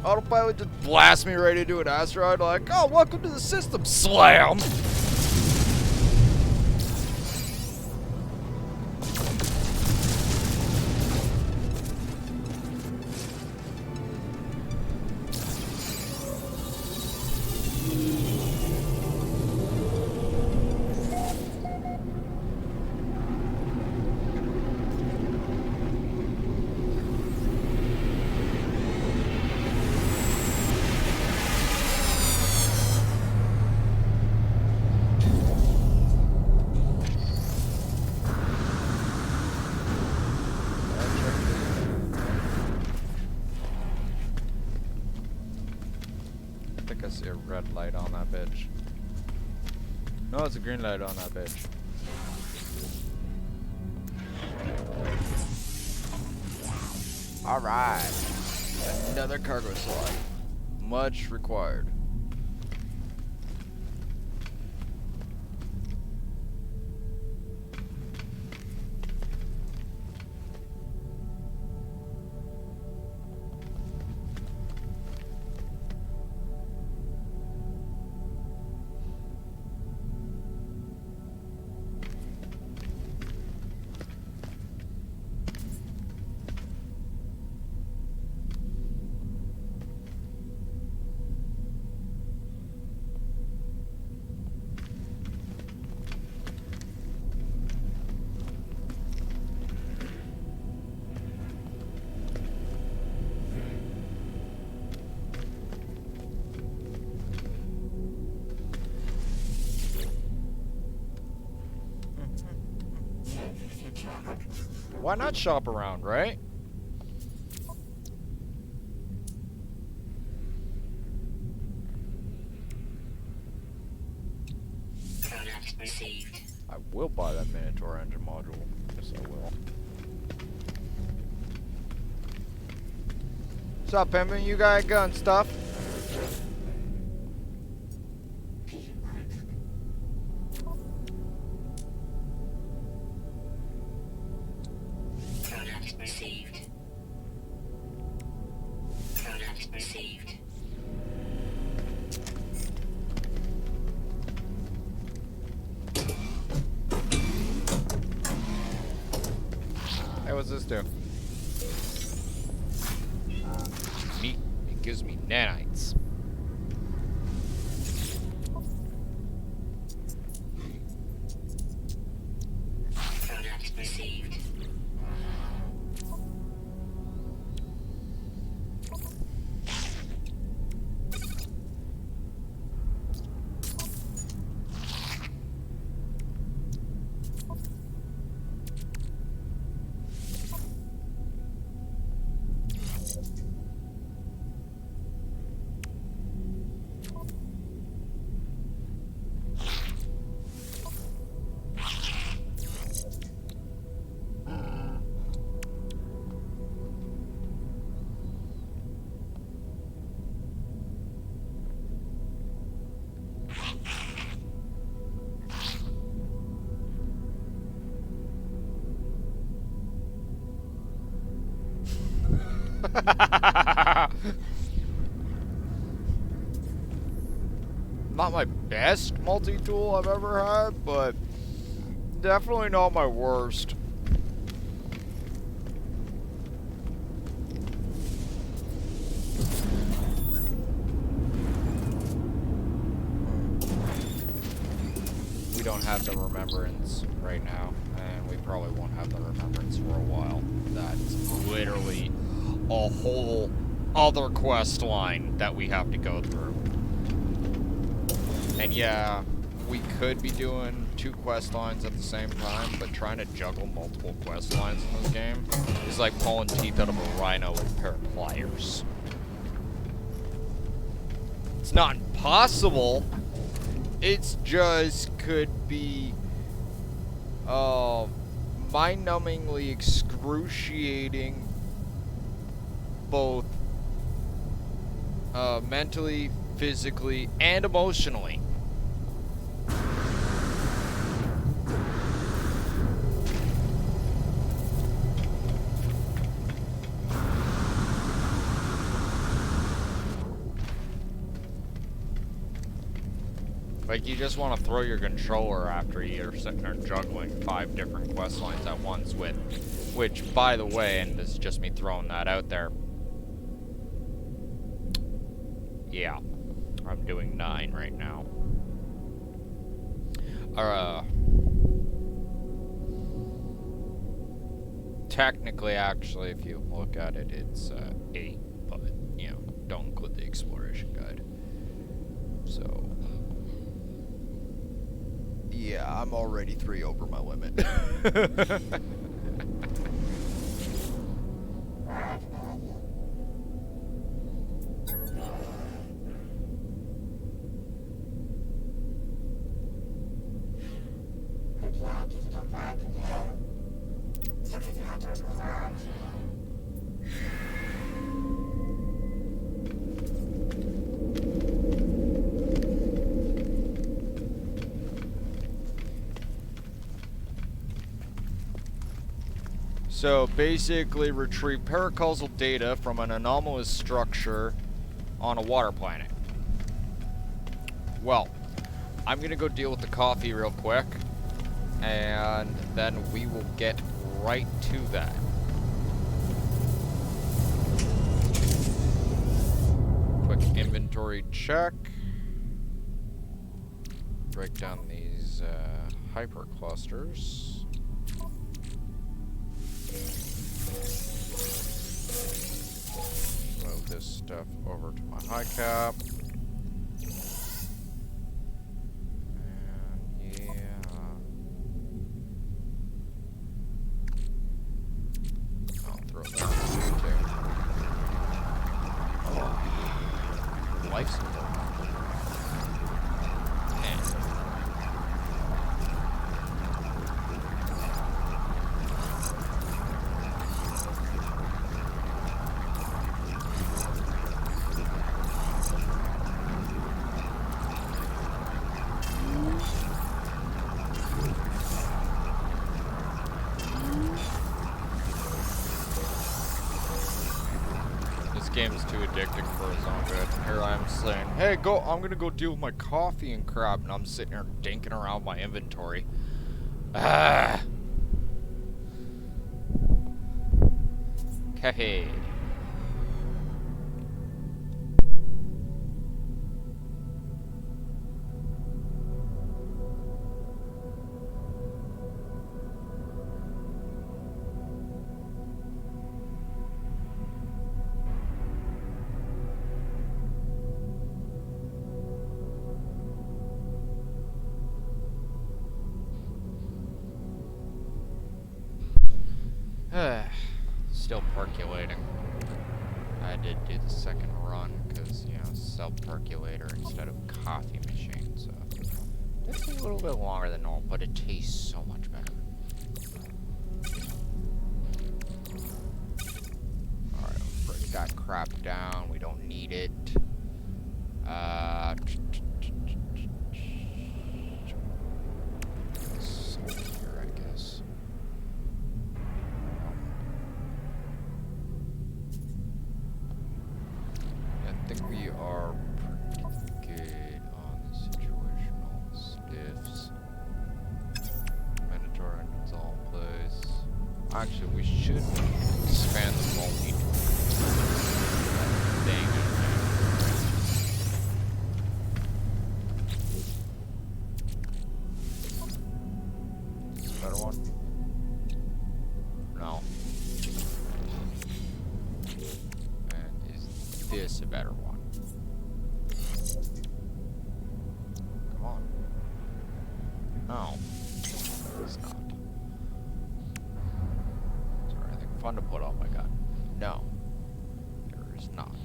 Autopilot just blasts me right into an asteroid like, oh, welcome to the system, slam! I think I see a red light on that bitch. No, it's a green light on that bitch. Alright. Another cargo slot. Much required. Why not shop around, right? Product received. I will buy that Minotaur engine module. Yes, I will. What's up, pimpin'? You got gun stuff? Product received. Product received. Hey, what's this do? Neat. It gives me nanites. Product received. Not my best multi-tool I've ever had, but definitely not my worst. We don't have the remembrance right now, and we probably won't have the remembrance for a while. That's literally a whole other quest line that we have to go through. And yeah, we could be doing 2 quest lines at the same time, but trying to juggle multiple quest lines in this game is like pulling teeth out of a rhino with a pair of pliers. It's not impossible. It's just could be mind-numbingly excruciating, both mentally, physically, and emotionally. Like, you just want to throw your controller after you're sitting there juggling 5 different quest lines at once with, which, by the way, and this is just me throwing that out there, yeah, I'm doing 9 right now. Technically, actually, if you look at it, it's 8, but, you know, don't include the exploration guide. So, yeah, I'm already 3 over my limit. So basically retrieve paracausal data from an anomalous structure on a water planet. Well, I'm gonna go deal with the coffee real quick, and then we will get right to that. Quick inventory check. Break down these hyperclusters. Move this stuff over to my high cap. And yeah. I'll throw that on you too. Oh. Life support. Man. Game is too addicting for its own good. Here I am saying, hey, I'm gonna go deal with my coffee and crap, and I'm sitting here dinking around my inventory. Ah. Cafe. Still percolating. I did do the second run because, you know, self-percolator instead of coffee machine, so it's a little bit longer than normal, but it tastes so much better. Alright, let's break that crap down. We don't need it. Here, I guess. I think we are pretty good on the situational stiffs. Mandatory engines all in place. Actually, we should expand the multi thing. Is this a better one? No. And is this a better one? Come on. No. It's not. Is there anything fun to put on my gun? No. There is not.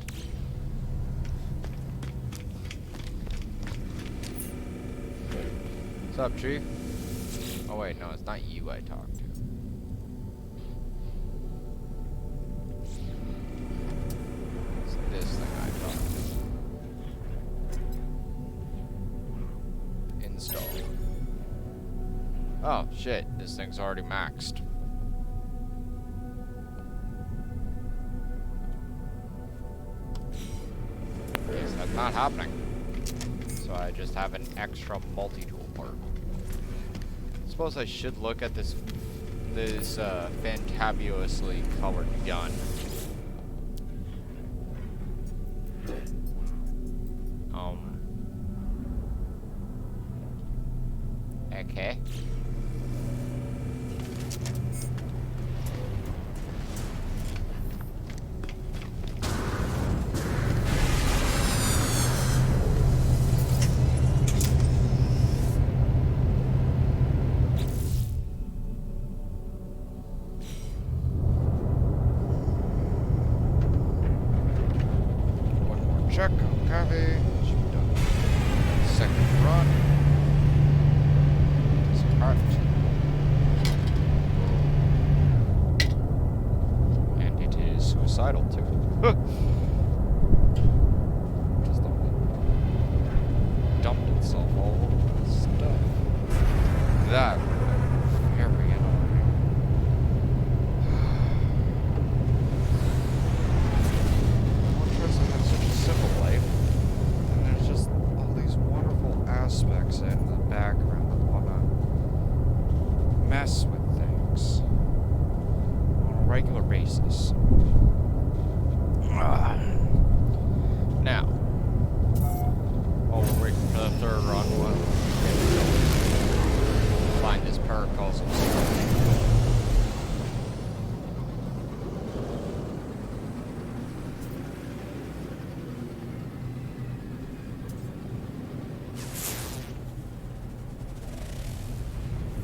What's up, Chief? Oh wait, no, it's not you I talked to. It's this thing I talked to. Install. Oh, shit, this thing's already maxed. Yes, that's not happening. So So I just have an extra multi-tool part. I suppose I should look at this fantabulously colored gun. Okay. One more check on Coffee. Should be done. Second run. Start. And it is suicidal too. Just dumped itself all over the stuff. That very annoying. One tries to have such a simple life, and there's just all these wonderful aspects in the background that want to mess with things on a regular basis. Now, while we're waiting for the third run, we'll find this paracosm.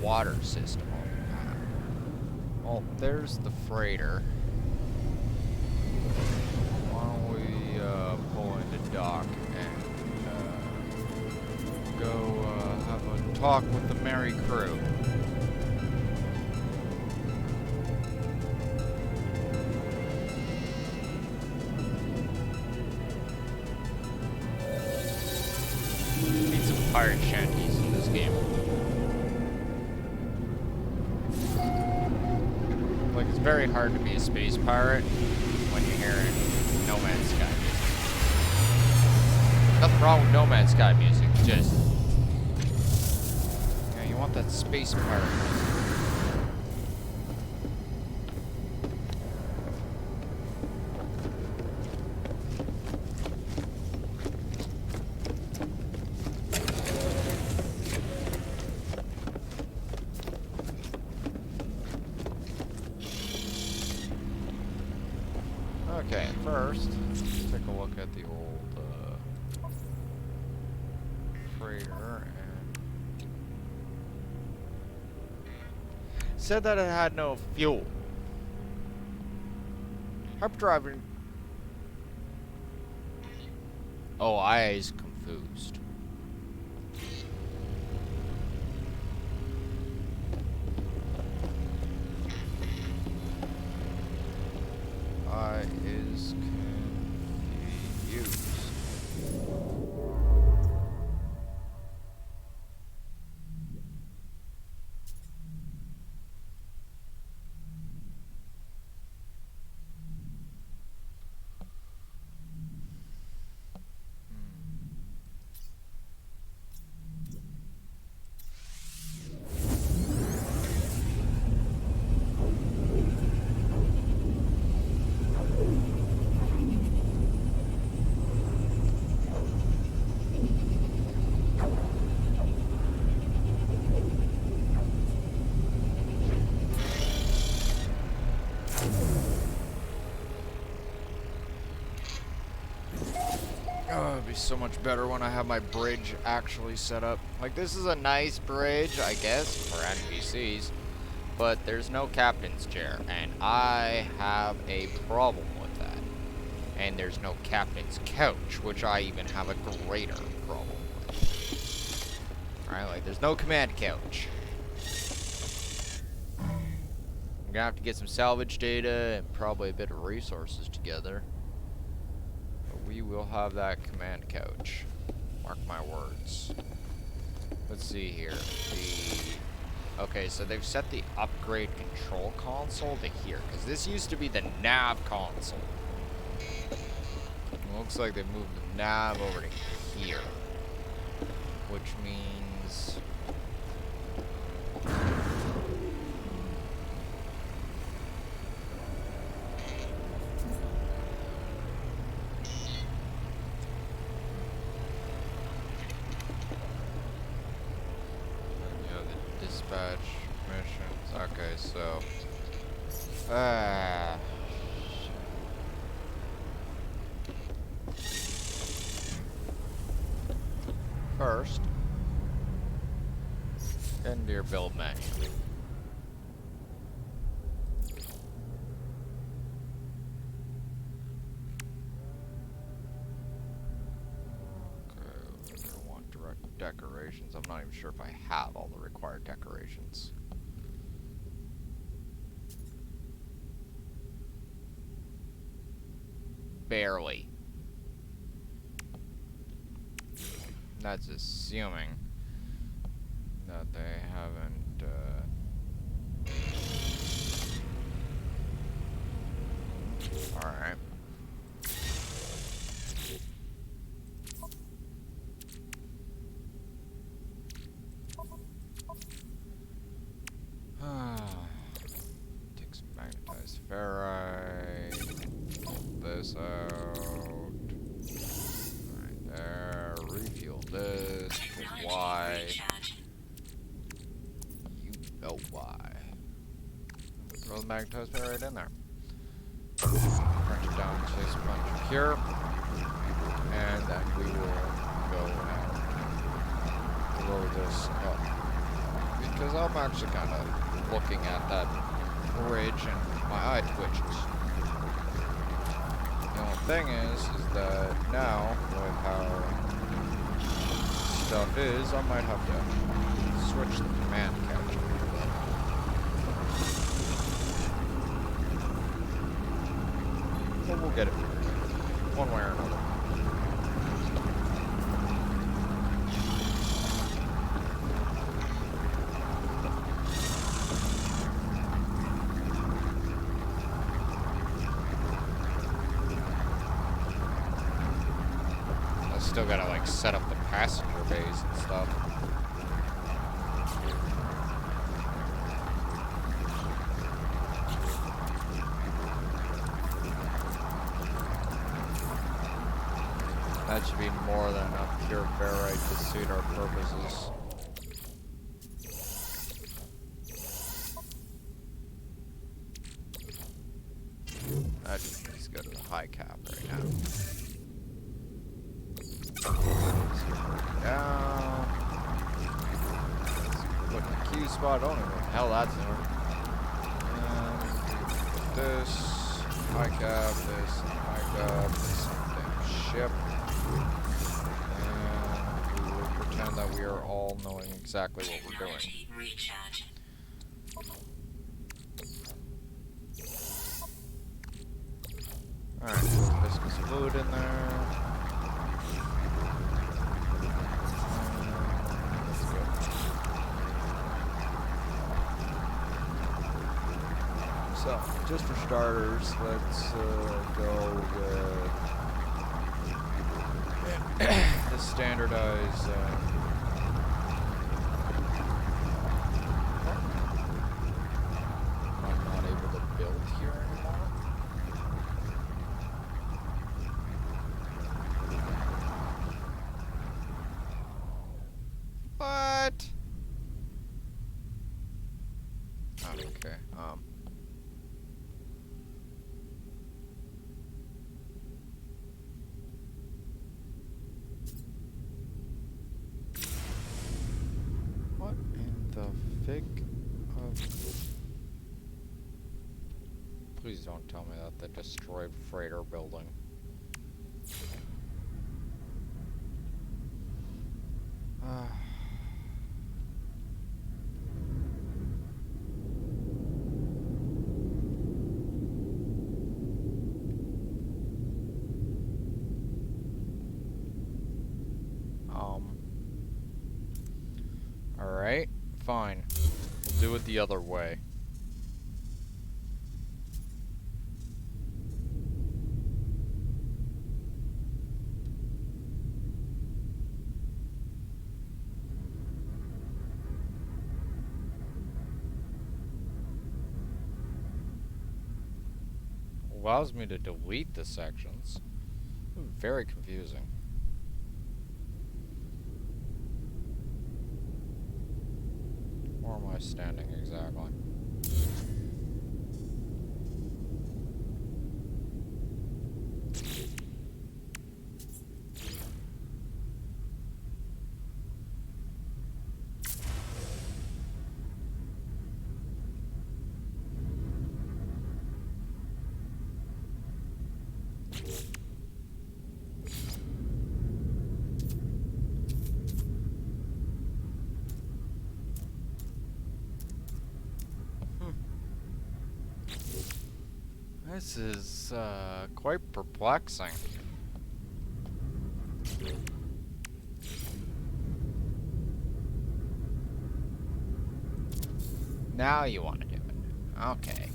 Water system. Well, there's the freighter. Why don't we pull into dock and go have a talk with the merry crew. Need some pirate shanties in this game. Like, it's very hard to be a space pirate when you're hearing No Man's Sky music. Nothing wrong with No Man's Sky music, just... yeah, you want that space pirate music. Okay, first, let's take a look at the old freighter and said that it had no fuel. Hyperdrive. Oh, I is confused. I is confused. Oh, it'd be so much better when I have my bridge actually set up. Like, this is a nice bridge, I guess, for NPCs, but there's no captain's chair, and I have a problem with that. And there's no captain's couch, which I even have a greater problem with. Alright, like, there's no command couch. I'm gonna have to get some salvage data and probably a bit of resources together. But we will have that command couch. Mark my words. Let's see here. Okay, so they've set the upgrade control console to here, because this used to be the nav console. It looks like they moved the nav over to here. which means the dispatch missions. Okay, so first, get into your build menu. Okay, we're gonna want direct decorations. I'm not even sure if I have all the required decorations. Barely. That's assuming that they haven't, alright. Take some magnetized ferrite. Pull this out. Right there. Refuel this. Put Y. You know why. Throw the magnetized ferrite in there. Crunch it down to sponge cure. And then we will go and throw this up. Because I'm actually kind of looking at that bridge and my eye twitches. The only thing is that now, with how stuff is, I might have to switch the command capture. But we'll get it figured, one way or another. Still gotta like set up the passenger bays and stuff. That should be more than enough pure ferrite to suit our purposes. That just needs to go to the high cap right now. Down. Put the Q spot. I don't know what the hell that's doing. And put this, high cap, this, high cap, this damn ship. And we will pretend that we are all knowing exactly what we're doing. Alright, viscous fluid in there. So, just for starters, let's go with the standardized. I'm not able to build here anymore. What? Oh, okay. What in the fig of... Please don't tell me that they destroyed freighter building. Alright, fine. We'll do it the other way. allows me to delete the sections. Very confusing. Where am I standing exactly? This is quite perplexing. Now you want to do it. Okay.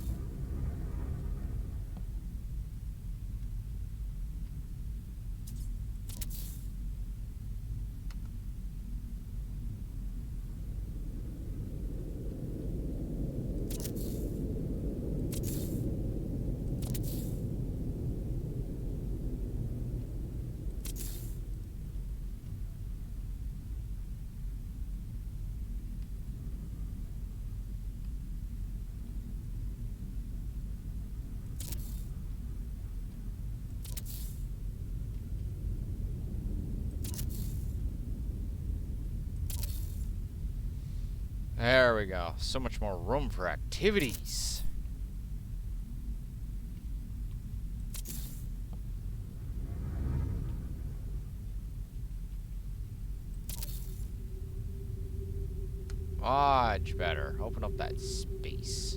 There we go. So much more room for activities. Much better. Open up that space.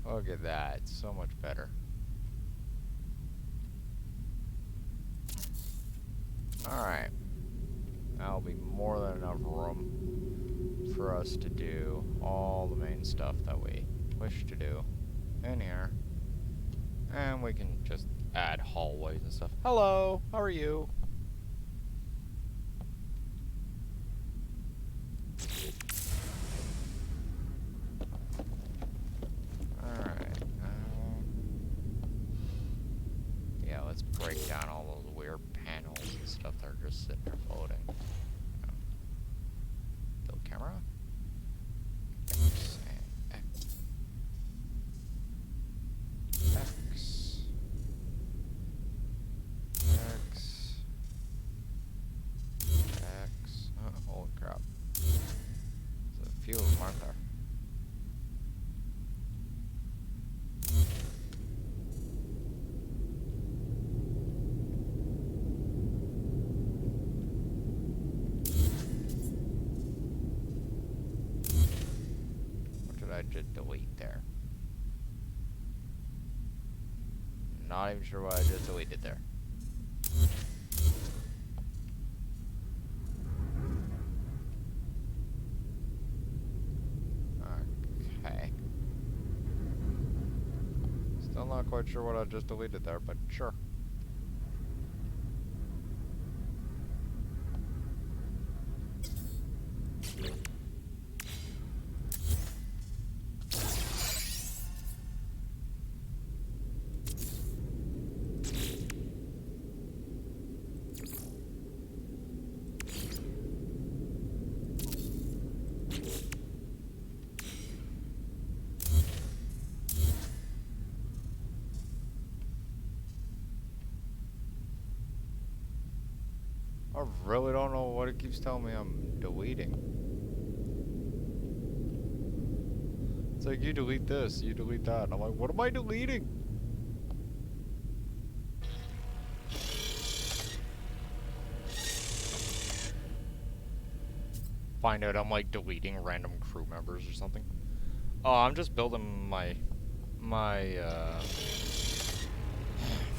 Look at that. So much better. Alright. That'll be more than enough room for us to do all the main stuff that we wish to do in here. And we can just add hallways and stuff. Hello! How are you? Yeah, let's break down all those weird panels and stuff that are just sitting there floating. Kill camera. X and X. X. X. X. Oh, holy crap. There's a few of them, aren't there? I just delete there. Not even sure what I just deleted there. Okay. Still not quite sure what I just deleted there, but sure. I really don't know what it keeps telling me I'm deleting. It's like, you delete this, you delete that. And I'm like, what am I deleting? Find out I'm like deleting random crew members or something. Oh, I'm just building my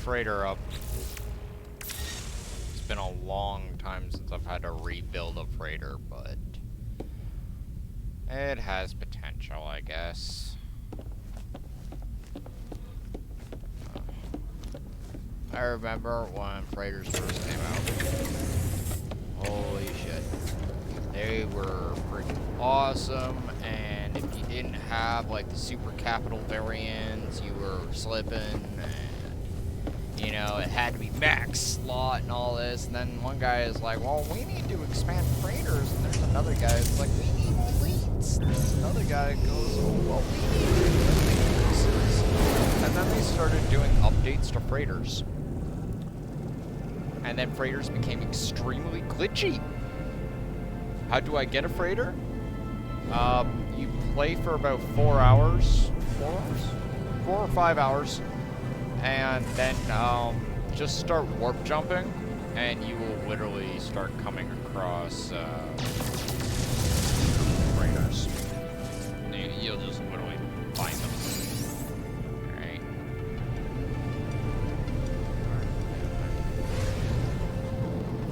freighter up. It's been a long time since I've had to rebuild a freighter, but it has potential, I guess. I remember when freighters first came out. Holy shit. They were freaking awesome, and if you didn't have like the super capital variants, you were slipping, and you know, it had to be max slot and all this. And then one guy is like, well, we need to expand freighters, and there's another guy that's like, we need fleets. There's another guy that goes, oh, well, we need pieces. And then they started doing updates to freighters. And then freighters became extremely glitchy. How do I get a freighter? You play for about 4 hours. 4 hours? 4 or 5 hours. And then just start warp jumping, and you will literally start coming across freighters. You'll just literally find them. Alright.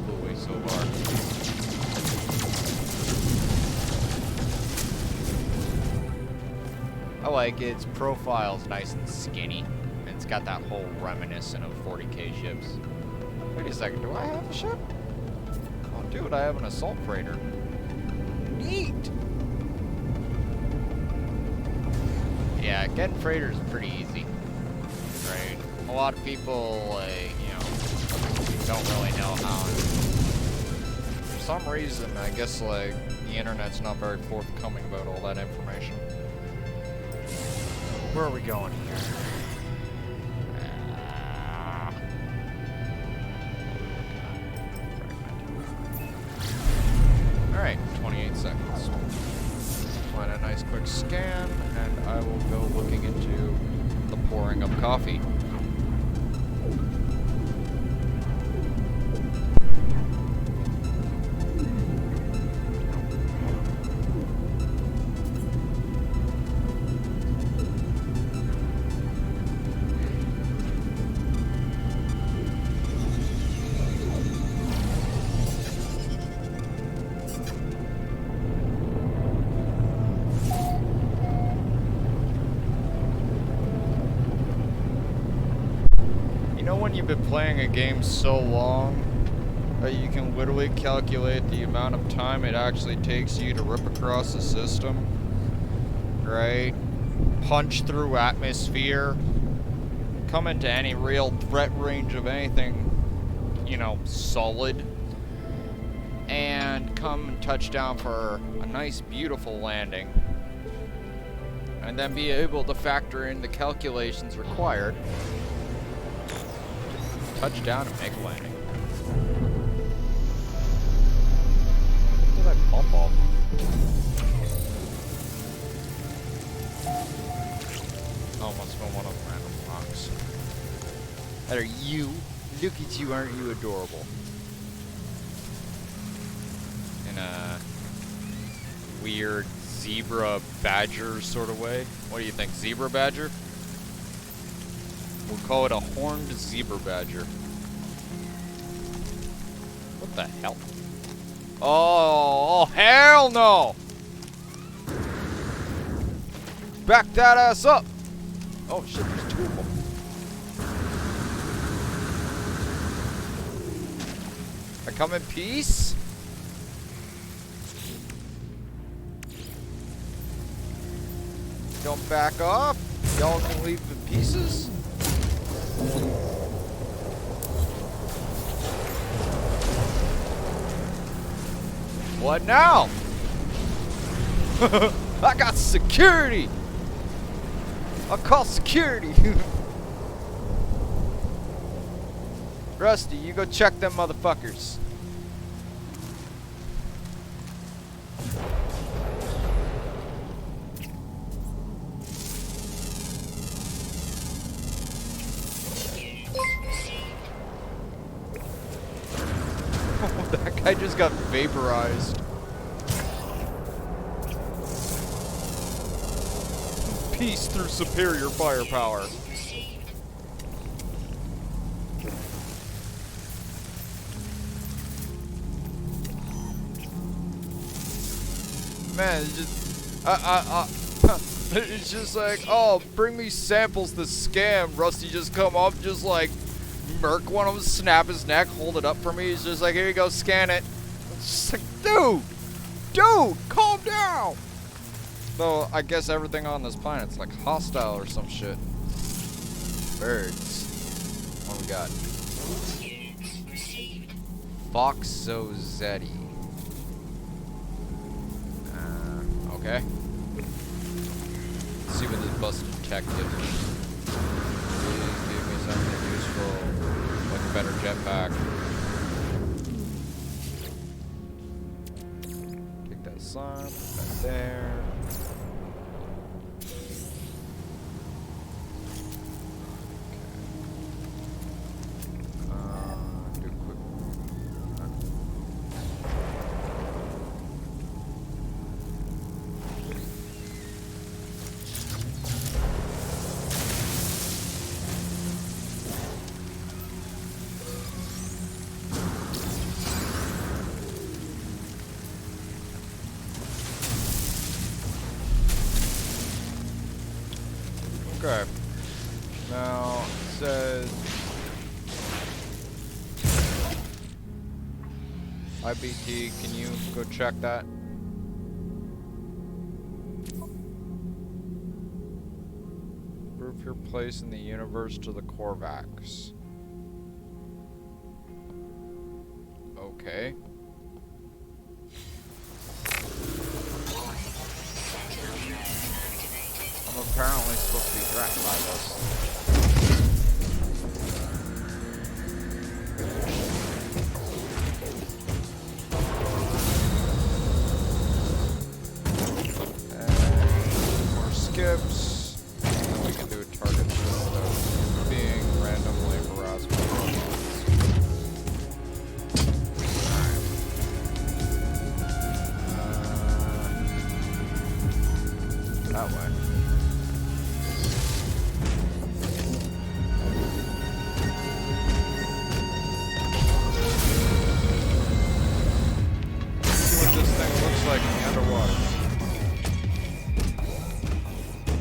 Flew away so far. I like its profile's nice and skinny. And it's got that whole reminiscent of 40k ships. Wait a second, do I have a ship? Oh dude, I have an assault freighter. Neat! Yeah, getting freighters is pretty easy. Right? A lot of people, like, you know, don't really know how. For some reason, I guess, like, the internet's not very forthcoming about all that information. Where are we going here? Alright, 28 seconds. Find a nice quick scan, and I will go looking into the pouring of coffee. When you've been playing a game so long that you can literally calculate the amount of time it actually takes you to rip across the system, right? Punch through atmosphere, come into any real threat range of anything, you know, solid, and come and touch down for a nice, beautiful landing, and then be able to factor in the calculations required. Touch down and make a landing. What did I bump off? Oh, must have been one of the random rocks. That are you. Look at you, aren't you adorable? In a weird zebra badger sort of way. What do you think, zebra badger? We'll call it a horned zebra badger. What the hell? Oh, hell no! Back that ass up! Oh shit, there's two of them. I come in peace? Don't back off. Y'all can leave in pieces. What now? I got security! I'll call security! Rusty, you go check them motherfuckers. That guy just got vaporized. Peace through superior firepower. man, it's just, it's just like, oh, bring me samples to scan. Rusty just come up, just like, murk one of them, snap his neck, hold it up for me. He's just like, here you go, scan it. It's just like, dude, calm down. Though, I guess everything on this planet's like hostile or some shit. Birds. What we got? Foxozetti. Okay. Let's see what this bus detective. Please give me something useful. Like a better jetpack. Take that sign, put that there. Do a quick. Okay. Now it says IBT, can you go check that? Prove your place in the universe to the Korvax. Okay. I'm apparently supposed to be threatened by this. And more skips. And then we can do a target list of being randomly harassed by Alright. That way.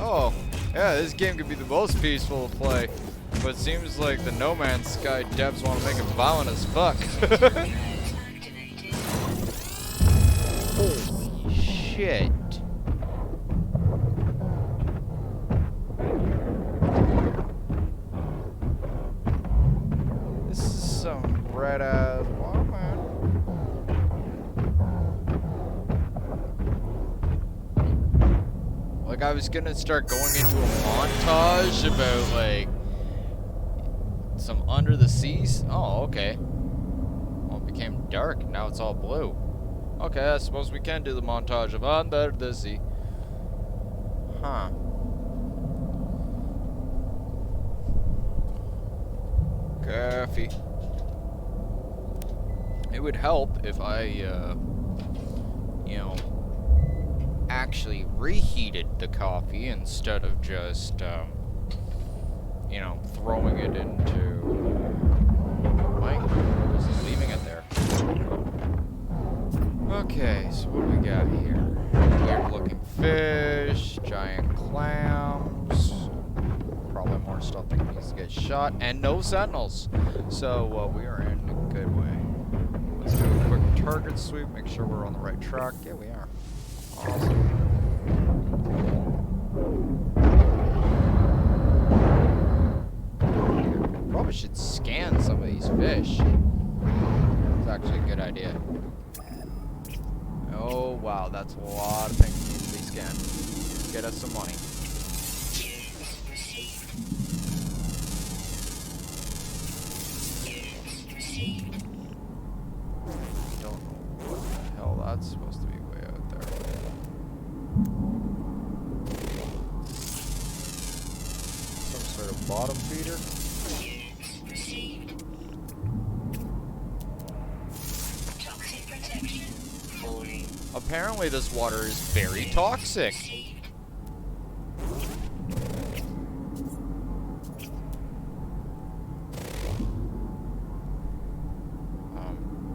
Oh, yeah, this game could be the most peaceful to play, but it seems like the No Man's Sky devs want to make it violent as fuck. Holy shit. This is some red-ass water, man. Like, I was gonna start going into a montage about, like, some under the seas. Oh, okay. Well, it became dark. Now it's all blue. Okay, I suppose we can do the montage of under the sea. Huh. Coffee. It would help if I, you know, actually reheated the coffee instead of just, you know, throwing it into... Mike, just leaving it there. Okay, so what do we got here? Weird looking fish, giant clams, probably more stuff that needs to get shot, and no sentinels. So we are in a good way. Let's do a quick target sweep, make sure we're on the right track. Yeah, we are. Awesome. Probably should scan some of these fish. It's actually a good idea. Oh wow, that's a lot of things that need to be scanned. Get us some money. Don't know what the hell that's supposed to be way out there. Some sort of bottom feeder? Apparently this water is very toxic.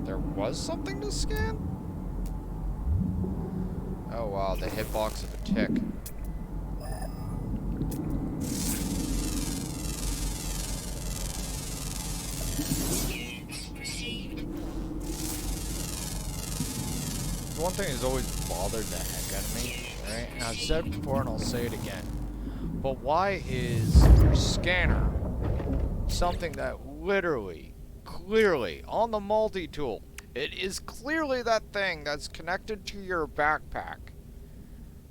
There was something to scan? Oh wow, the hitbox of a tick. Units received. One thing that's always bothered the heck out of me, right? And I've said it before and I'll say it again. But why is your scanner something that literally, clearly, on the multi-tool, it is clearly that thing that's connected to your backpack.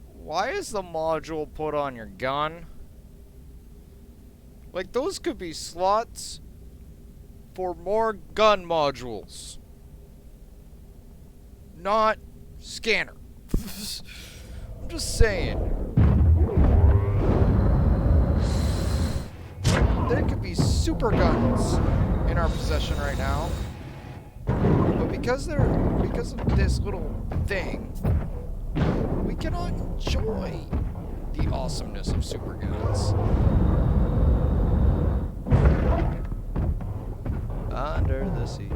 Why is the module put on your gun? Like, those could be slots for more gun modules. Not scanner. I'm just saying. There could be super guns in our possession right now. But because of this little thing, we cannot enjoy the awesomeness of super guns. Under the sea.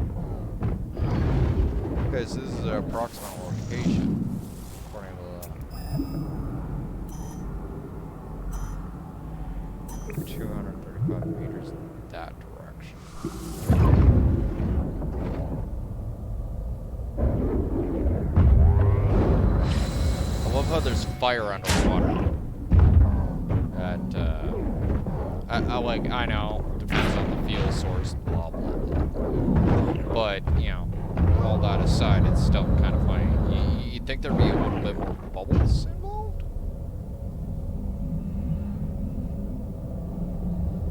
Okay, so this is our approximate location, according to that. 235 meters in that direction. I love how there's fire underwater. That, I know, depends on the fuel source, blah, blah, blah. But, you know, all that aside, it's still kind of funny. You'd think there'd be a little bit more bubbles involved?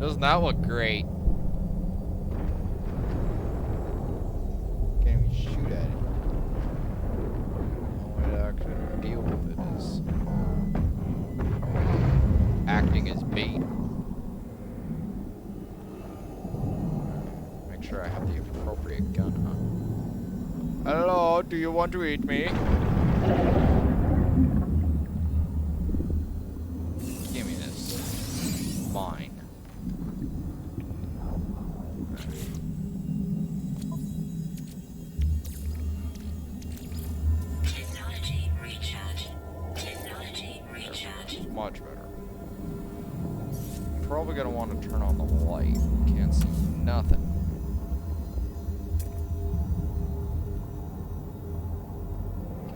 Doesn't that look great? Can't even shoot at it. The only way to actually deal with it is acting as bait. Make sure I have the appropriate gun, huh? Hello, do you want to eat me? Give me this. Mine. Technology recharge. Technology recharge. Much better. Probably gonna want to turn on the light. Can't see nothing.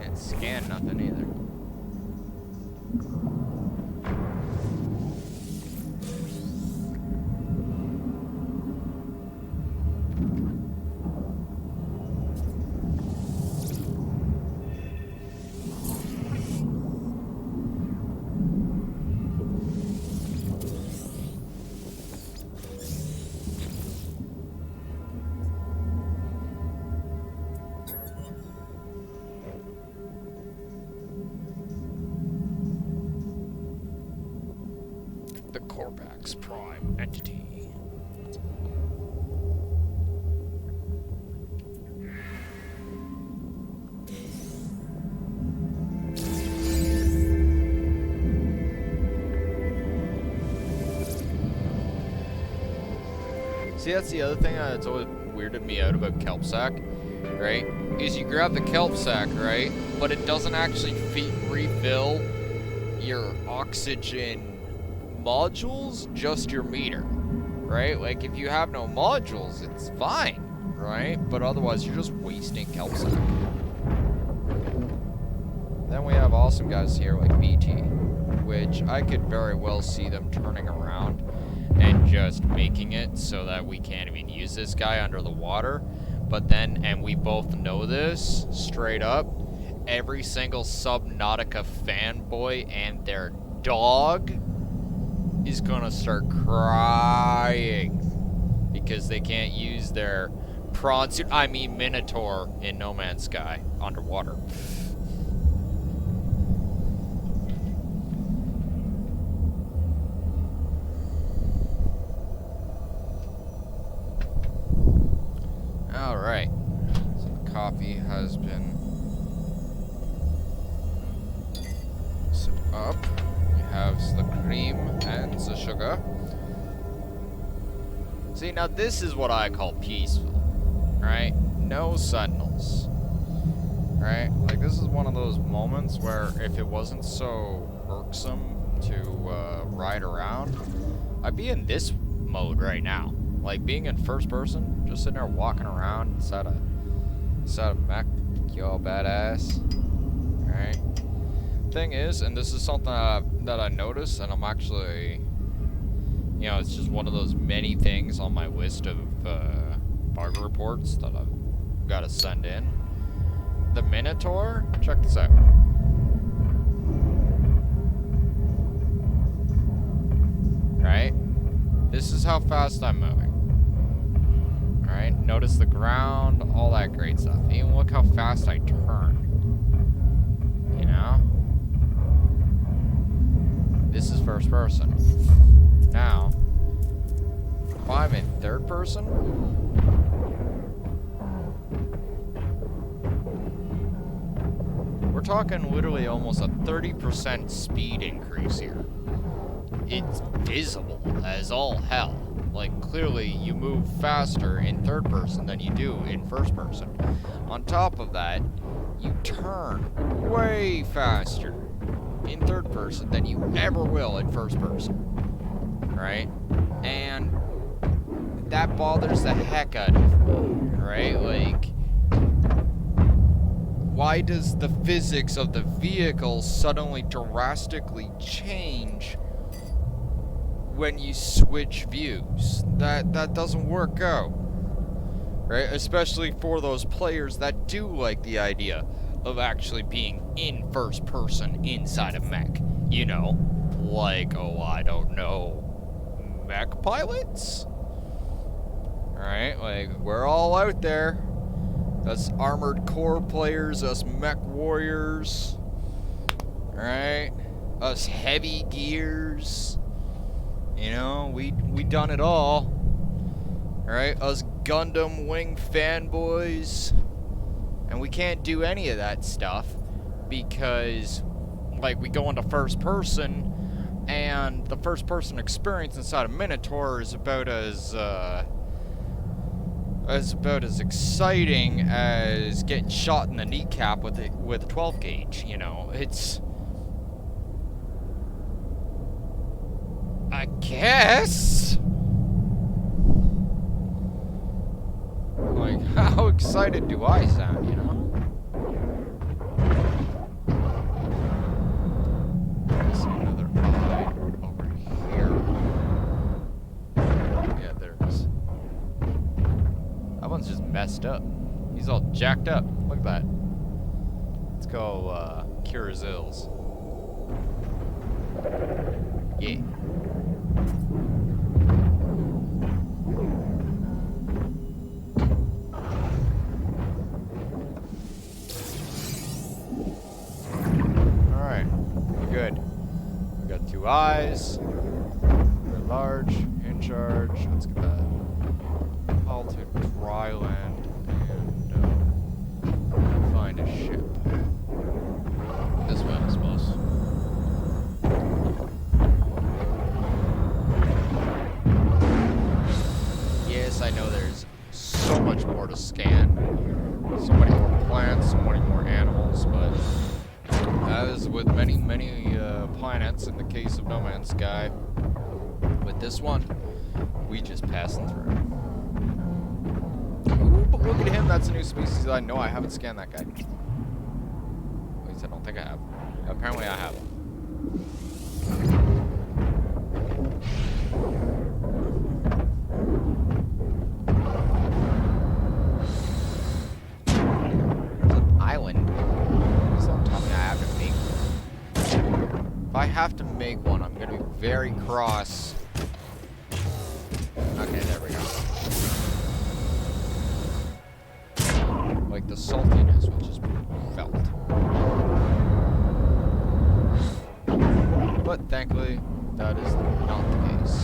Can't scan nothing either. The Corvax Prime entity. See, that's the other thing that's always weirded me out about kelp sack, right? Is you grab the kelp sack, right? But it doesn't actually refill your oxygen modules, just your meter, right? Like, if you have no modules, it's fine, right? But otherwise, you're just wasting kelp sack. Then we have awesome guys here like BT, which I could very well see them turning around and just making it so that we can't even use this guy under the water. But then, and we both know this, straight up, every single Subnautica fanboy and their dog is gonna start crying because they can't use their prawn suit, I mean Minotaur, in No Man's Sky underwater. Alright, so the coffee has been set up. We have the cream and the sugar. See, now this is what I call peaceful, right? No sentinels. right? Like, this is one of those moments where if it wasn't so irksome to ride around, I'd be in this mode right now. Like, being in first person, just sitting there walking around inside a mech, you all badass, right? Thing is, and this is something that I noticed, and I'm actually, you know, it's just one of those many things on my list of bug reports that I've got to send in. The Minotaur, check this out. Right? This is how fast I'm moving. Alright? Notice the ground, all that great stuff. Even look how fast I turn. You know? This is first person. Now, if I'm in third person, we're talking literally almost a 30% speed increase here. It's visible as all hell. Like, clearly you move faster in third person than you do in first person. On top of that, you turn way faster in third person than you ever will in first person. Right? And that bothers the heck out of me. Right? Like, why does the physics of the vehicle suddenly drastically change when you switch views? That doesn't work out. Right? Especially for those players that do like the idea of actually being in first person inside a mech. You know, like, oh, I don't know, mech pilots? Alright, like, we're all out there. Us armored core players, us mech warriors. Alright? Us heavy gears. You know, we done it all. Alright? Us Gundam Wing fanboys. And we can't do any of that stuff because, like, we go into first person, and the first person experience inside a Minotaur is about as exciting as getting shot in the kneecap with a 12 gauge. You know, it's, I guess. Like, how excited do I sound, you know? I see another eye over here. Yeah, there it is. That one's just messed up. He's all jacked up. Look at that. Let's go, cure his ills. Yeah. Two eyes. They're large, in charge. Let's get that all to dry land and find a ship. This way, I suppose. Yes, I know there's so much more to scan. So many more plants, so many more animals, but as with many planets, in the case of No Man's Sky, with this one, we just passing through. Ooh, but look at him, that's a new species. I know I haven't scanned that guy. At least I don't think I have. Apparently I have. There's an island. Please don't tell me I have to make one. If I have to make one, I'm gonna be very cross. Okay, there we go. Like the saltiness will just be felt. But thankfully, that is not the case.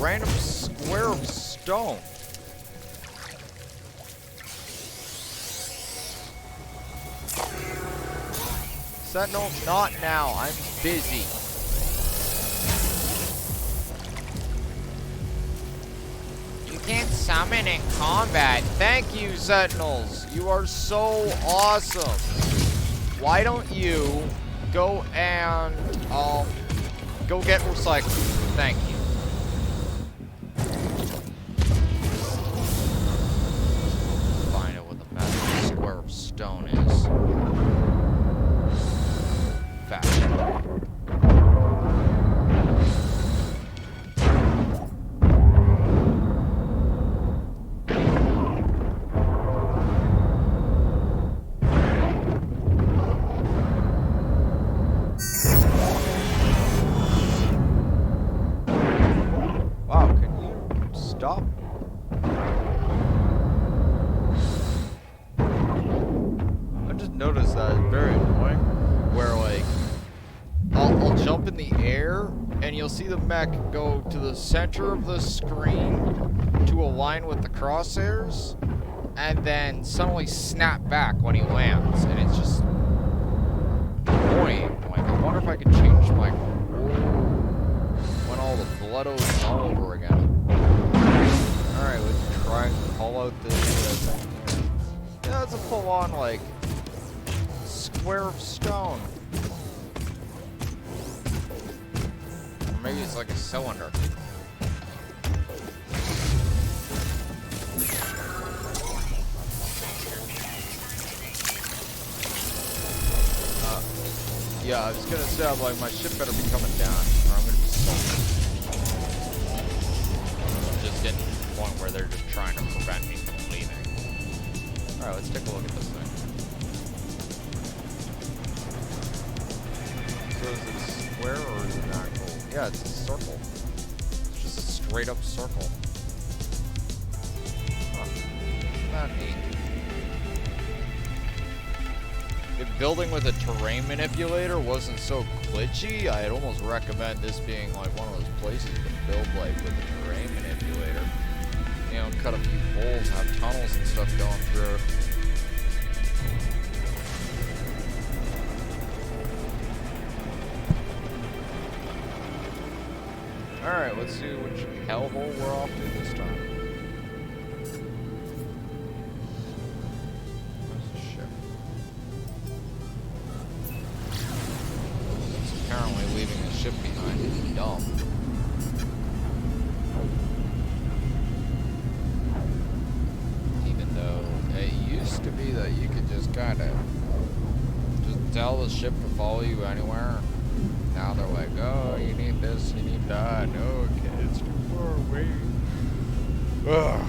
random square of stone. Sentinel, not now. I'm busy. You can't summon in combat. Thank you, Sentinels. You are so awesome. Why don't you go and go get recycled? Thank you. Find out what the magic square of stone is. Fashion. Wow, can you stop? I just noticed that it's very annoying. Where like I'll jump in the air and you'll see the mech go to the center of the screen to align with the crosshairs and then suddenly snap back when he lands, and it's just annoying. Like, I wonder if I could change my when all the blood goes all over again. Alright, let's try and call out this thing here. Yeah, it's a full-on, like, square of stone. Or maybe it's like a cylinder. Yeah, I was gonna say, I'm like, my ship better be coming down, or I'm gonna be salted. Just getting to the point where they're just trying to prevent me from leaving. Alright, let's take a look at this thing. So is it a square or is it an actual? Yeah, it's a circle. It's just a straight up circle. Huh. Isn't that neat? If building with a terrain manipulator wasn't so glitchy, I'd almost recommend this being like one of those places to build like with a terrain manipulator. You know, cut a few holes and have tunnels and stuff going through. Alright, let's see which hellhole we're off to this time. Where's the ship? It's apparently leaving the ship behind is dumb. Even though it used to be that you could just kind of just tell the ship to follow you anywhere. Now they're like, oh, you need this, you need that. No, okay, it's too far away. Ugh.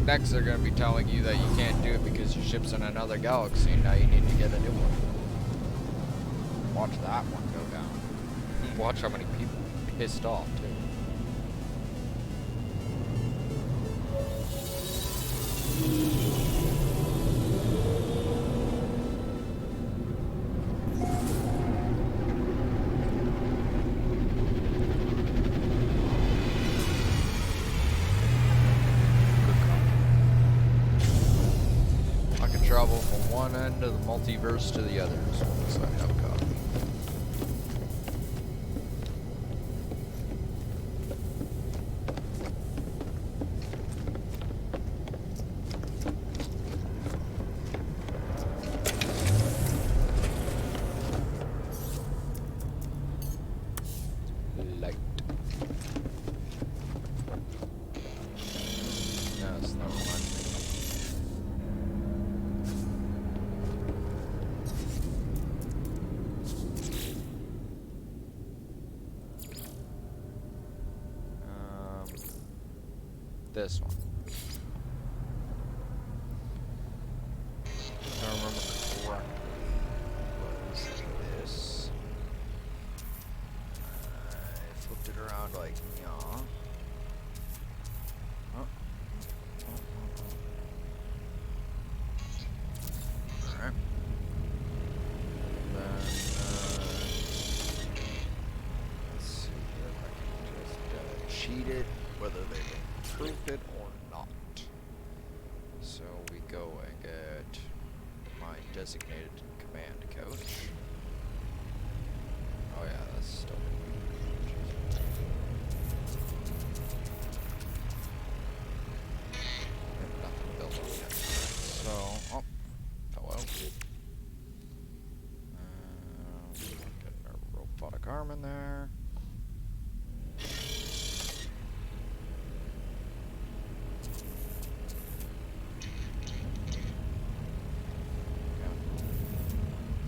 Next, they're going to be telling you that you can't do it because your ship's in another galaxy and now you need to get a new one. Watch that one go down. Watch how many people are pissed off, too. Travel from one end of the multiverse to the other as long as I have coffee. Light. Yes, never mind. This one. If I remember correctly, was this. I flipped it around like, yeah. Oh. Alright. Then, cheated, whether they've improved it or not. So we go and get my designated command coach. Oh yeah, that's still nothing to build on yet. So, oh, hello. Getting a robotic arm in there.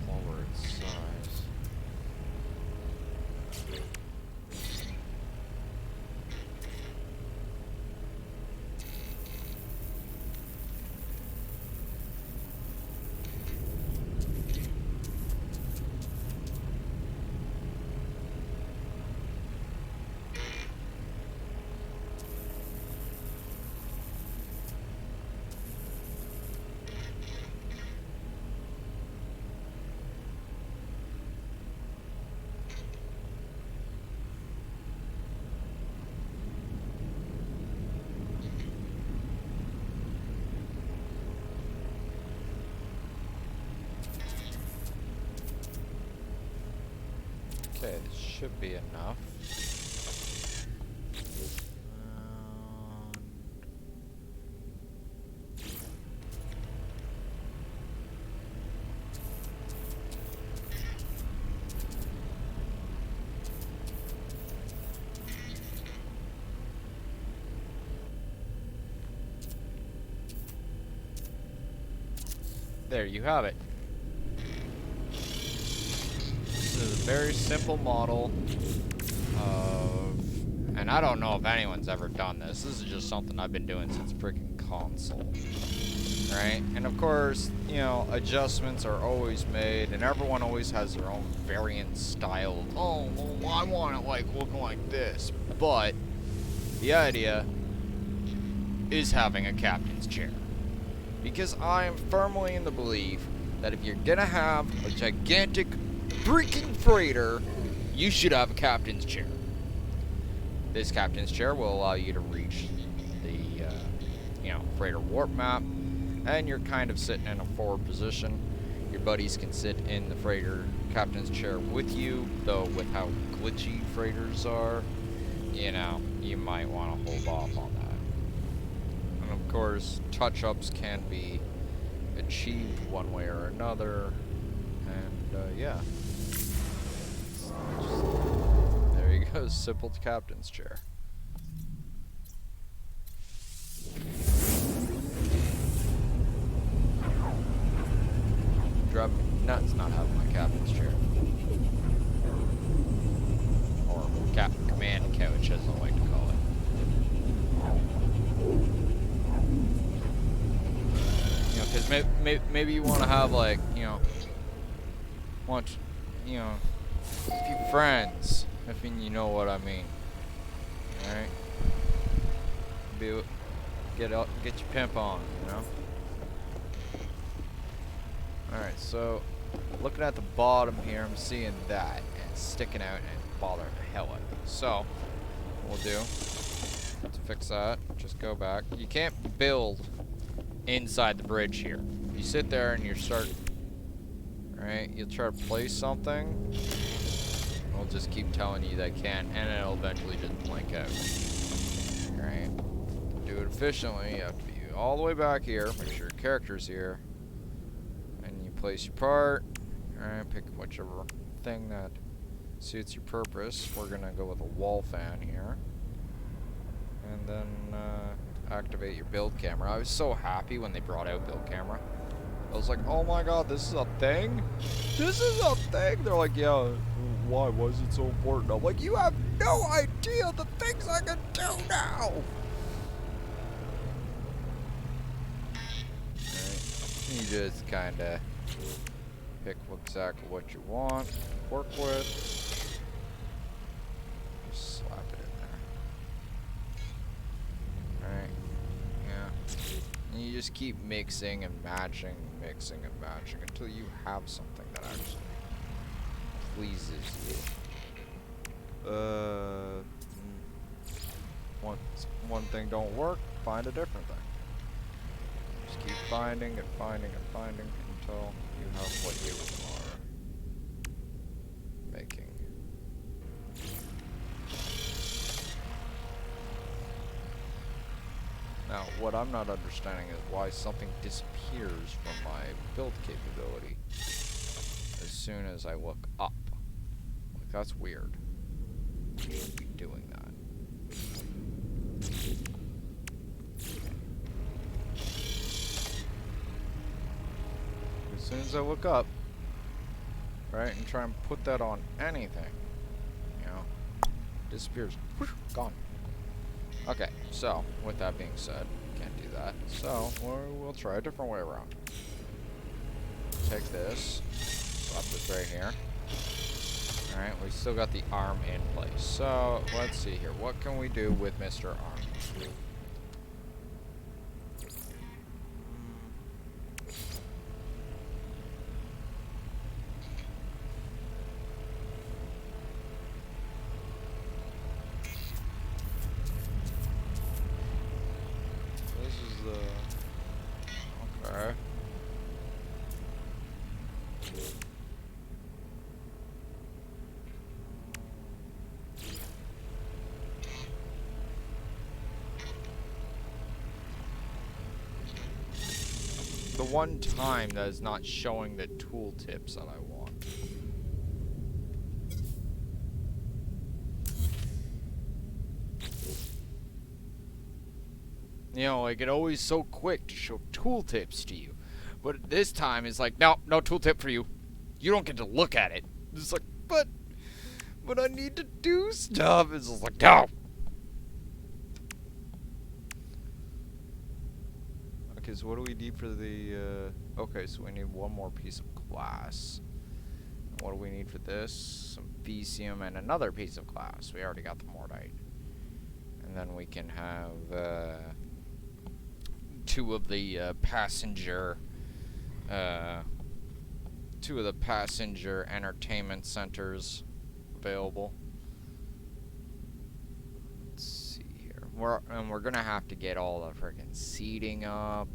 Lower its size. Okay, this should be enough. There you have it. This is a very simple model of, and I don't know if anyone's ever done this. This is just something I've been doing since freaking console, right? And of course, you know, adjustments are always made, and everyone always has their own variant style. Of, oh, well, I want it like looking like this, but the idea is having a captain's chair. Because I am firmly in the belief that if you're gonna have a gigantic freaking freighter, you should have a captain's chair. This captain's chair will allow you to reach the, freighter warp map, and you're kind of sitting in a forward position. Your buddies can sit in the freighter captain's chair with you, though with how glitchy freighters are, you know, you might want to hold off on that. And of course, touch-ups can be achieved one way or another, and yeah. There you go, simple captain's chair. Drive me nuts not having my captain's chair. Or command couch, as I like to call it. You know, because maybe you want to have, like, you know, a few friends, if you know what I mean. Alright? Get your pimp on, you know? Alright, so looking at the bottom here, I'm seeing that, and it's sticking out and bothering the hell out of me. So, what we'll do to fix that, just go back. You can't build inside the bridge here. You sit there and you start, right? You'll try to place something. I'll just keep telling you that can't, and it'll eventually just blank out. Alright? To do it efficiently, you have to be all the way back here, make sure your character's here, and you place your part. Alright, pick whichever thing that suits your purpose. We're gonna go with a wall fan here. And then activate your build camera. I was so happy when they brought out build camera. I was like, oh my god, this is a thing? This is a thing? They're like, yeah, why was it so important? I'm like, you have no idea the things I can do now! Right. You just kinda pick exactly what you want, work with. Just slap it in there. Alright. Yeah. And you just keep mixing and matching until you have something that actually pleases you. Once one thing don't work, find a different thing. Just keep finding and finding and finding until you have what you are making. Now, what I'm not understanding is why something disappears from my build capability as soon as I look up. Like, that's weird. You should be doing that. As soon as I look up, right, and try and put that on anything, you know, disappears. Whoosh, gone. Okay, so, with that being said, can't do that. So, we'll try a different way around. Take this, slap this right here. Alright, we still got the arm in place. So, let's see here. What can we do with Mr. Arm? This is the... okay. The one time that is not showing the tooltips that I want. You know, like, it always so quick to show tooltips to you. But this time, it's like, no tooltip for you. You don't get to look at it. It's like, but I need to do stuff. It's just like, no. Okay, so what do we need for the, okay, so we need one more piece of glass. And what do we need for this? Some Vesium and another piece of glass. We already got the Mortite. And then we can have, two of the passenger entertainment centers available. Let's see here. We're gonna have to get all the freaking seating up.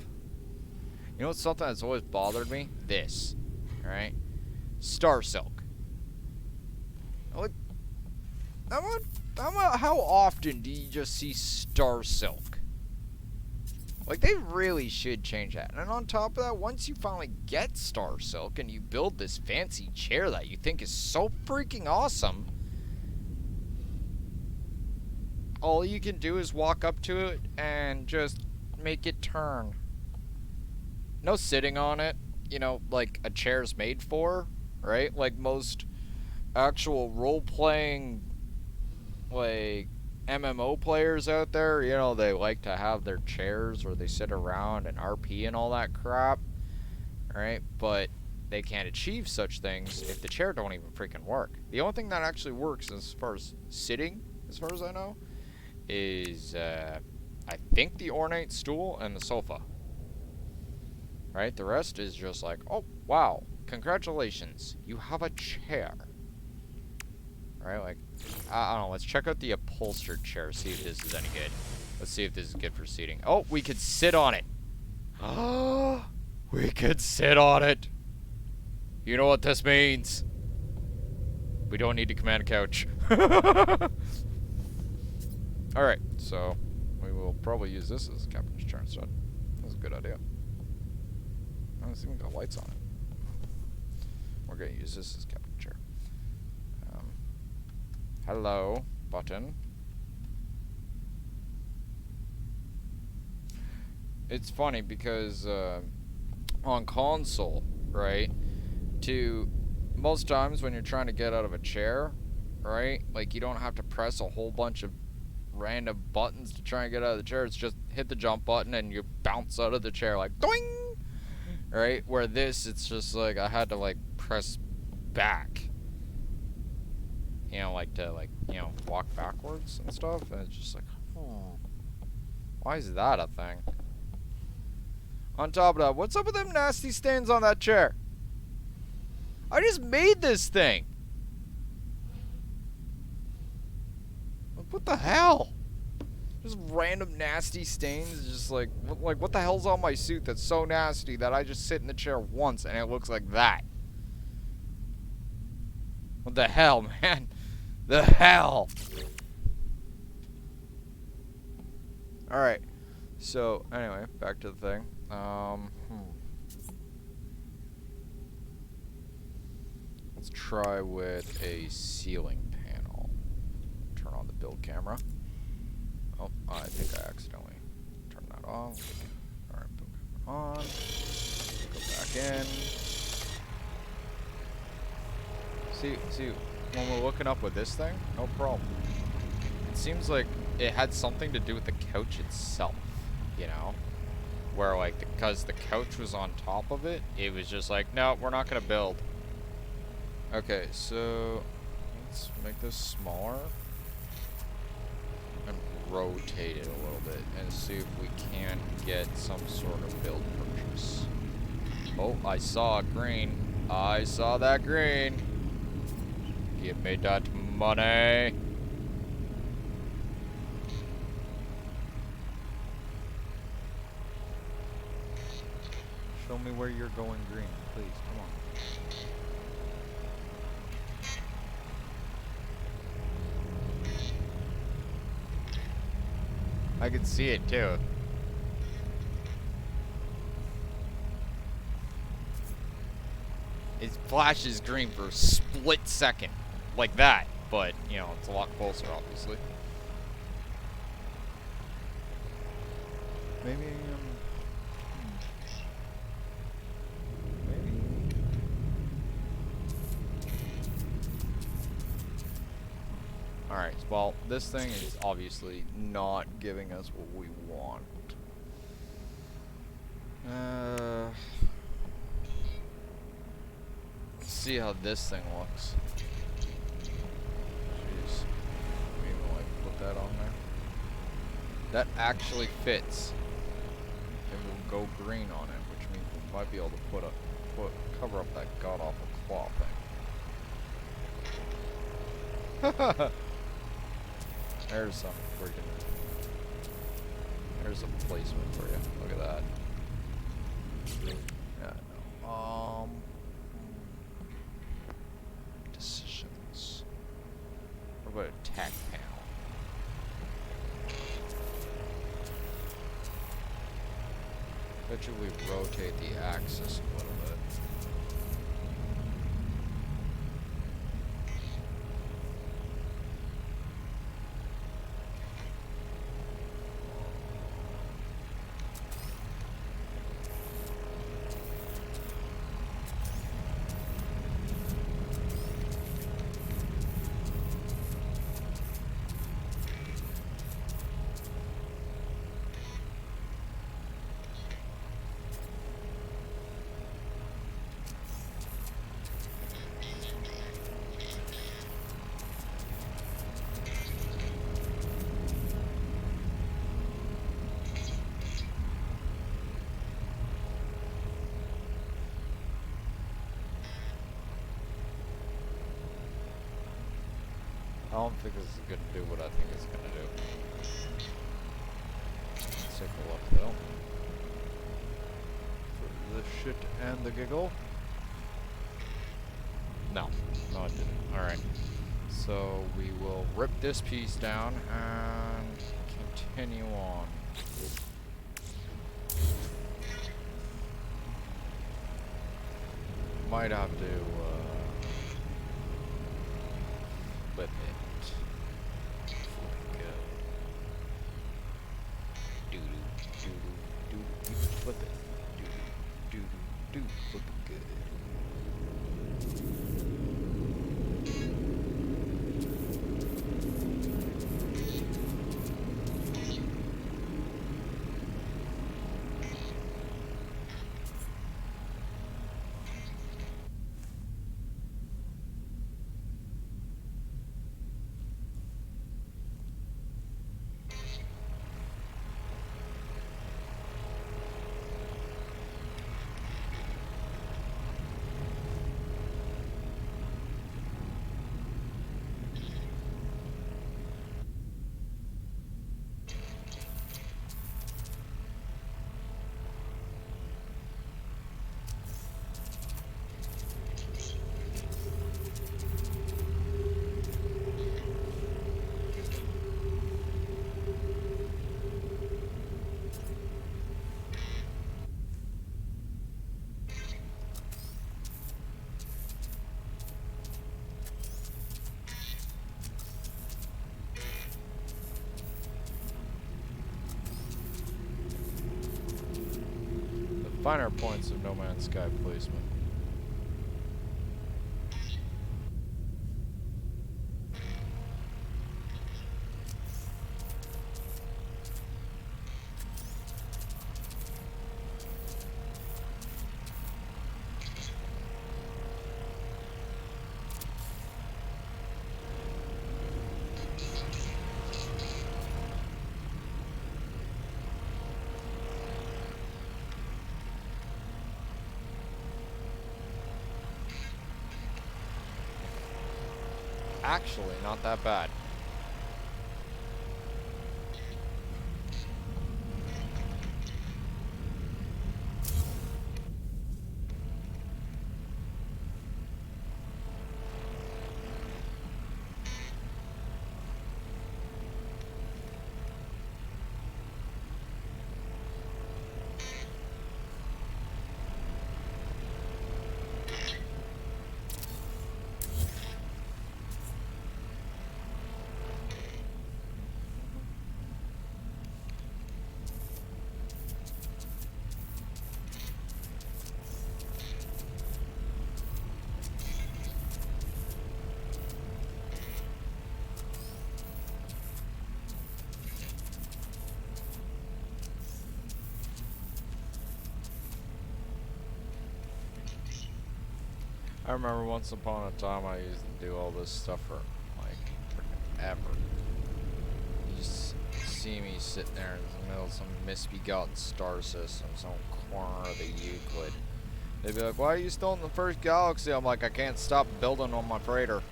You know what's something that's always bothered me? This. Alright? Star Silk. Like, how often do you just see Star Silk? Like, they really should change that. And on top of that, once you finally get Star Silk and you build this fancy chair that you think is so freaking awesome, all you can do is walk up to it and just make it turn. No sitting on it, you know, like a chair's made for, right? Like most actual role-playing, like, MMO players out there, you know, they like to have their chairs where they sit around and RP and all that crap, right? But they can't achieve such things if the chair don't even freaking work. The only thing that actually works as far as sitting, as far as I know, is, I think the ornate stool and the sofa. Right? The rest is just like, oh, wow, congratulations, you have a chair. Right? Like, I don't know, let's check out the upholstered chair, see if this is any good. Let's see if this is good for seating. Oh, we could sit on it. Oh, we could sit on it. You know what this means. We don't need to command a couch. Alright, so we will probably use this as a captain's chair instead. That's a good idea. Oh, it's even got lights on it. We're going to use this as captain's chair. Hello, button. It's funny because on console, right, most times when you're trying to get out of a chair, right, like you don't have to press a whole bunch of random buttons to try and get out of the chair. It's just hit the jump button and you bounce out of the chair like doing, right? Where this, it's just like I had to like press back. You know, like to, like, you know, walk backwards and stuff. And it's just like, oh, why is that a thing? On top of that, what's up with them nasty stains on that chair? I just made this thing. What the hell? Just random nasty stains. Just like what the hell's on my suit that's so nasty that I just sit in the chair once and it looks like that? What the hell, man? The hell? Alright. So, anyway, back to the thing. Let's try with a ceiling panel. Turn on the build camera. Oh, I think I accidentally turned that off. Alright, build camera on. Go back in. See, when we're looking up with this thing, no problem. It seems like it had something to do with the couch itself, you know? Where, like, because the couch was on top of it, it was just like, no, we're not gonna build. Okay, so let's make this smaller and rotate it a little bit and see if we can get some sort of build purchase. Oh, I saw green. I saw that green. Give me that money. Show me where you're going green, please. Come on. I can see it too. It flashes green for a split second, like that, but you know, it's a lot closer, obviously. Maybe, maybe. Alright, well, this thing is obviously not giving us what we want. Let's see how this thing looks. Jeez. We even like put that on there. That actually fits. It will go green on it, which means we might be able to cover up that god awful claw thing. There's some freaking. There's a placement for you. Look at that. Yeah, no. Decisions. What about a tack panel? Bet you we rotate the axis a little bit. I don't think this is gonna do what I think it's gonna do. Let's take a look though. For the shit and the giggle. No, it didn't. Alright. So we will rip this piece down and continue on. Might have to flip it. Flip it good. Doo-doo, flip it. Doo-doo, flip it good. finer points of No Man's Sky placement. Actually, not that bad. I remember once upon a time I used to do all this stuff for like freaking ever. You just see me sitting there in the middle of some misbegotten star system, some corner of the Euclid. They'd be like, "Why are you still in the first galaxy?" I'm like, "I can't stop building on my freighter."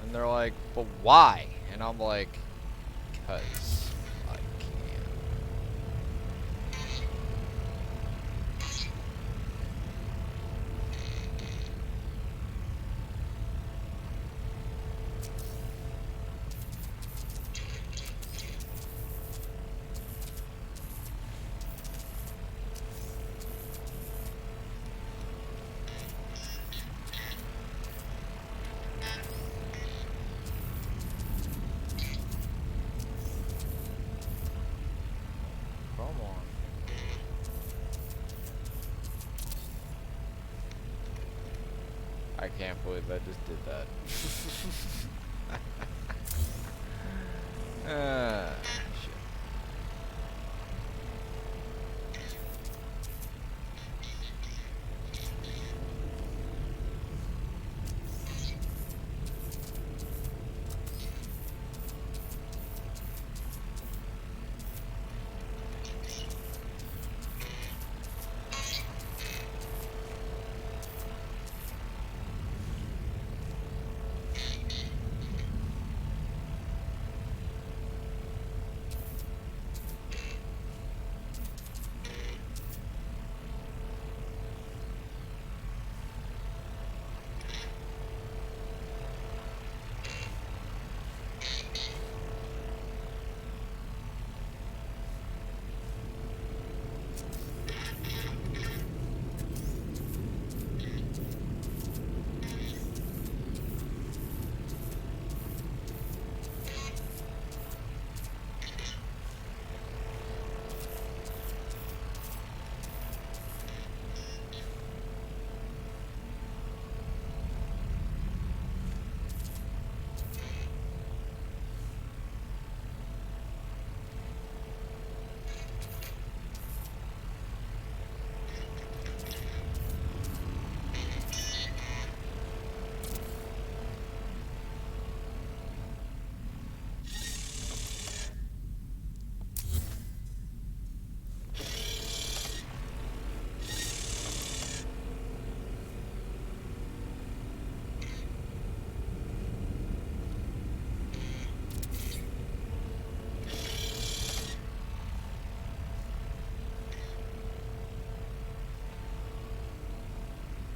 And they're like, "But why?" And I'm like, "'Cause I can." Come on. I can't believe I just did that. Shit.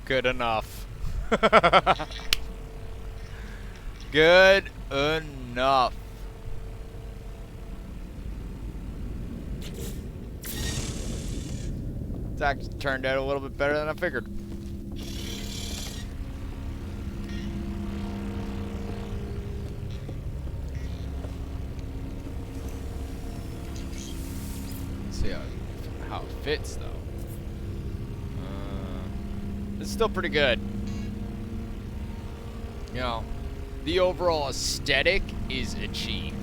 Good enough. Good enough. It's actually turned out a little bit better than I figured. See how it fits though. it's still pretty good. You know, the overall aesthetic is achieved.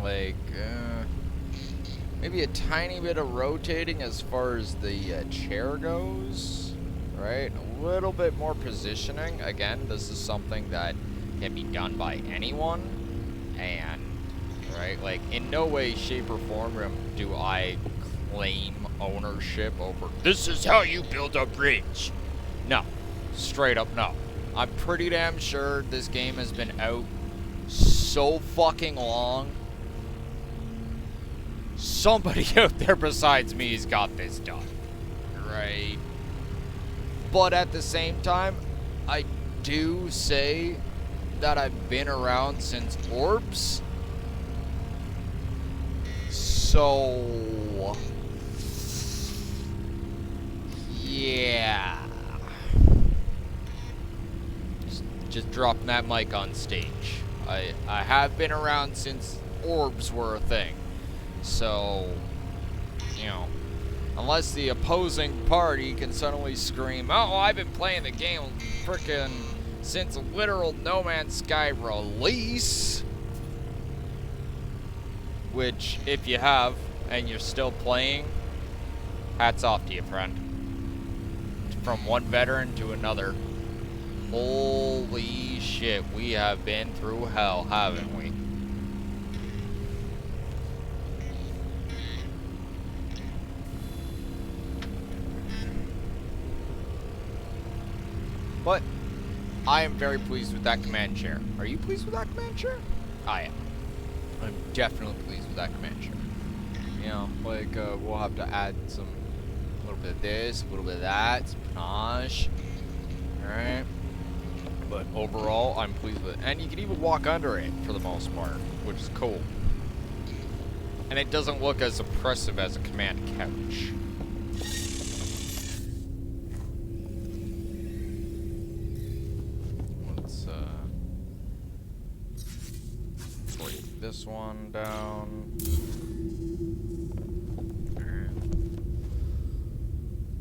Like, maybe a tiny bit of rotating as far as the chair goes, right? A little bit more positioning. Again, this is something that can be done by anyone, and, right, like, in no way, shape, or form do I claim ownership over, this is how you build a bridge. No. Straight up no. I'm pretty damn sure this game has been out so fucking long. Somebody out there besides me has got this done. Right? But at the same time, I do say that I've been around since Orbs. So... yeah. Just dropping that mic on stage. I have been around since Orbs were a thing. So, you know, unless the opposing party can suddenly scream, oh, I've been playing the game frickin' since a literal No Man's Sky release. Which, if you have, and you're still playing, hats off to you, friend. From one veteran to another. Holy shit, we have been through hell, haven't we? But I am very pleased with that command chair. Are you pleased with that command chair? I am. I'm definitely pleased with that command chair. You know, like, we'll have to add a little bit of this, a little bit of that, some panache. Alright? But overall, I'm pleased with it. And you can even walk under it, for the most part, which is cool. And it doesn't look as oppressive as a command couch. This one down.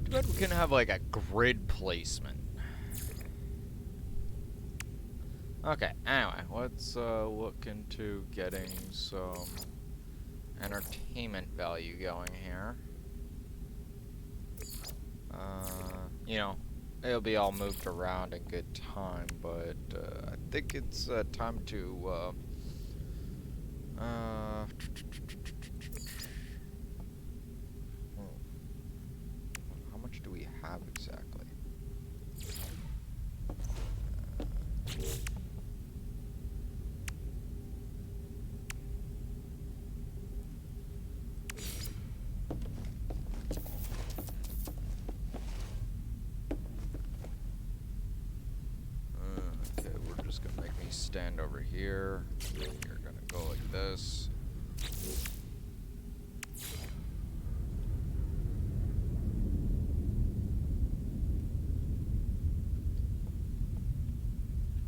Too bad we couldn't have like a grid placement. Okay, anyway, let's look into getting some entertainment value going here. You know, it'll be all moved around in good time, but I think it's time to how much do we have exactly? Okay, we're just gonna make me stand over here. You're gonna go like this.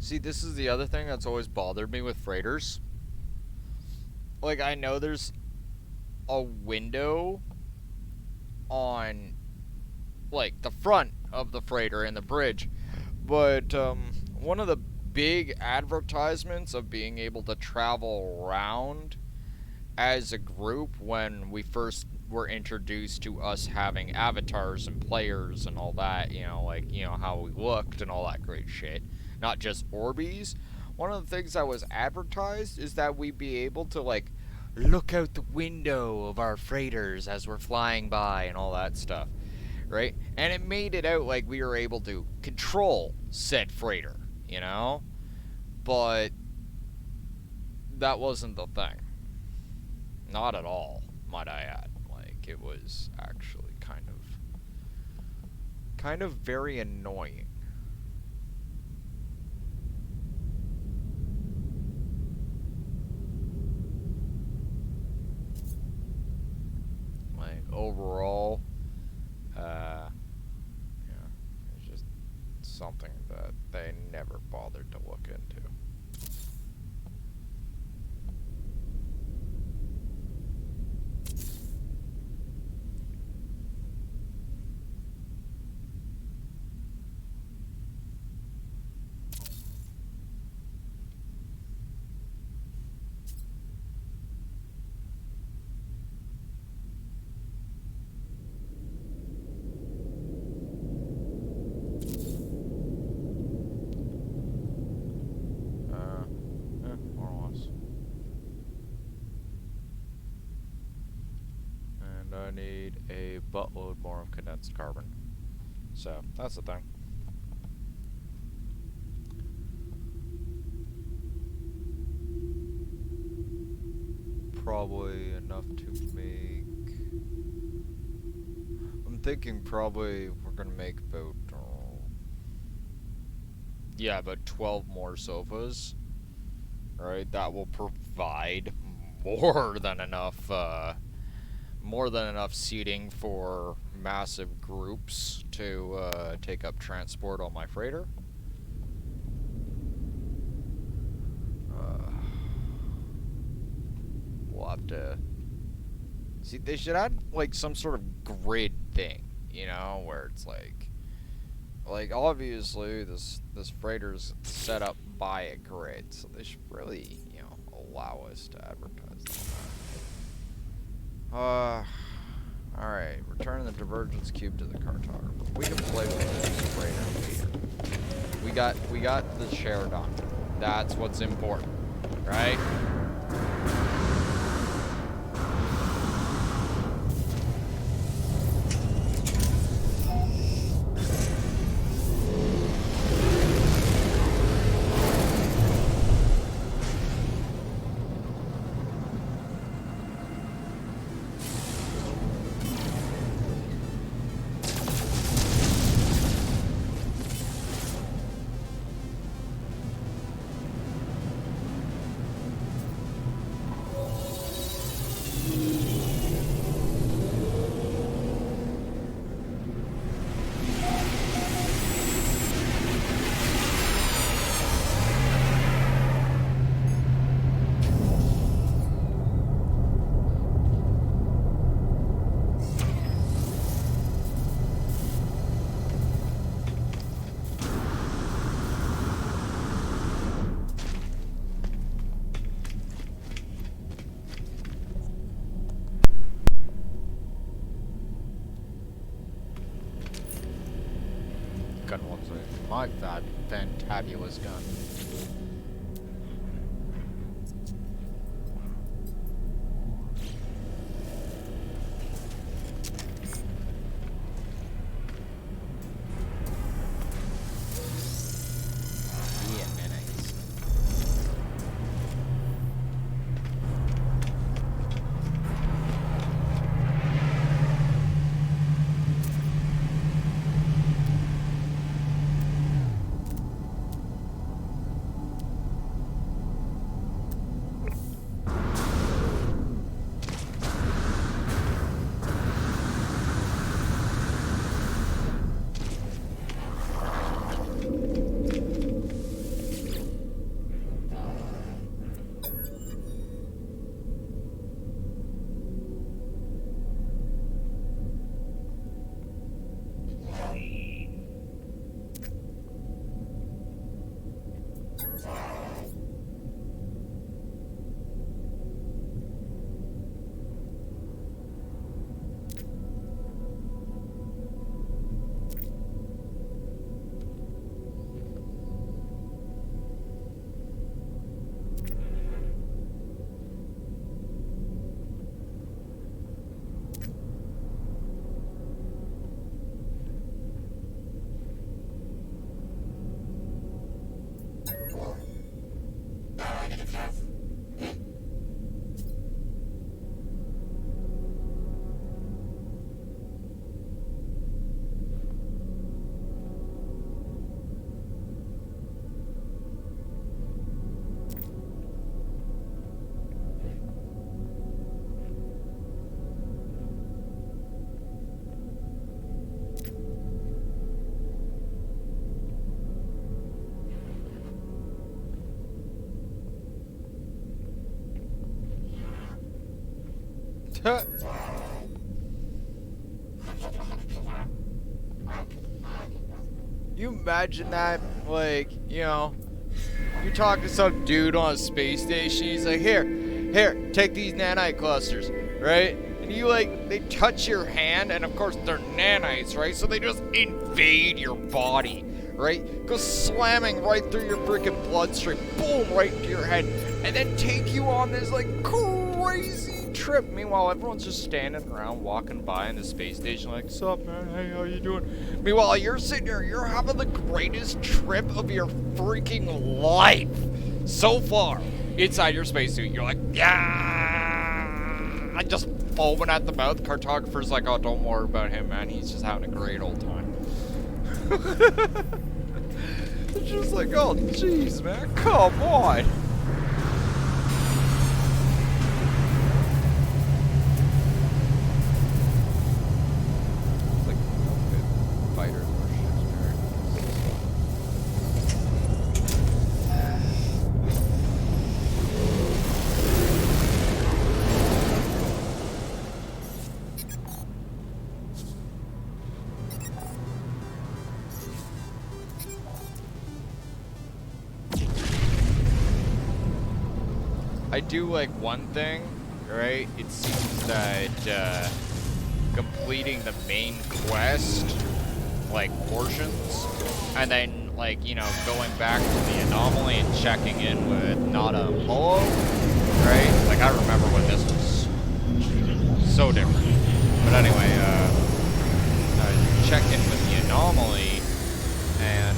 See, this is the other thing that's always bothered me with freighters. Like, I know there's a window on, like, the front of the freighter and the bridge, but one of the big advertisements of being able to travel around as a group when we first were introduced to us having avatars and players and all that, you know, like, you know, how we looked and all that great shit, not just Orbeez. One of the things that was advertised is that we'd be able to, like, look out the window of our freighters as we're flying by and all that stuff, right? And it made it out like we were able to control said freighter, you know? But that wasn't the thing. Not at all, might I add. Like, it was actually kind of very annoying. Like, overall, yeah, it's just something that they never bothered to look into. buttload more of condensed carbon. So, that's the thing. Probably enough to make... I'm thinking probably we're gonna make about... yeah, about 12 more sofas. Right? That will provide more than enough seating for massive groups to take up transport on my freighter. We'll have to see. They should add like some sort of grid thing, you know, where it's like obviously this freighter's set up by a grid, so they should really, you know, allow us to advertise on that. Alright, return the divergence cube to the cartographer. We can play with this freighter later. We got the share done. That's what's important, right? Gun one's my fantabulous gun. Yeah, mayonnaise. You imagine that, like, you know, you're talking to some dude on a space station, he's like, here, take these nanite clusters, right? And you, like, they touch your hand, and of course they're nanites, right? So they just invade your body, right? Go slamming right through your freaking bloodstream, boom, right into your head, and then take you on this, like, crazy crazy trip. Meanwhile, everyone's just standing around, walking by in the space station like, sup, man? Hey, how you doing? Meanwhile, you're sitting there, you're having the greatest trip of your freaking life so far inside your spacesuit. You're like, yeah! I just foaming at the mouth. Cartographer's like, oh, don't worry about him, man. He's just having a great old time. It's just like, oh, jeez, man. Come on. Like, good fighters or ships there. I do like one thing, right? It seems that completing the main quest, like portions, and then like, you know, going back to the anomaly and checking in with Nada and Polo, right? Like I remember when this was so different. But anyway, check in with the anomaly, and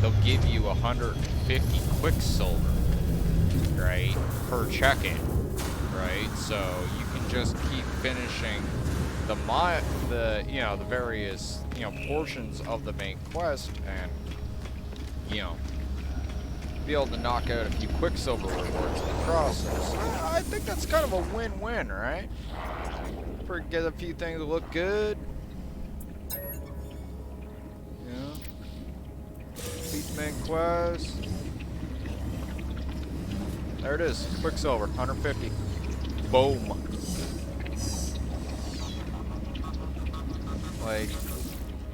they'll give you 150 Quicksilver, right, per check-in, right? So you can just keep finishing the various, you know, portions of the main quest, and, you know, be able to knock out a few Quicksilver rewards in the process. I think that's kind of a win-win, right? Get a few things that look good. Yeah. Complete the main quest. There it is, Quicksilver, 150. Boom. Like,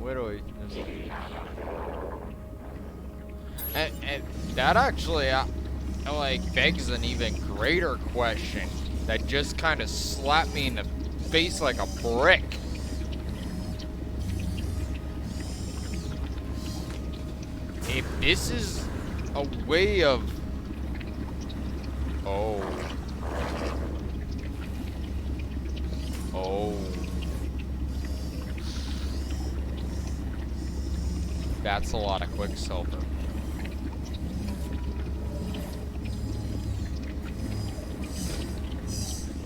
where do we? And that actually, like, begs an even greater question that just kind of slapped me in the face like a brick. If this is a way of... Oh. That's a lot of Quicksilver.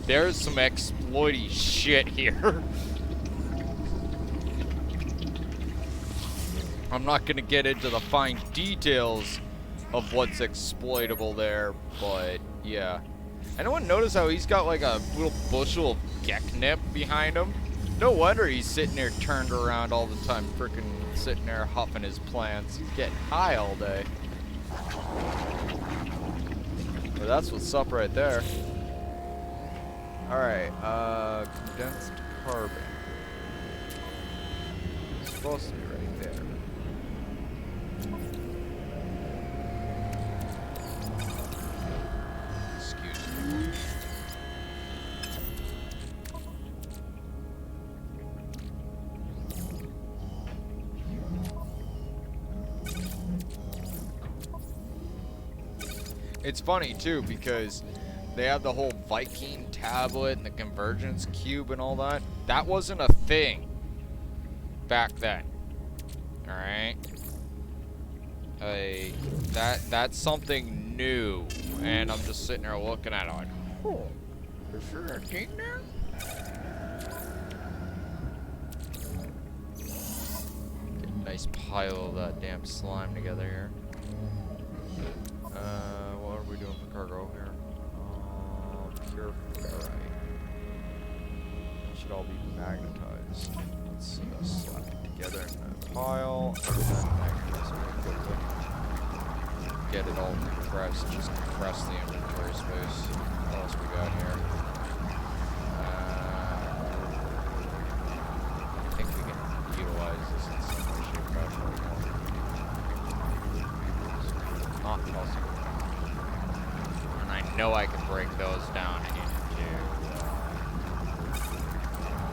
There's some exploity shit here. I'm not gonna get into the fine details of what's exploitable there, but yeah. Anyone notice how he's got like a little bushel of Geknip behind him? No wonder he's sitting there turned around all the time, frickin' sitting there huffing his plants. He's getting high all day. But that's what's up right there. Alright, condensed carbon. It's supposed to be right there. Excuse me. It's funny too because they have the whole Viking tablet and the convergence cube and all that. That wasn't a thing back then. Alright? That's something new. And I'm just sitting there looking at it like, oh, is there a thing there? Get a nice pile of that damn slime together here. What are we doing for cargo here? Pure ferrite. Should all be magnetized. Let's slap it together in a pile, and then magnetize it quickly. Get it all compressed. Just compress the inventory space. What else we got here? I think we can utilize this in some way, shape, fashion. It's not possible. And I know I can break those down into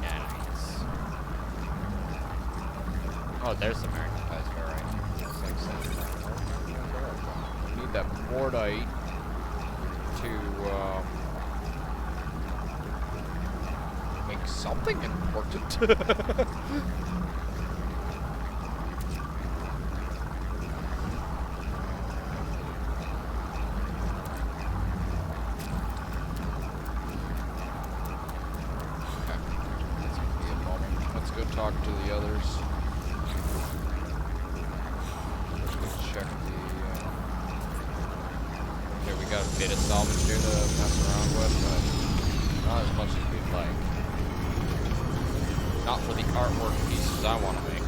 enemies. Oh, there's the magnetized ferrite. That's like we need that mordite to something important. Let's go talk to the others. Check the. Okay, we got a bit of salvage here to mess around with, but not as much as we'd like. Not for the artwork pieces I want to make.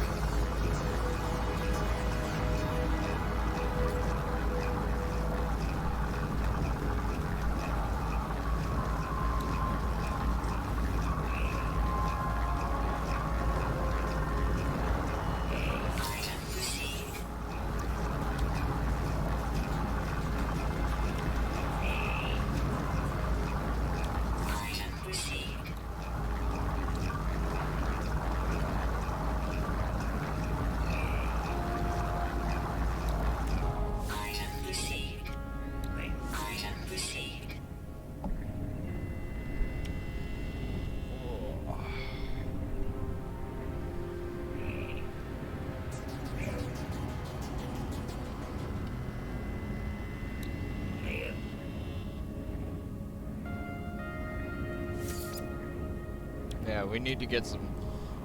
Yeah, we need to get some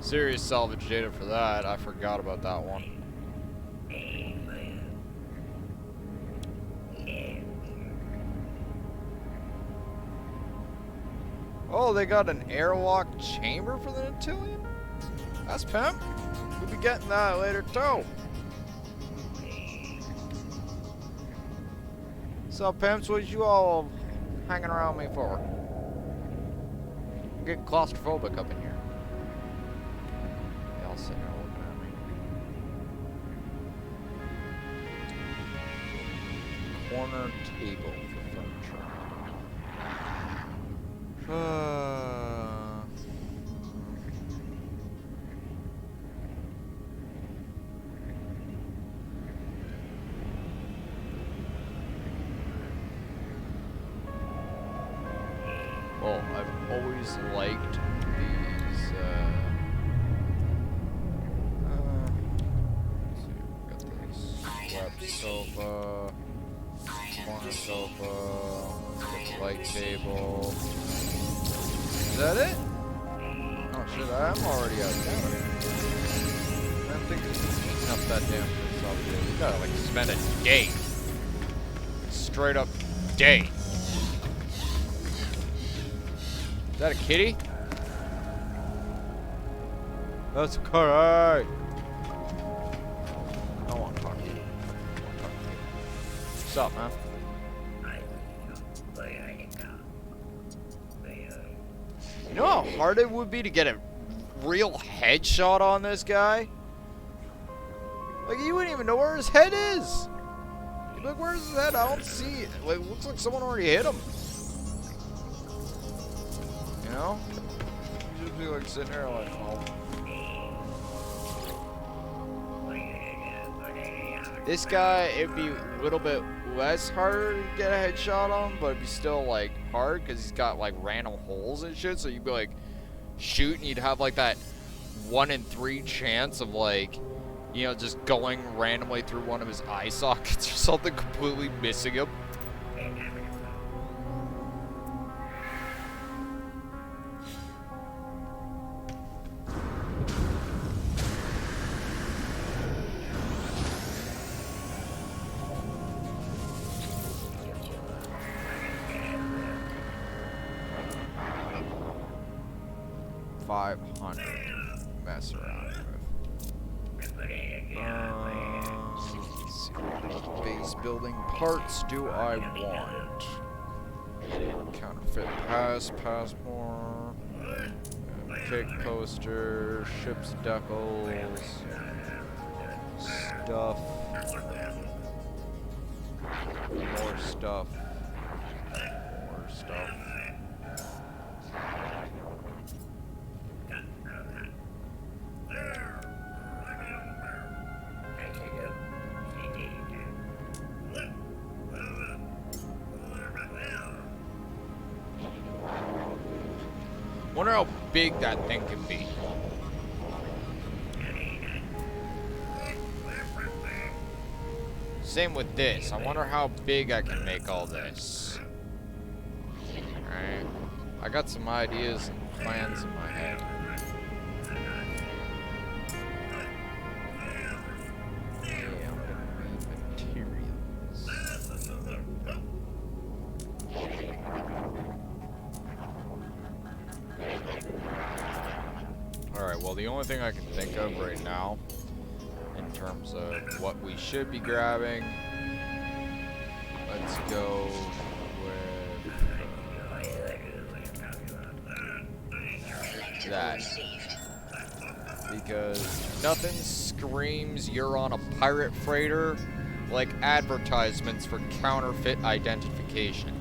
serious salvage data for that. I forgot about that one. Oh, they got an airlock chamber for the Natillion? That's pimp. We'll be getting that later too. So pimps, what you all hanging around me for? I'm getting claustrophobic up in here. They all sitting there looking at me. Corner table for furniture. Oh, I've always liked these, let's see, we got this web sofa, corner sofa, got the light table. Is that it? Oh shit, I'm already out of town. That thing is eating up that damn stuff, dude. We gotta, like, spend a day. Straight up day. Is that a kitty? That's a kitty! I don't want to talk to you. What's up, man? You know how hard it would be to get a real headshot on this guy? Like, you wouldn't even know where his head is! You'd be like, where's his head? I don't see it. Like, it looks like someone already hit him. You know? You'd just be like sitting there like, oh. This guy, it'd be a little bit less harder to get a headshot on, but it'd be still like hard because he's got like random holes and shit. So you'd be like shoot and you'd have like that 1 in 3 chance of like, you know, just going randomly through one of his eye sockets or something, completely missing him. Mess around with. Let's see, what base building parts do I want? Counterfeit passport, cake poster, ship's decals, stuff, more stuff, more stuff. Wonder how big that thing can be. Same with this. I wonder how big I can make all this. Alright. I got some ideas and plans in my head. Yeah, I'm gonna need materials. Alright, well the only thing I can think of right now in terms of what we should be grabbing, let's go with that, because nothing screams you're on a pirate freighter like advertisements for counterfeit identification.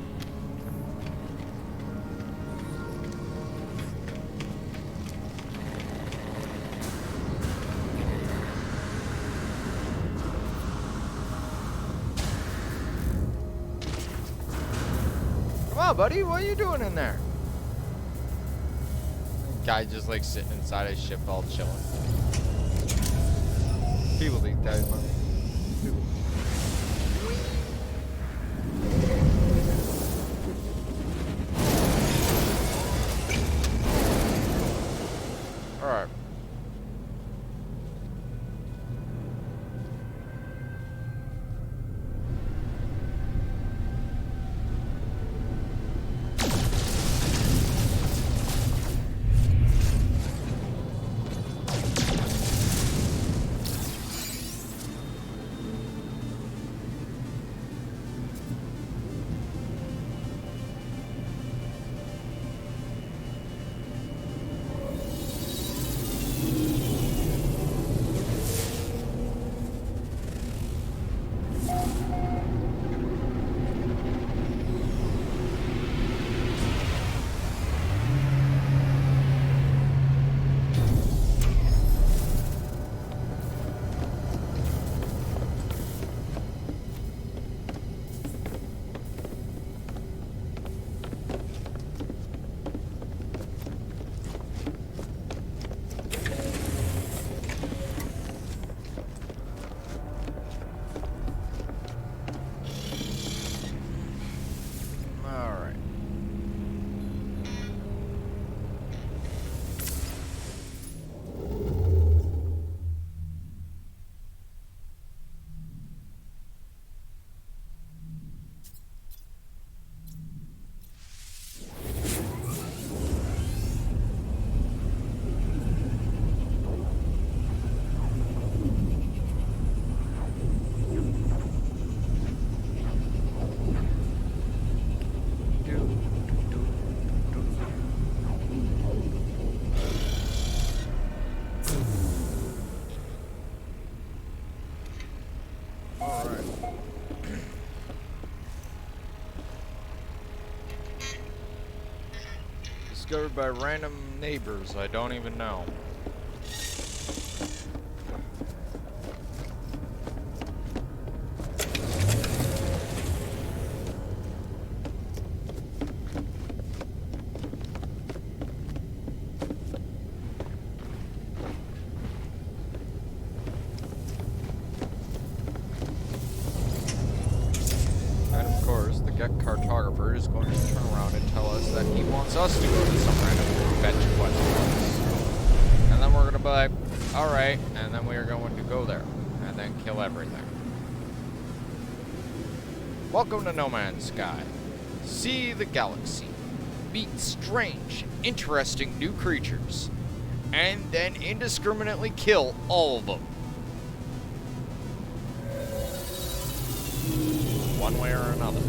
Come on, buddy, what are you doing in there? Guy just like sitting inside his ship all chilling. People these days, man. People. Alright. Discovered by random neighbors I don't even know. And of course, the cartographer is going to turn around and tell us that he wants us to go to some random fetch quest place. And then we're going to be like, alright, and then we are going to go there and then kill everything. Welcome to No Man's Sky. See the galaxy. Meet strange, interesting new creatures. And then indiscriminately kill all of them. One way or another.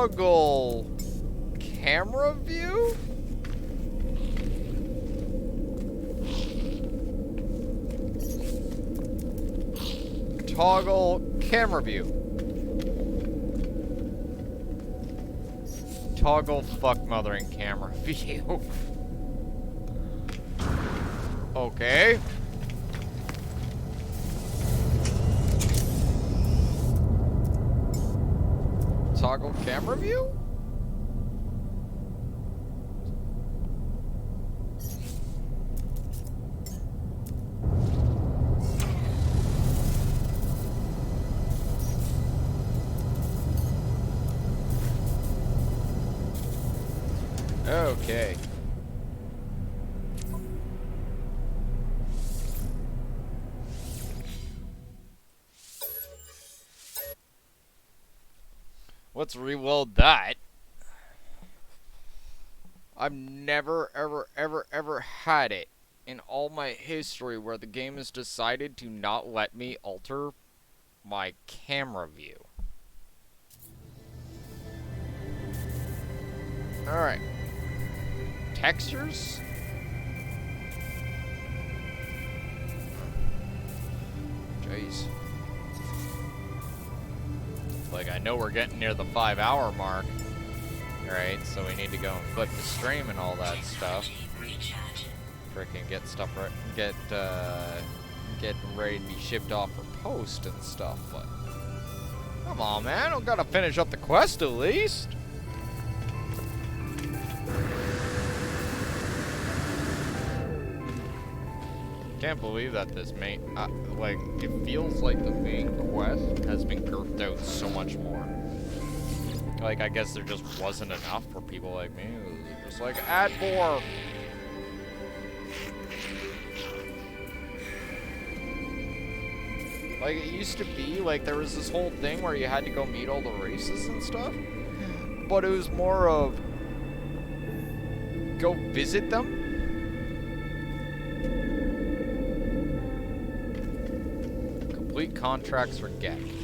Toggle camera view? Toggle camera view. Toggle fuck mothering camera view. Okay. Toggle camera view? Okay. Let's reload that. I've never, ever had it in all my history where the game has decided to not let me alter my camera view. Alright. Textures? Jeez. Like, I know we're getting near the 5-hour mark. Right, so we need to go and flip the stream and all that stuff. Frickin' get stuff right, get ready to be shipped off for post and stuff, but come on, man, I gotta finish up the quest at least. Can't believe that this main, like, it feels like the main quest has been girthed out so much more. Like, I guess there just wasn't enough for people like me. It was just like, add more. Like, it used to be, like, there was this whole thing where you had to go meet all the races and stuff. But it was more of, go visit them. Complete contracts for Gek.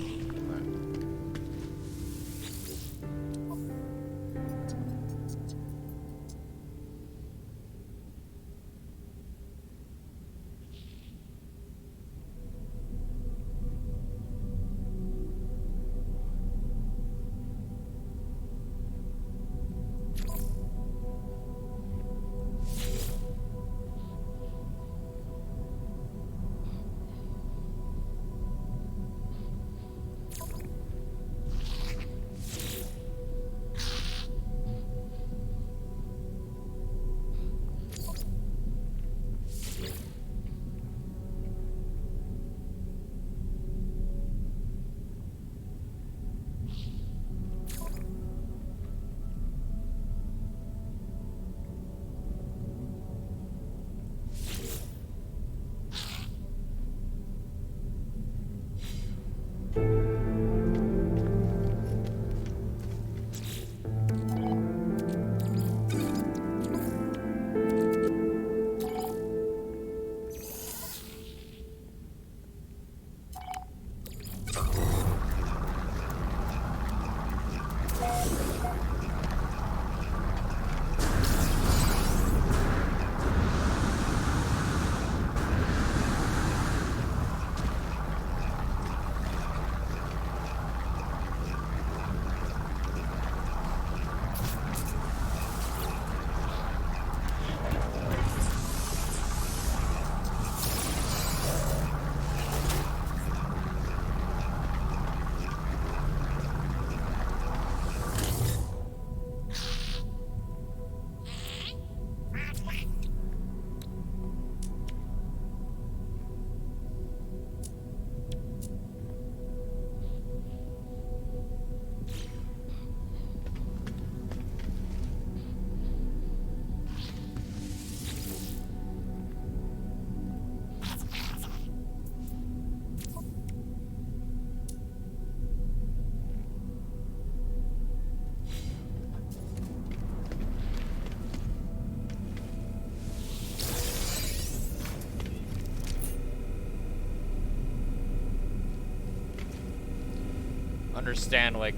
Understand, like,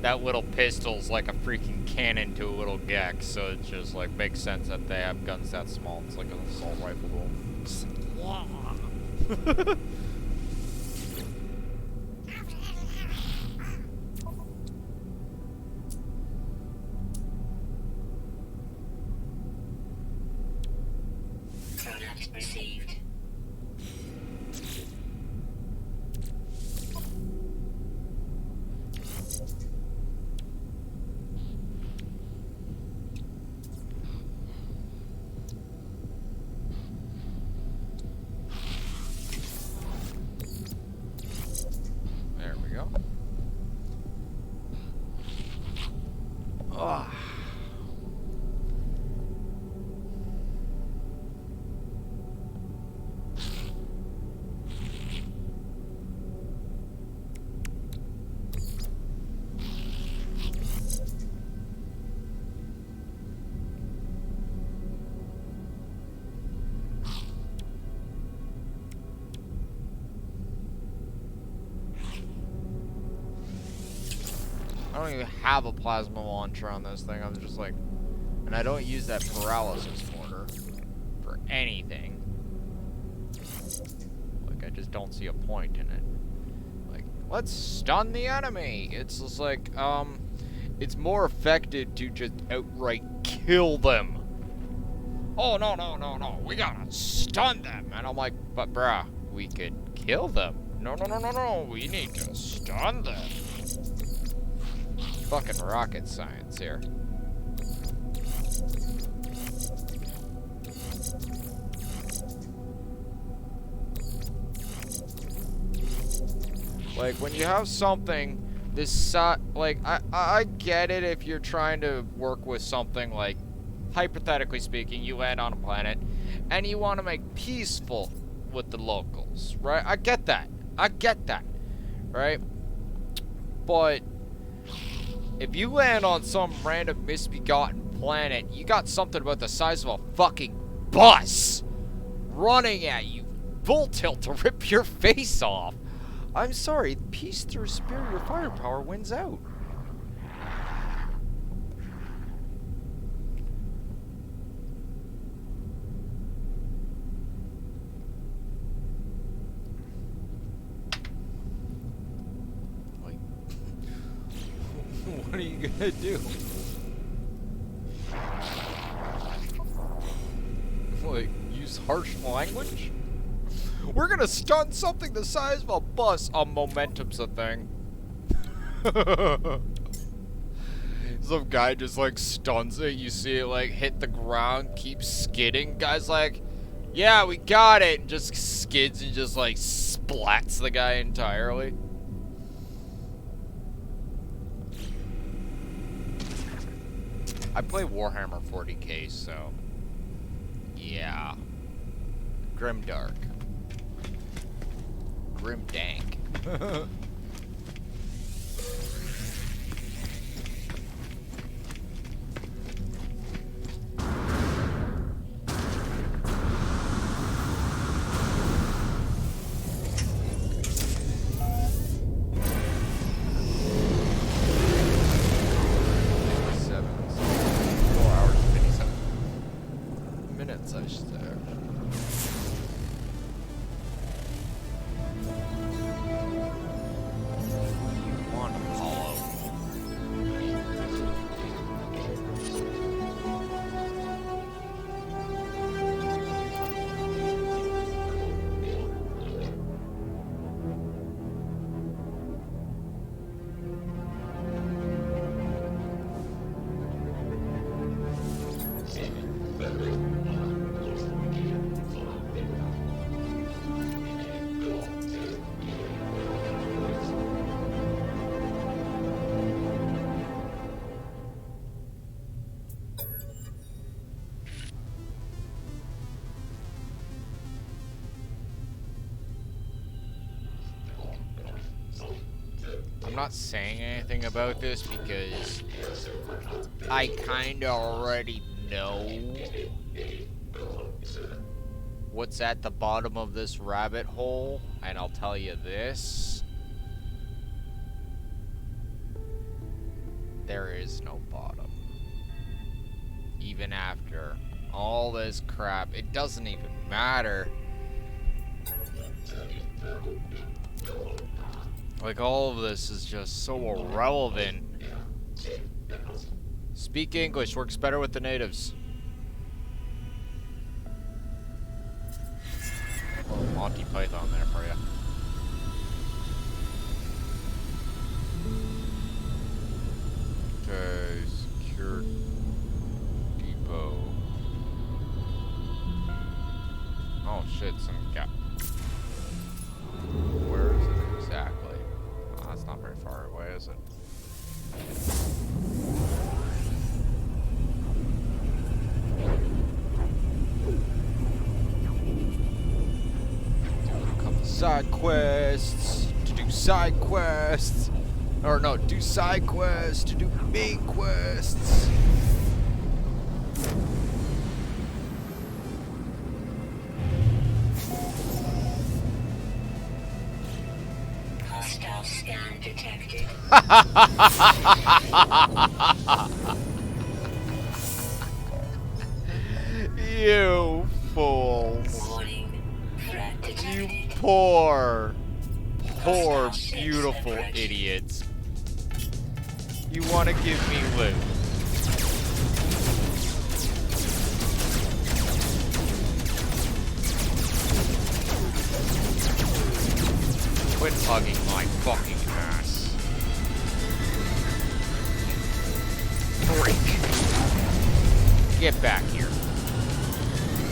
that little pistol's like a freaking cannon to a little Gex, so it just like makes sense that they have guns that small. It's like an assault rifle. Product received. There we go. Ah. I don't even have a plasma launcher on this thing. I'm just like, and I don't use that paralysis mortar for anything. Like, I just don't see a point in it. Like, let's stun the enemy. It's just like, it's more effective to just outright kill them. Oh, no, no, no, no. We gotta stun them. And I'm like, but bruh, we could kill them. No, no, no, no, no. We need to stun them. Fucking rocket science here. Like, when you have something this like, I get it if you're trying to work with something like, hypothetically speaking, you land on a planet and you want to make peaceful with the locals, right? I get that. I get that, right? But if you land on some random misbegotten planet, you got something about the size of a fucking bus running at you full tilt to rip your face off. I'm sorry, peace through superior firepower wins out. Like, what are you gonna do? Like, use harsh language? We're gonna stun something the size of a bus. Momentum's a thing. Some guy just like stuns it. You see it like hit the ground, keeps skidding. Guy's like, yeah, we got it. And just skids and just like splats the guy entirely. I play Warhammer 40k, so yeah. Grimdark. Grim dank. I should say. One Apollo. I'm not saying anything about this because I kind of already know what's at the bottom of this rabbit hole, and I'll tell you this. there is no bottom. Even after all this crap, it doesn't even matter. Like, all of this is just so irrelevant. Speak English works better with the natives. A little Monty Python there for you. Okay, secure depot. Oh shit, some guy. Where is it exactly? Oh, that's not very far away, is it? A couple side quests to do side quests. Or no, do side quests to do main quests. Hostile scan detected. You fools. Warning. Threat You detected. poor, beautiful idiots. You want to give me loot. Quit hugging my fucking ass. Freak. Get back here.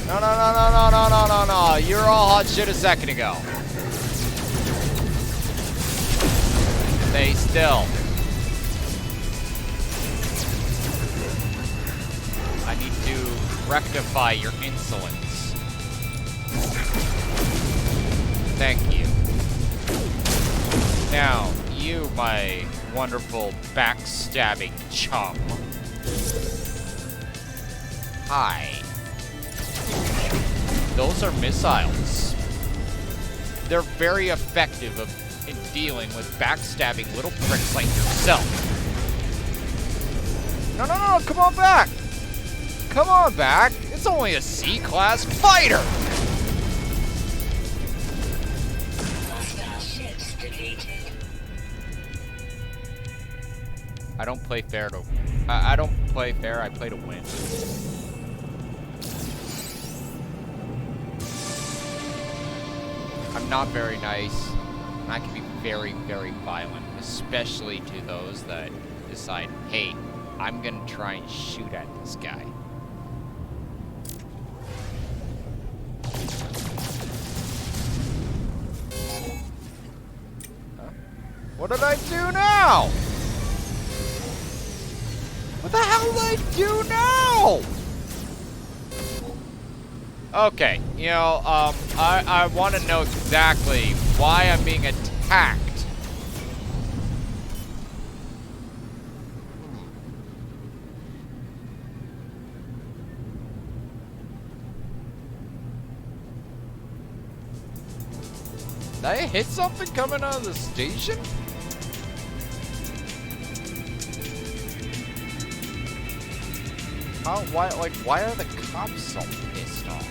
No, no, no, no, no, no, no, no, no. You're all hot shit a second ago. Stay still. I need to rectify your insolence. Thank you. Now, you, my wonderful backstabbing chum. Hi. Those are missiles. They're very effective in dealing with backstabbing little pricks like yourself. No, no, no, come on back. Come on back. It's only a C-class fighter. Hostile ships deleted. I don't play fair to... I don't play fair, I play to win. I'm not very nice, and I can be very, very violent, especially to those that decide, hey, I'm gonna try and shoot at this guy. Huh? What did I do now? What the hell did I do now? Okay, you know, I want to know exactly why I'm being attacked. Did I hit something coming out of the station? How, why are the cops so pissed off?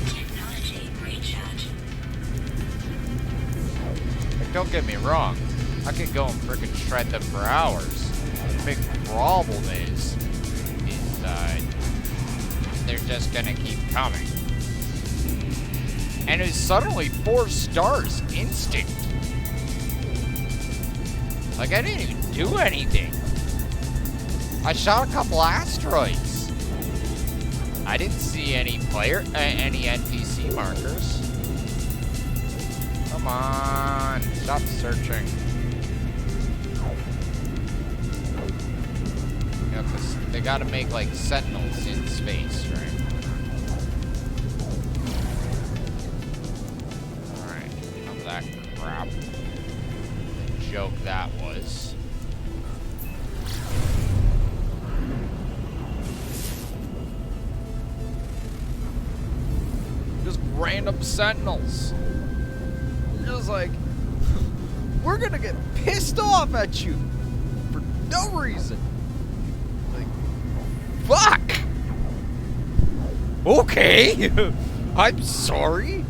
Technology recharge. Like, don't get me wrong. I could go and frickin' shred them for hours. The big problem is they're just gonna keep coming. And it's suddenly 4 stars instant. Like, I didn't even do anything. I shot a couple asteroids. I didn't see any any NPC markers. Come on, stop searching. You know, 'cause they gotta make, like, sentinels in space, right? Alright, enough of that crap. The joke that was. random sentinels. You're just like, we're gonna get pissed off at you for no reason. Like, fuck! Okay! I'm sorry.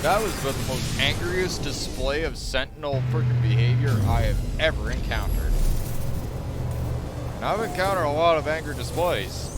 That was the most angriest display of sentinel freaking behavior I have ever encountered. And I've encountered a lot of anger displays.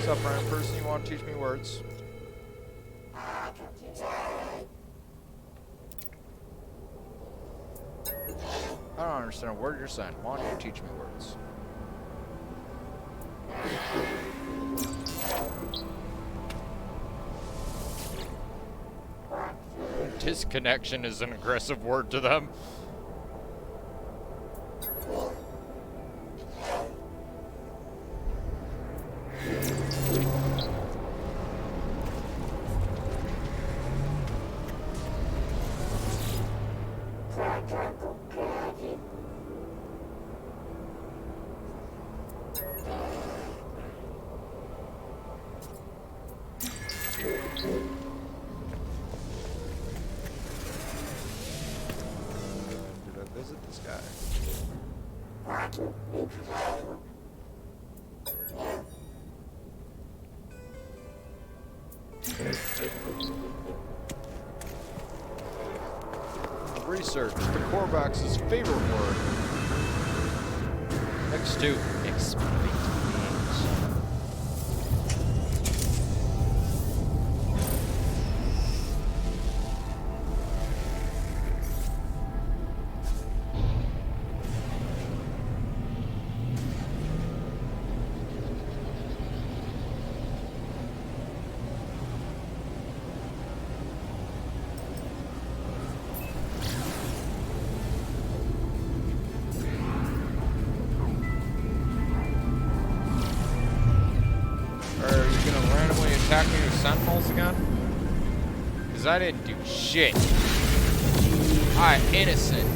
What's up, random person? You want to teach me words? I don't understand a word you're saying. Why don't you teach me words? Disconnection is an aggressive word to them. Did I visit this guy? Research, the Korvax's favorite word. Next to exploit. Attack me with sentinels again? Because I didn't do shit. I'm innocent.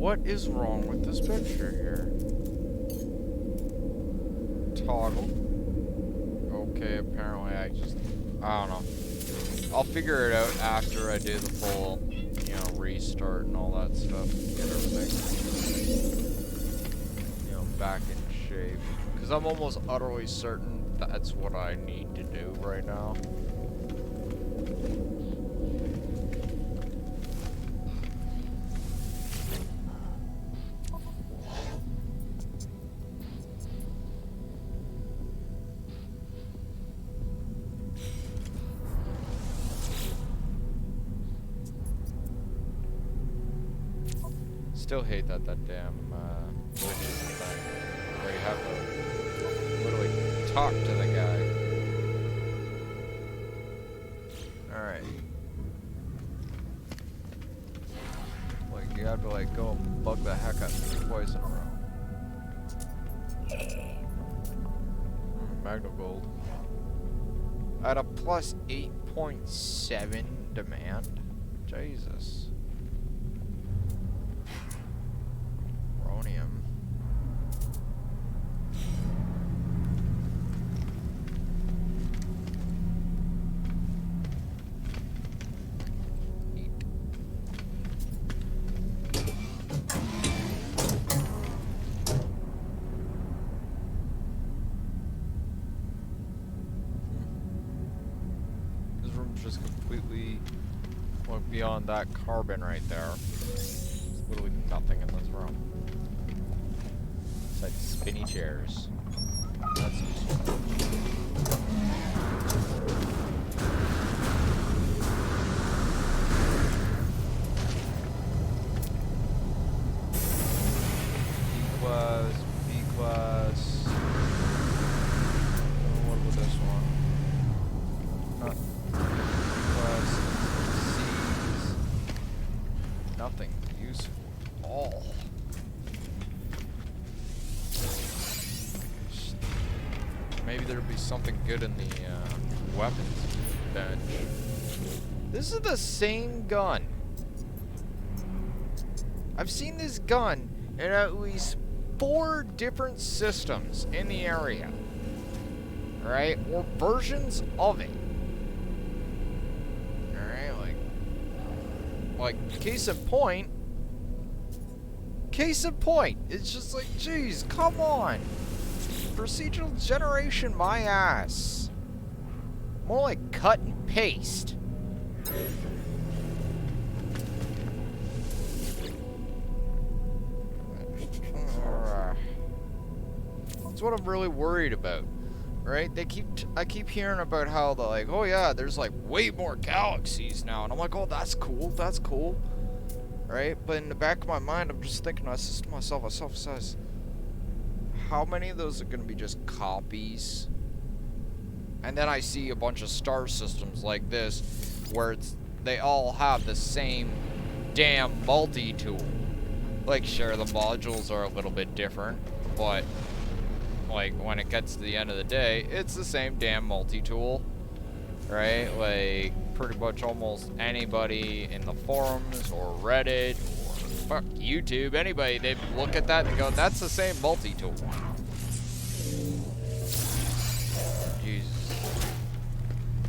What is wrong with this picture here? Toggle. Okay, apparently I don't know. I'll figure it out after I do the full, you know, restart and all that stuff. Get everything, you know, back in shape. Because I'm almost utterly certain that's what I need to do right now. Still hate that damn witness thing where you have to literally talk to the guy. Alright. Like, you have to, like, go and bug the heck out of me twice in a row. Magna Gold. At a plus 8.7 demand? Jesus. Rhonium. This room's just completely beyond that carbon right there. There's literally nothing in this room. It's like spinny chairs. That's useful. B class. What about this one? Not class C's. Nothing useful at all. Maybe there'd be something good in the weapons bench. This is the same gun. I've seen this gun in at least 4 different systems in the area. Right? Or versions of it. Alright, like case in point. It's just like, geez, come on. Procedural generation, my ass. More like cut and paste. That's what I'm really worried about, right? I keep hearing about how they're like, oh yeah, there's like way more galaxies now, and I'm like, oh, that's cool, right? But in the back of my mind, I'm just thinking to myself, says, how many of those are going to be just copies? And then I see a bunch of star systems like this, where they all have the same damn multi-tool. Like, sure, the modules are a little bit different, but like when it gets to the end of the day, it's the same damn multi-tool, right? Like pretty much almost anybody in the forums or Reddit or fuck YouTube, anybody, they look at that and go, that's the same multi-tool. Jesus.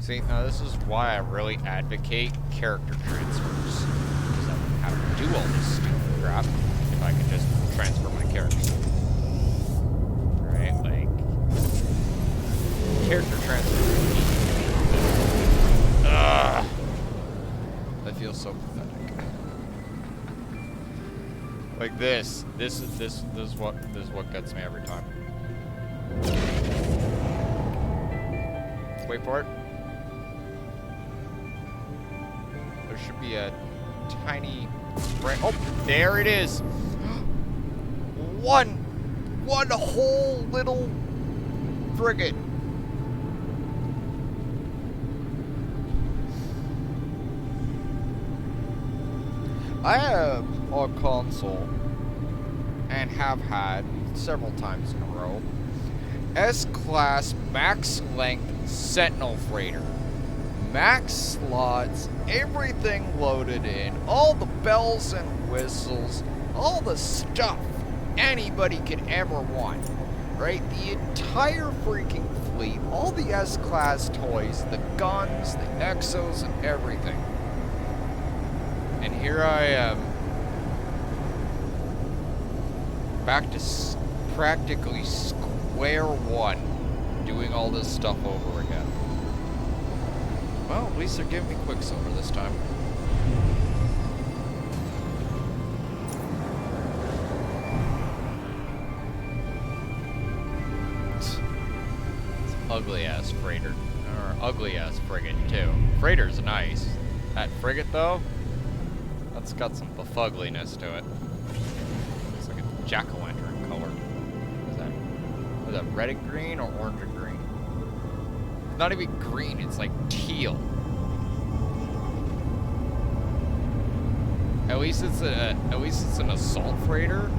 See, now this is why I really advocate character transfers, because I wouldn't have to do all this stupid crap if I could just transfer my character. Right? Like, character transfer. Ugh. I feel so pathetic. Like this is what gets me every time. Wait for it. There should be a tiny oh, there it is. One whole little frigate. I have a console and have had several times in a row S-Class max length Sentinel freighter. Max slots, everything loaded in, all the bells and whistles, all the stuff anybody could ever want, right? The entire freaking fleet, all the S-Class toys, the guns, the exos, and everything. And here I am, back to practically square one, doing all this stuff over again. Well, at least they're giving me Quicksilver this time. It's ugly ass freighter, or ugly ass frigate too. Freighter's nice. That frigate though, that's got some befugliness to it. Looks like a jack-o'-lantern color. What is that? Was that red and green or orange and green? It's not even green, it's like teal. At least it's an assault freighter.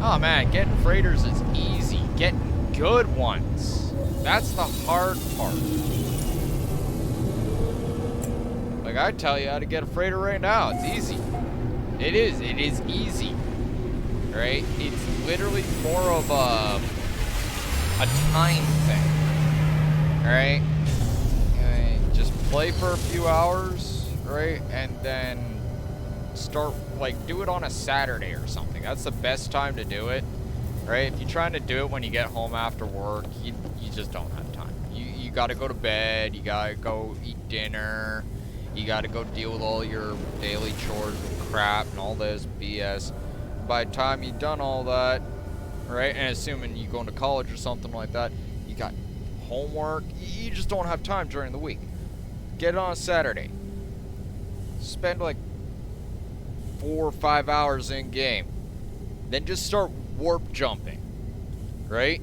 Oh man, getting freighters is easy. Getting good ones, that's the hard part. Like, I tell you how to get a freighter right now. It's easy. It is easy. Right? It's literally more of a time thing. Right? Just play for a few hours, right? And then start, like, do it on a Saturday or something. That's the best time to do it. Right? If you're trying to do it when you get home after work, you just don't have time. You gotta go to bed, you gotta go eat dinner, you gotta go deal with all your daily chores and crap and all this BS. By the time you've done all that, right, and assuming you go into college or something like that, you got homework, you just don't have time during the week. Get it on a Saturday. Spend like 4 or 5 hours in game. Then just start warp jumping, right?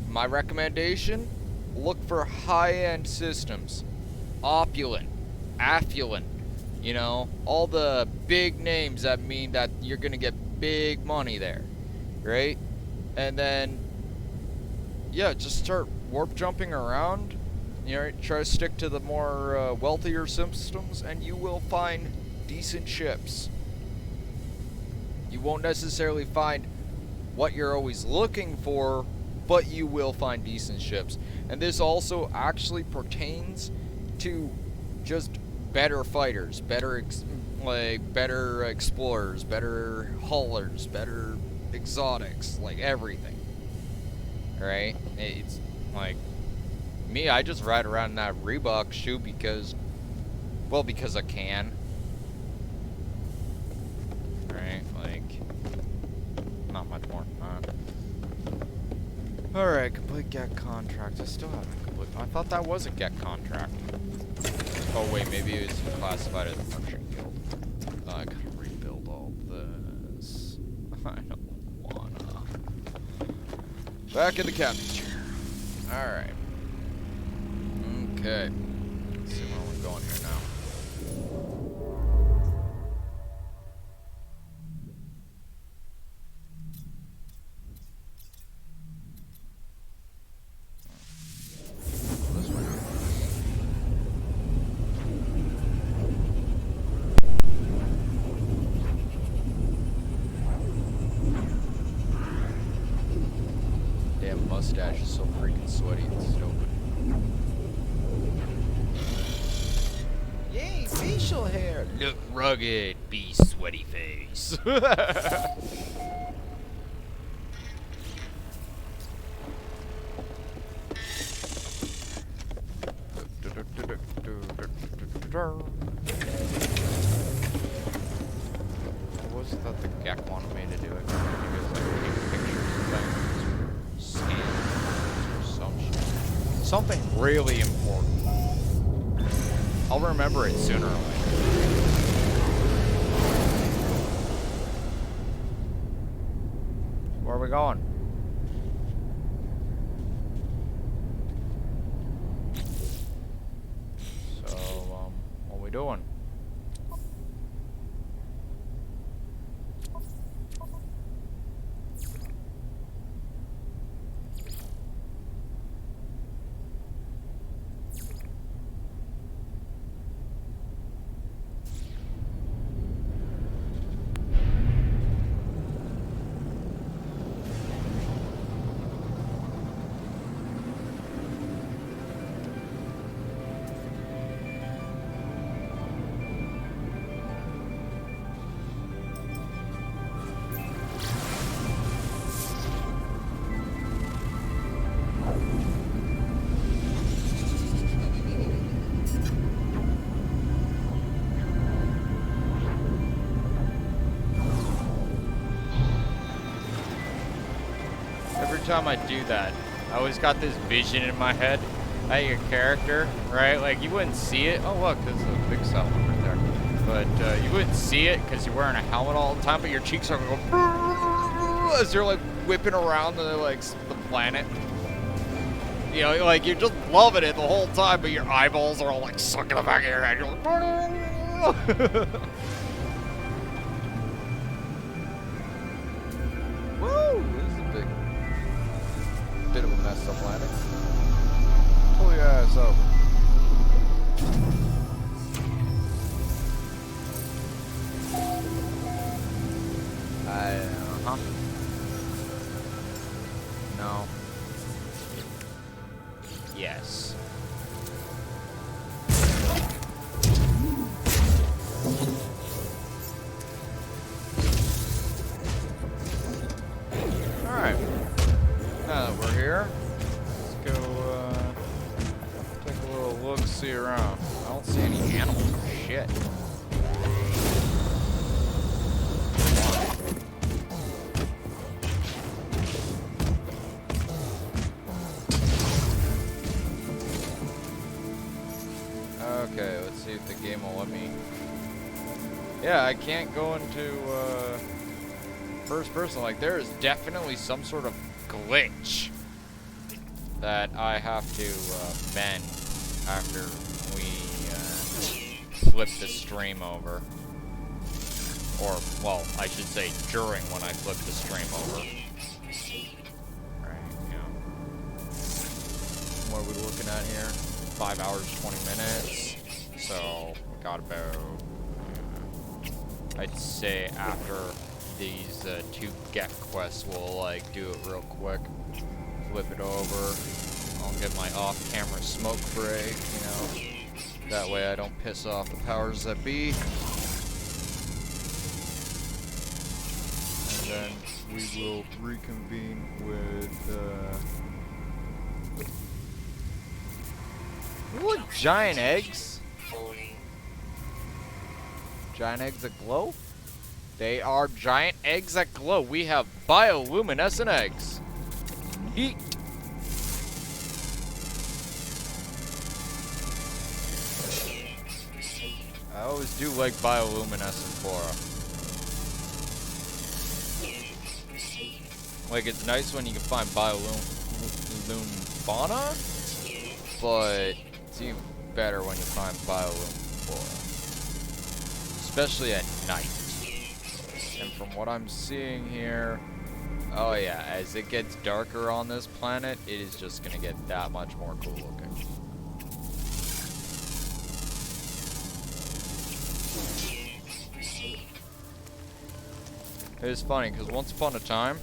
My recommendation, look for high-end systems. Opulent, affluent, you know, all the big names that mean that you're gonna get big money there, right? And then, yeah, just start warp jumping around. You know, try to stick to the more wealthier systems, and you will find decent ships. You won't necessarily find what you're always looking for, but you will find decent ships. And this also actually pertains to just better fighters, better explorers, better haulers, better exotics, like everything. Right? It's like me, I just ride around in that Reebok shoe because I can. Right? Like, not much more than that. Alright, complete get contract. I still haven't completed. I thought that was a get contract. Oh wait, maybe it was classified as a merchant guild. I gotta rebuild all this. I don't wanna. Back in the captain's chair. Alright. Okay. Let's see where we're going here now. This way. Damn mustache is so freaking sweaty and stupid. Yay, facial hair! Look rugged, be sweaty face. What was it that the Gek wanted me to do? I can't remember. Like, take pictures of things, scan or some shit. Something really important. I'll remember it sooner or later. Where are we going? So, what are we doing? time I do that, I always got this vision in my head at your character, right? Like, you wouldn't see it. Oh, look, there's a big settlement right there. But you wouldn't see it because you're wearing a helmet all the time, but your cheeks are going as you're, like, whipping around the, like, the planet. You know, like, you're just loving it the whole time, but your eyeballs are all, like, sunk in the back of your head. You're like, Woo! This is a bit of a messed up planet. Pull your ass over. uh-huh. No. Yes. Alright. Now that we're here, let's go take a little look-see around. I don't see any animals or shit. Okay, let's see if the game will let me. Yeah, I can't go into first person. Like, there is definitely some sort of glitch that I have to mend after we flip the stream over. Or, well, I should say during when I flip the stream over. Right, yeah. What are we looking at here? 5 hours, 20 minutes. So, we got about, I'd say after these 2 get quests, we'll, like, do it real quick. Flip it over. I'll get my off-camera smoke break, you know. That way I don't piss off the powers that be. And then we will reconvene with, Look, giant eggs. Falling. Giant eggs that glow? They are giant eggs that glow. We have bioluminescent eggs. Eat. I always do like bioluminescent flora. Like, it's nice when you can find biolum fauna, but it's even better when you find biolum flora. Especially at night. And from what I'm seeing here, oh yeah, as it gets darker on this planet, it is just gonna get that much more cool looking. It was funny, because once upon a time,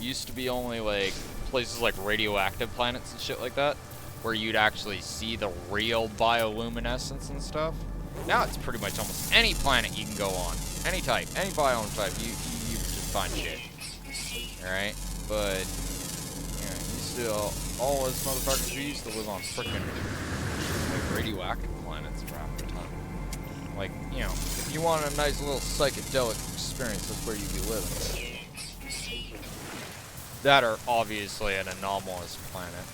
it used to be only like places like radioactive planets and shit like that, where you'd actually see the real bioluminescence and stuff. Now it's pretty much almost any planet you can go on. Any type, any biome type, you just find shit. Alright? But, you know, used to, all us motherfuckers, we used to live on frickin' like radioactive planets for half the time. Like, you know, if you want a nice little psychedelic experience, that's where you'd be living. That are obviously an anomalous planet.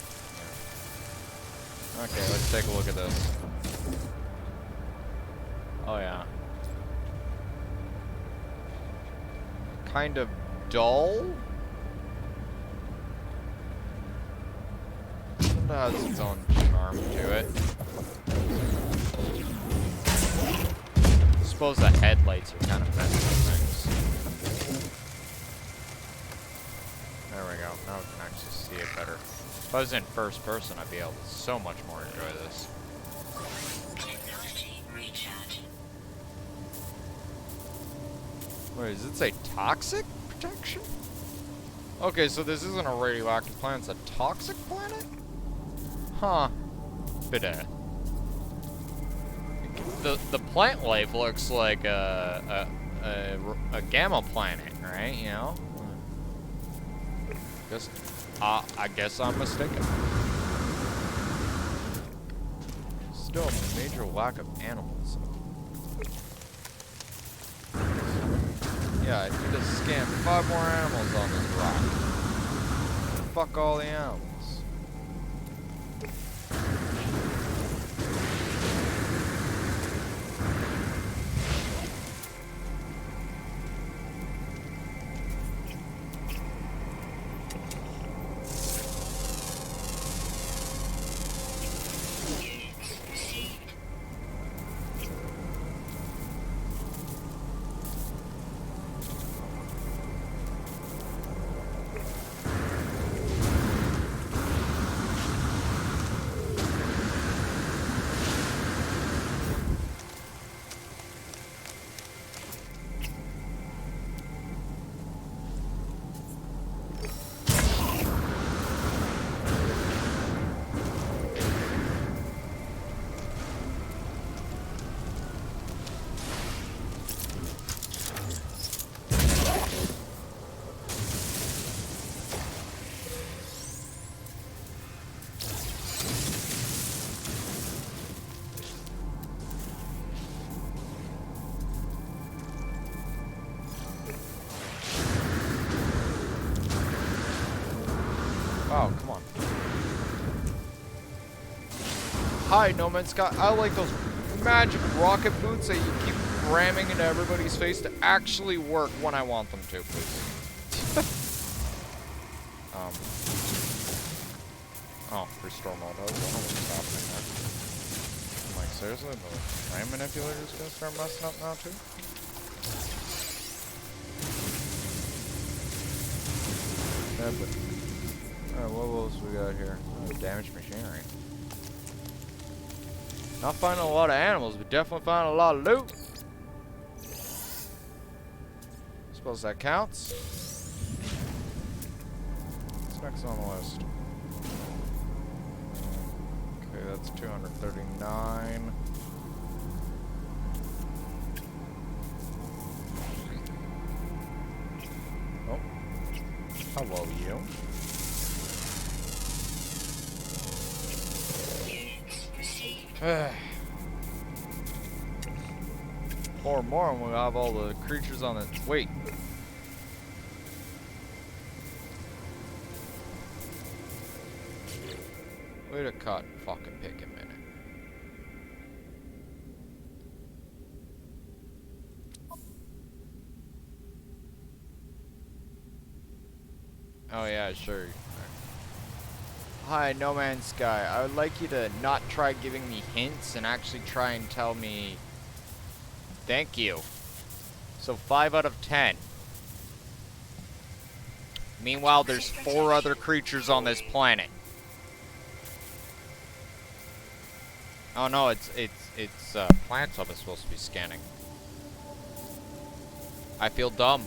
Yeah. Okay, let's take a look at this. Oh yeah. Kind of dull. It has its own charm to it. I suppose the headlights are kind of messing with things. There we go. Now we can actually see it better. If I was in first person, I'd be able to so much more enjoy this. Technology recharge. Wait, does it say toxic protection? Okay, so this isn't a radioactive planet, it's a toxic planet? Huh. Bit the plant life looks like a gamma planet, right? You know? I guess I'm mistaken. Still a major lack of animals. Yeah, I need to scan 5 more animals on this rock. fuck all the animals. Units received. Oh, come on. Hi, No Man's Sky. I like those magic rocket boots that you keep ramming into everybody's face to actually work when I want them to, please. Oh, restore mode. I don't know what's happening there. I'm like, seriously? The ram manipulator's gonna start messing up now, too? Yeah, but... Alright, what else we got here? Oh, damaged machinery. Not finding a lot of animals, but definitely finding a lot of loot. Suppose that counts. What's next on the list? Okay, that's 239. Oh. Hello, you. Units received. More, and we'll have all the creatures on it. Wait. Wait a cut. Fucking pick a minute. Oh yeah, sure. Hi, No Man's Sky. I would like you to not try giving me hints and actually try and tell me thank you. So 5 out of 10. Meanwhile, there's 4 other creatures on this planet. Oh no, it's plants I was supposed to be scanning. I feel dumb.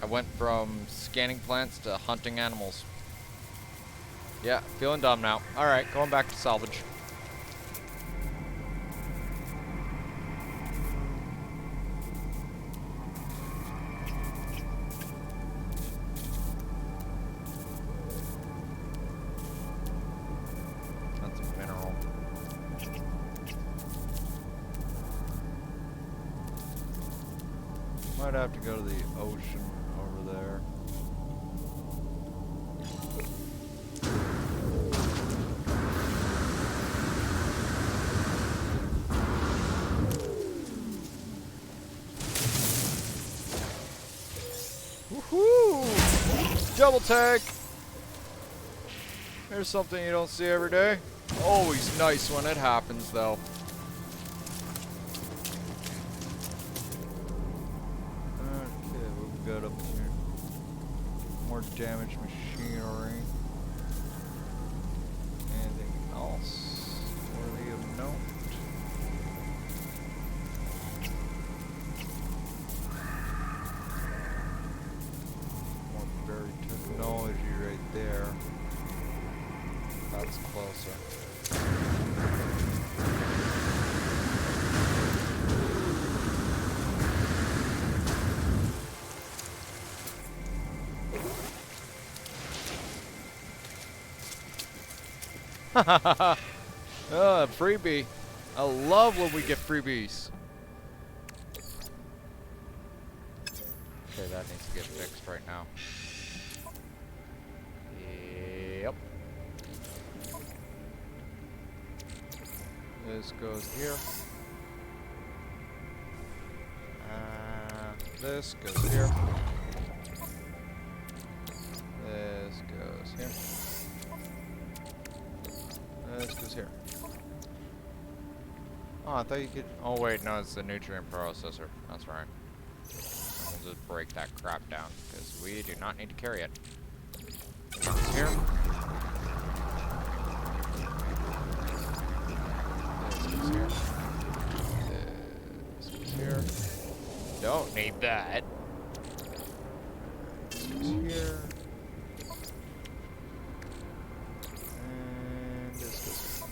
I went from scanning plants to hunting animals. Yeah, feeling dumb now. Alright, going back to salvage. That's a mineral. Might have to go to the ocean over there. Woohoo! Double tag! There's something you don't see every day. Always nice when it happens, though. Okay, what we got up here? More damaged machinery. Anything else worthy of note? More buried technology right there. That's closer. Freebie. I love when we get freebies. Okay, that needs to get fixed right now. Yep. This goes here. This goes here. This goes here. This goes here. Oh, I thought you could... Oh, wait, no, it's the nutrient processor. That's right. We'll just break that crap down, because we do not need to carry it. It's here. This goes here. This goes here. Don't need that. This goes here. And this goes here.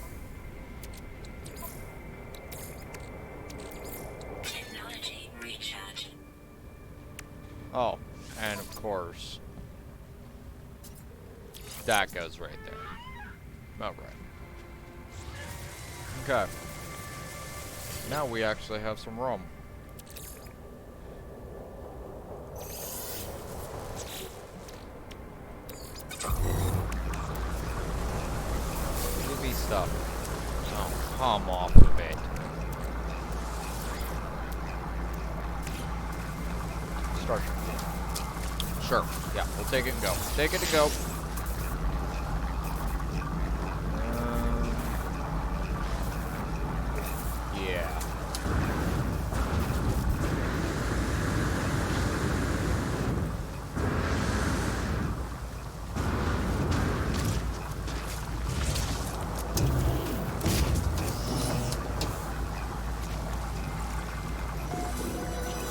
Technology recharge. Oh, and of course, that goes right there. Alright. Okay. Now we actually have some room. Give me stuff. Oh, come off of it. Start. Sure. Yeah, we'll take it and go. Take it to go. Yeah.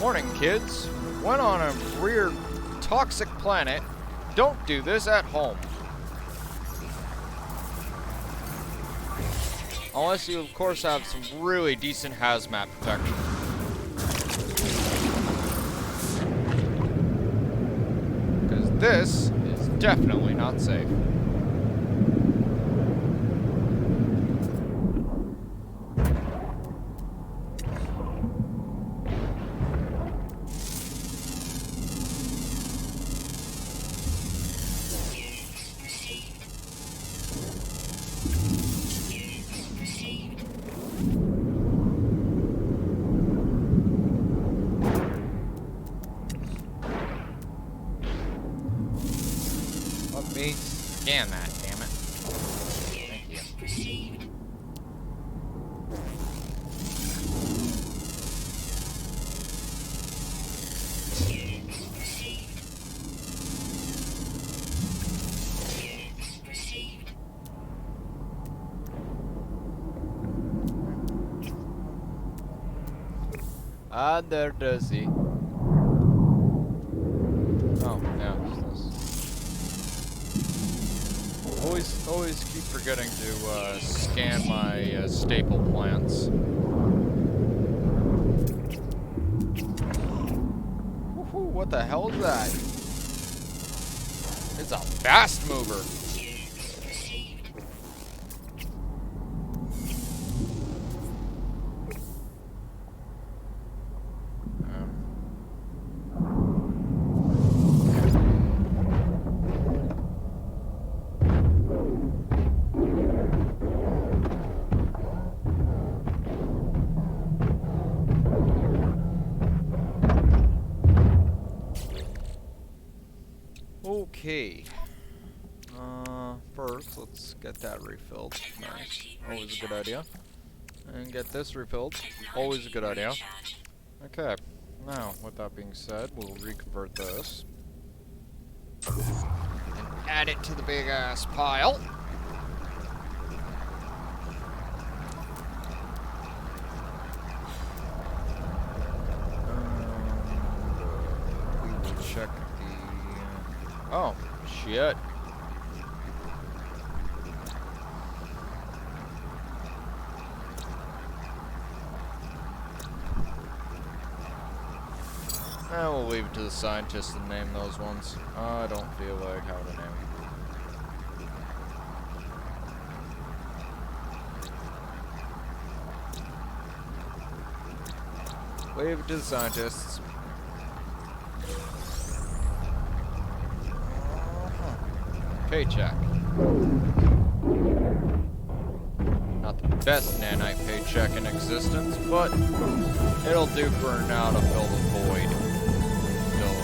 Morning, kids. Went on a weird, toxic planet. Don't do this at home. Unless you, of course, have some really decent hazmat protection. Because this is definitely not safe. Let me scan that, damn it. Thank you. Received. Units received. Units received. Ah, there does he. Oh, yeah, it's this. Always keep forgetting to scan my staple plants. Woohoo, what the hell is that? It's a fast mover. Units received. Okay. First, let's get that refilled. Nice. Always a good idea. And get this refilled. Always a good idea. Recharge. Okay. Now, with that being said, we'll reconvert this. And add it to the big ass pile. We will check the... Oh, shit. We'll leave it to the scientists to name those ones. I don't feel like how to name them. Leave it to the scientists. paycheck. Not the best nanite paycheck in existence, but it'll do for now to fill the void. Until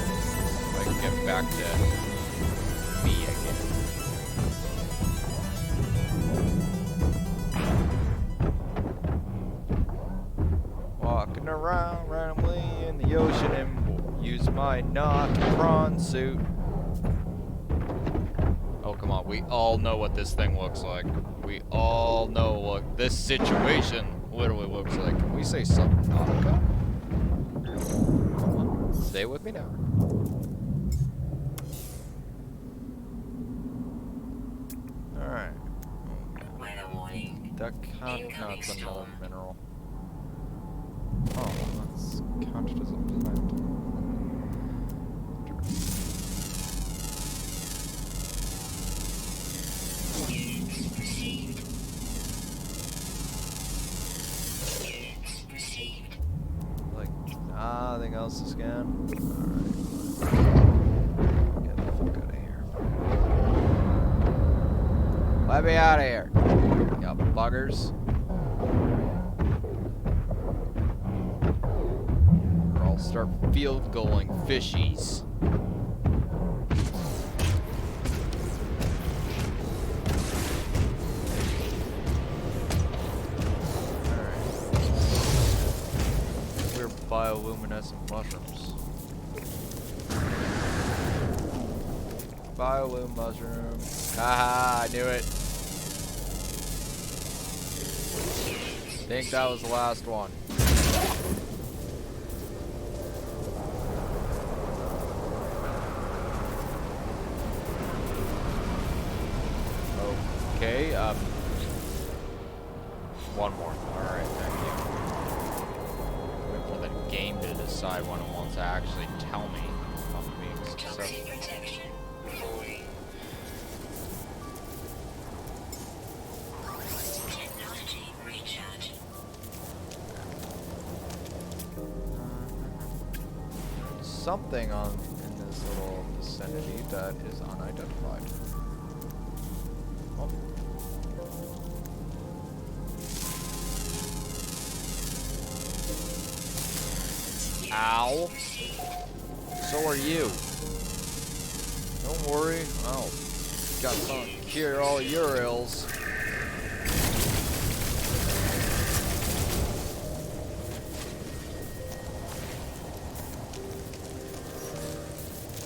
I can get back to me again. Walking around randomly in the ocean and use my not prawn suit. Oh, come on. We all know what this thing looks like. We all know what this situation literally looks like. Can we say Subnautica? Come on. Stay with me now. Alright. Weather warning. That counts Incoming as another storm. mineral. Oh, that's counted as a plant. Units received. Units received. Like, nothing else to scan? Alright. Get the fuck out of here. Let me out of here. You buggers. Or I'll start field goaling fishies. We're bioluminescent mushrooms. Biolume mushrooms. Haha, I knew it. Think that was the last one. Okay, one more. Alright, thank you. Wait for the game to decide when it wants to actually tell me if I'm being successful. Toxic protection. Void. Technology recharge. Something in this little vicinity that is unidentified. Oh. Ow. So are you. Don't worry. I'll got something to cure all your ills.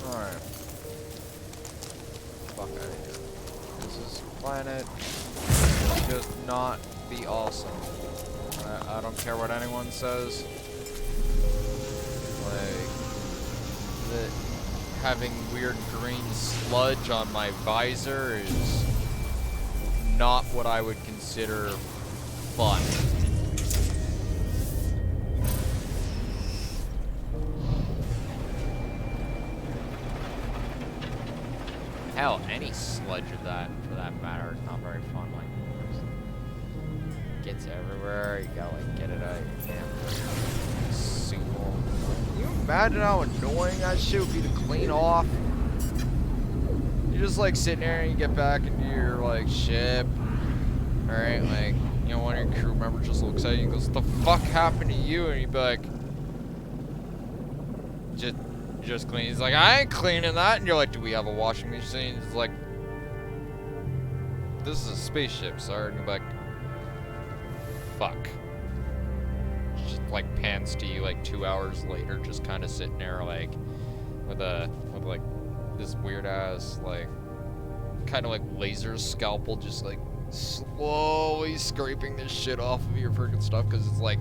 Alright. Fuck out of here. This planet just not be awesome. I don't care what anyone says. Like, having weird green sludge on my visor is not what I would consider fun. Hell, any sludge of that, for that matter, is not very fun. Like, it gets everywhere. You gotta like get it out of your damn suit. Can you imagine how annoying that shit would be to clean off? You're just like sitting there and you get back into your like ship. Alright, like, you know, one of your crew members just looks at you and goes, "What the fuck happened to you?" And you'd be like, just clean. He's like, "I ain't cleaning that." And you're like, "Do we have a washing machine?" He's like, "This is a spaceship, sir." And you're like, "Fuck." Just like pans to you like 2 hours later, just kind of sitting there like with like this weird ass like kind of like laser scalpel, just like slowly scraping this shit off of your freaking stuff, because it's like,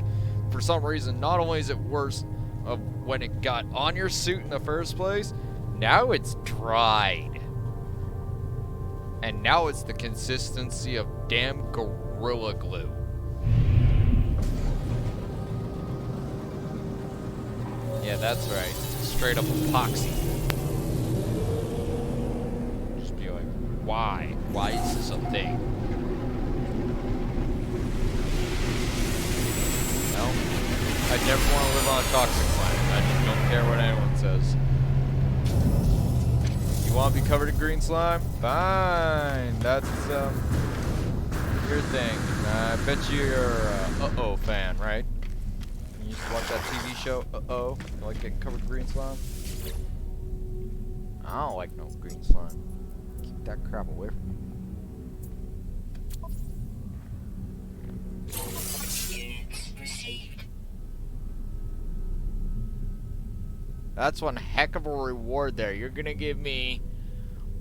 for some reason, not only is it worse of when it got on your suit in the first place, now it's dried. And now it's the consistency of damn Gorilla Glue. Yeah, that's right. Straight up epoxy. Just be like, why? Why is this a thing? No, I never want to live on a toxic planet. I just don't care what anyone says. You want to be covered in green slime? Fine. That's your thing. I bet you're a Uh-Oh fan, right? You used to watch that TV show, Uh-Oh? You like getting covered in green slime? I don't like no green slime. Keep that crap away from me. Units received. That's one heck of a reward there. You're gonna give me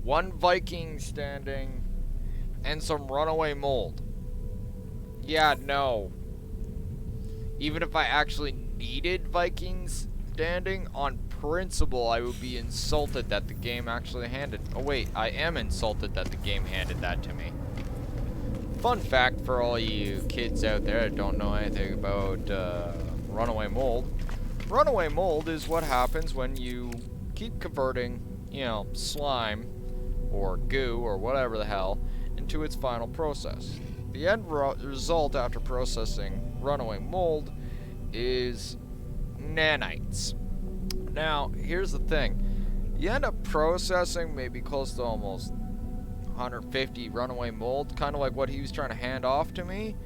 1 Viking standing and some runaway mold. Yeah, no. Even if I actually needed Vikings standing, on principle, I would be insulted that the game actually handed... Oh, wait. I am insulted that the game handed that to me. Fun fact for all you kids out there that don't know anything about runaway mold. Runaway mold is what happens when you keep converting, you know, slime or goo or whatever the hell into its final process. The end result after processing runaway mold is nanites. Now, here's the thing. You end up processing maybe close to almost 150 runaway mold, kind of like what he was trying to hand off to me.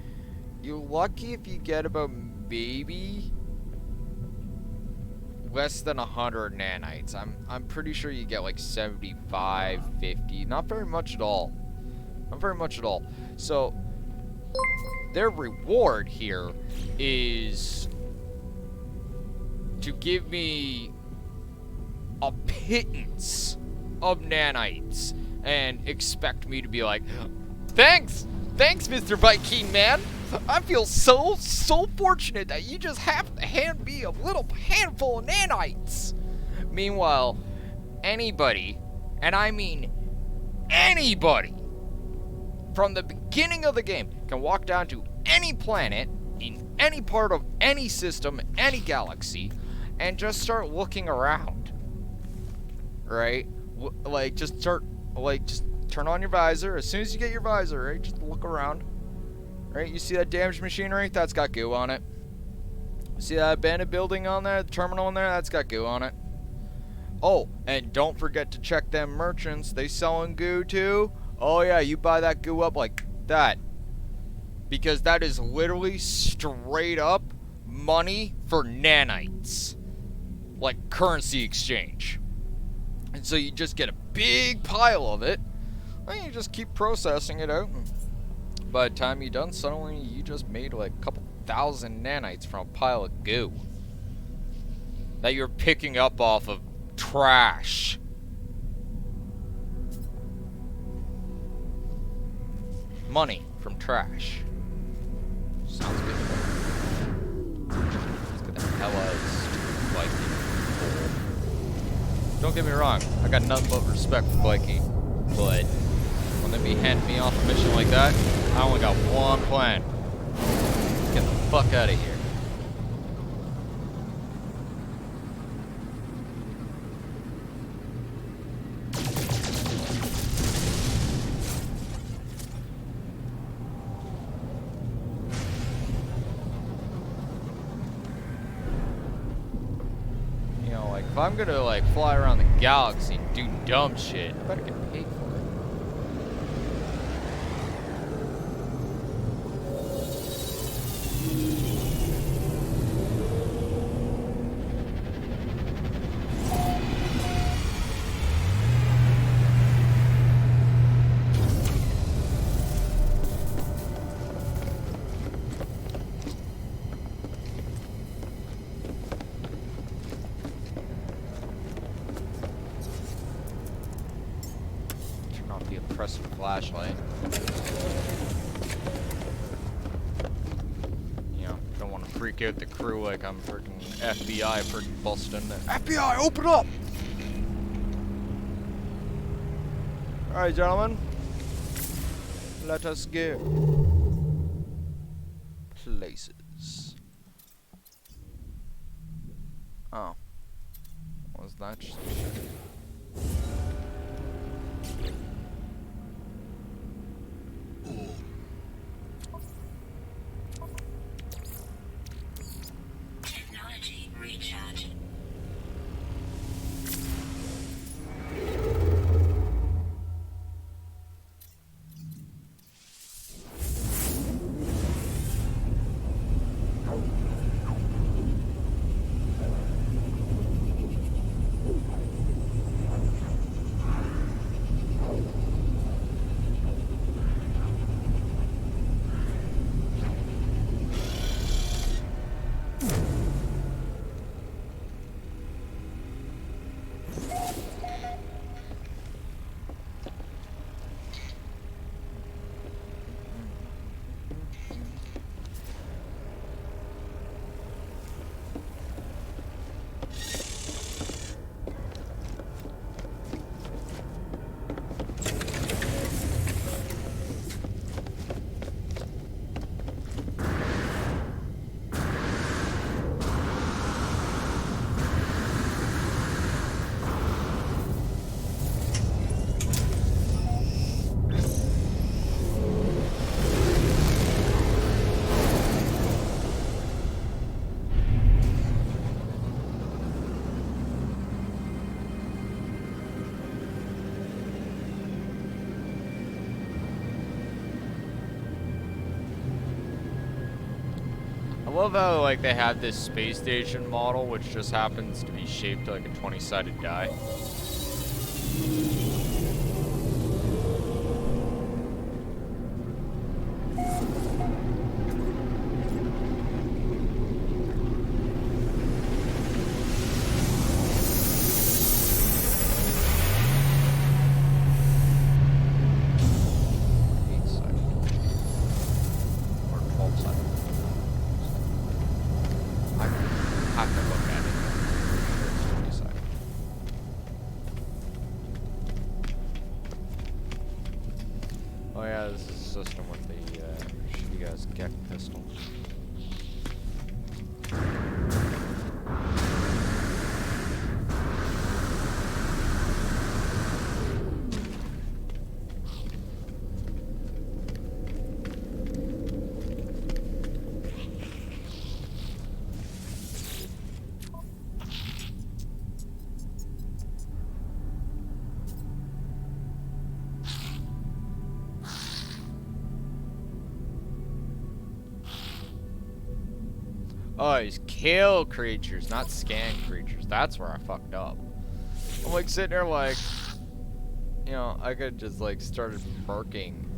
You're lucky if you get about maybe less than 100 nanites. I'm pretty sure you get like 75, 50, not very much at all. Not very much at all. So their reward here is to give me a pittance of nanites and expect me to be like, thanks, Mr. Viking man. I feel so fortunate that you just happened to hand me a little handful of nanites. Meanwhile, anybody, and I mean anybody, from the beginning of the game can walk down to any planet in any part of any system, any galaxy, and just start looking around. Right? Just turn on your visor. As soon as you get your visor, right? Just look around. Right? You see that damaged machinery? That's got goo on it. See that abandoned building on there? The terminal on there? That's got goo on it. Oh, and don't forget to check them merchants. They selling goo too? Oh yeah, you buy that goo up like that. Because that is literally straight up money for nanites. Like currency exchange. And so you just get a big pile of it. And you just keep processing it out. And by the time you're done, suddenly you just made like a couple thousand nanites from a pile of goo. That you're picking up off of trash. Money from trash. Sounds good. Let's get the hell out of this Viking. Don't get me wrong, I got nothing but respect for Viking, but when they be handing me off a mission like that, I only got one plan. Get the fuck out of here. If I'm gonna like fly around the galaxy and do dumb shit, I better get paid for it. Press the flashlight. You know, don't want to freak out the crew like I'm freaking FBI freaking busting in. FBI, open up! Alright, gentlemen. Let us go. Places. Oh. What was that? I love how, like, they have this space station model, which just happens to be shaped like a 20-sided die. Oh yeah, this is a system with the shitty guy's Gek pistol. Oh, he's kill creatures, not scan creatures. That's where I fucked up. I'm like sitting there like, you know, I could just like started perking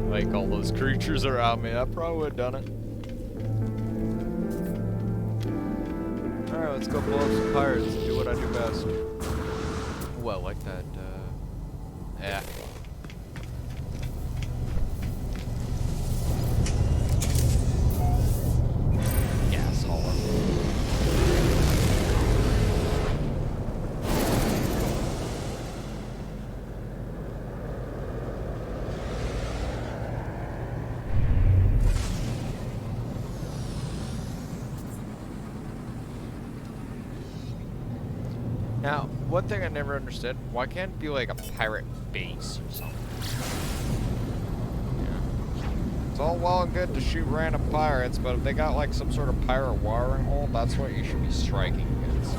like all those creatures around me. I probably would have done it. Alright, let's go blow up some pirates. Do what I do best. Well, like that, yeah. Gas hauler. Now, one thing I never understood, why can't it be like a pirate base or something? Yeah. It's all well and good to shoot random pirates, but if they got like some sort of pirate wiring hole, that's what you should be striking against.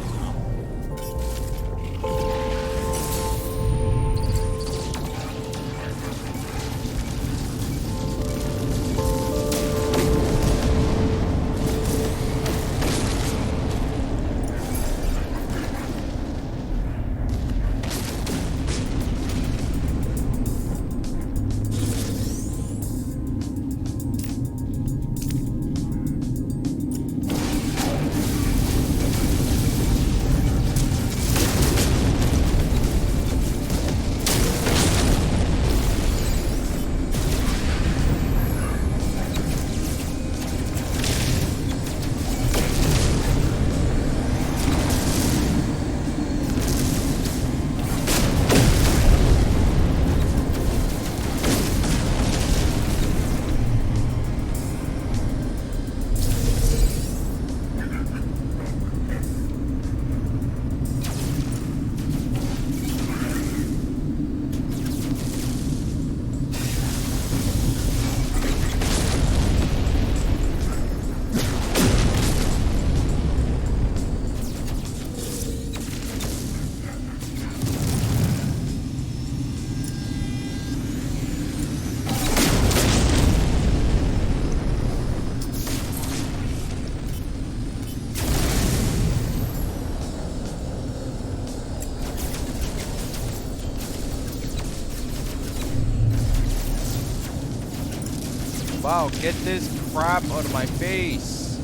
Wow, get this crap out of my face.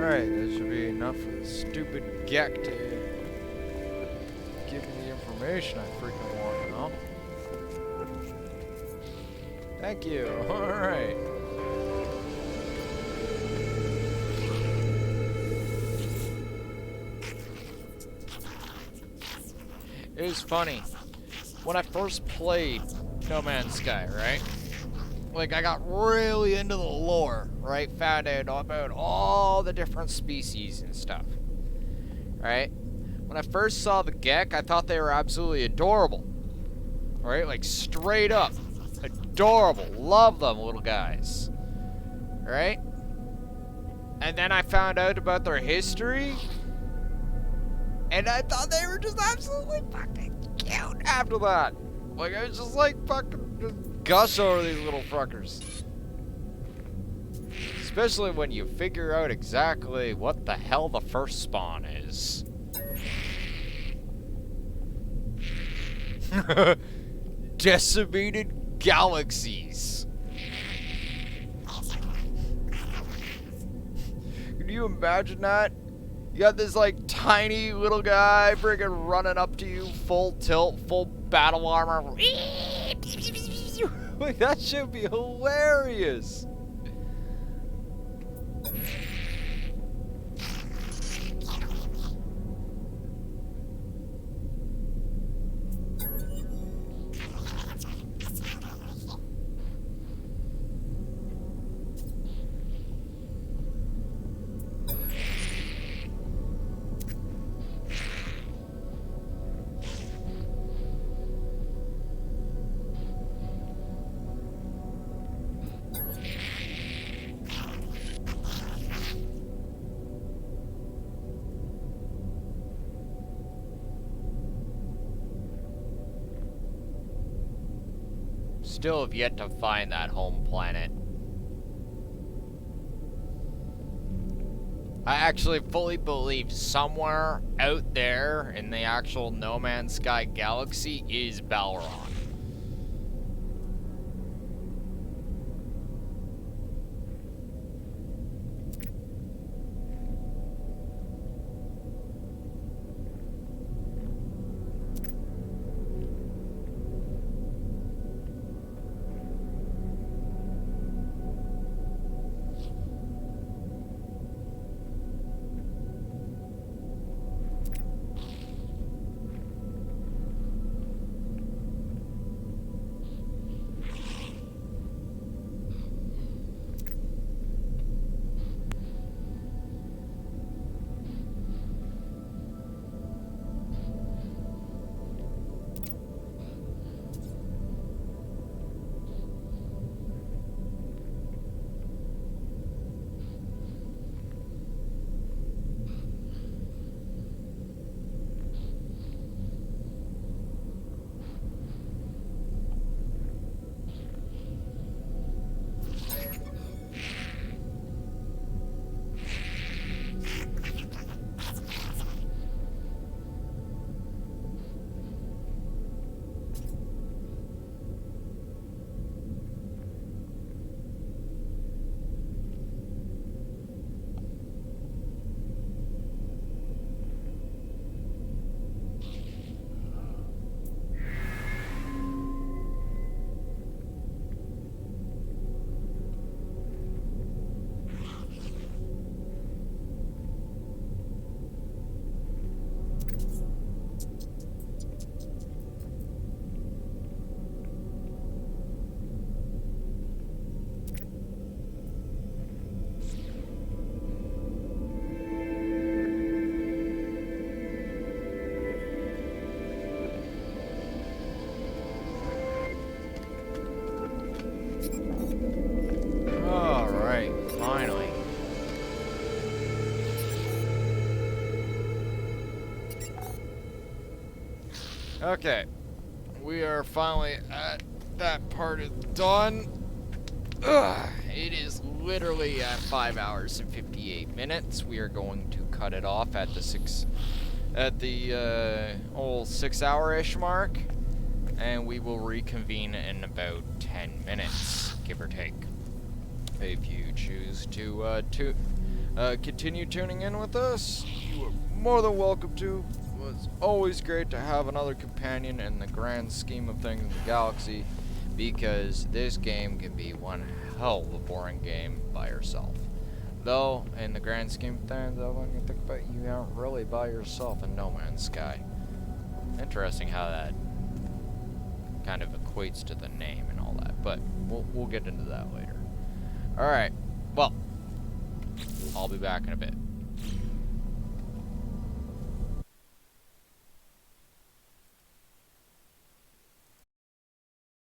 Alright, that should be enough for the stupid Gek to give me the information I freaking want now. Thank you. Alright. It was funny. When I first played No Man's Sky, right? Like, I got really into the lore, right? Found out about all the different species and stuff, right? When I first saw the Gek, I thought they were absolutely adorable, right? Like, straight up adorable. Love them little guys, right? And then I found out about their history, and I thought they were just absolutely fucking cute after that. Like, I was just like fucking just gush over these little fuckers. Especially when you figure out exactly what the hell the first spawn is. Decimated galaxies. Can you imagine that? You got this like tiny little guy friggin' running up to you, full tilt, full battle armor. Like, that should be hilarious. Still have yet to find that home planet. I actually fully believe somewhere out there in the actual No Man's Sky galaxy is Balron. Okay, we are finally at that part of done. Ugh, it is literally at 5 hours and 58 minutes. We are going to cut it off at the old 6 hour-ish mark, and we will reconvene in about 10 minutes, give or take. If you choose to continue tuning in with us, you are more than welcome to. It's always great to have another companion in the grand scheme of things in the galaxy, because this game can be one hell of a boring game by yourself. Though, in the grand scheme of things, when you think about it, you aren't really by yourself in No Man's Sky. Interesting how that kind of equates to the name and all that, but we'll get into that later. Alright, well, I'll be back in a bit.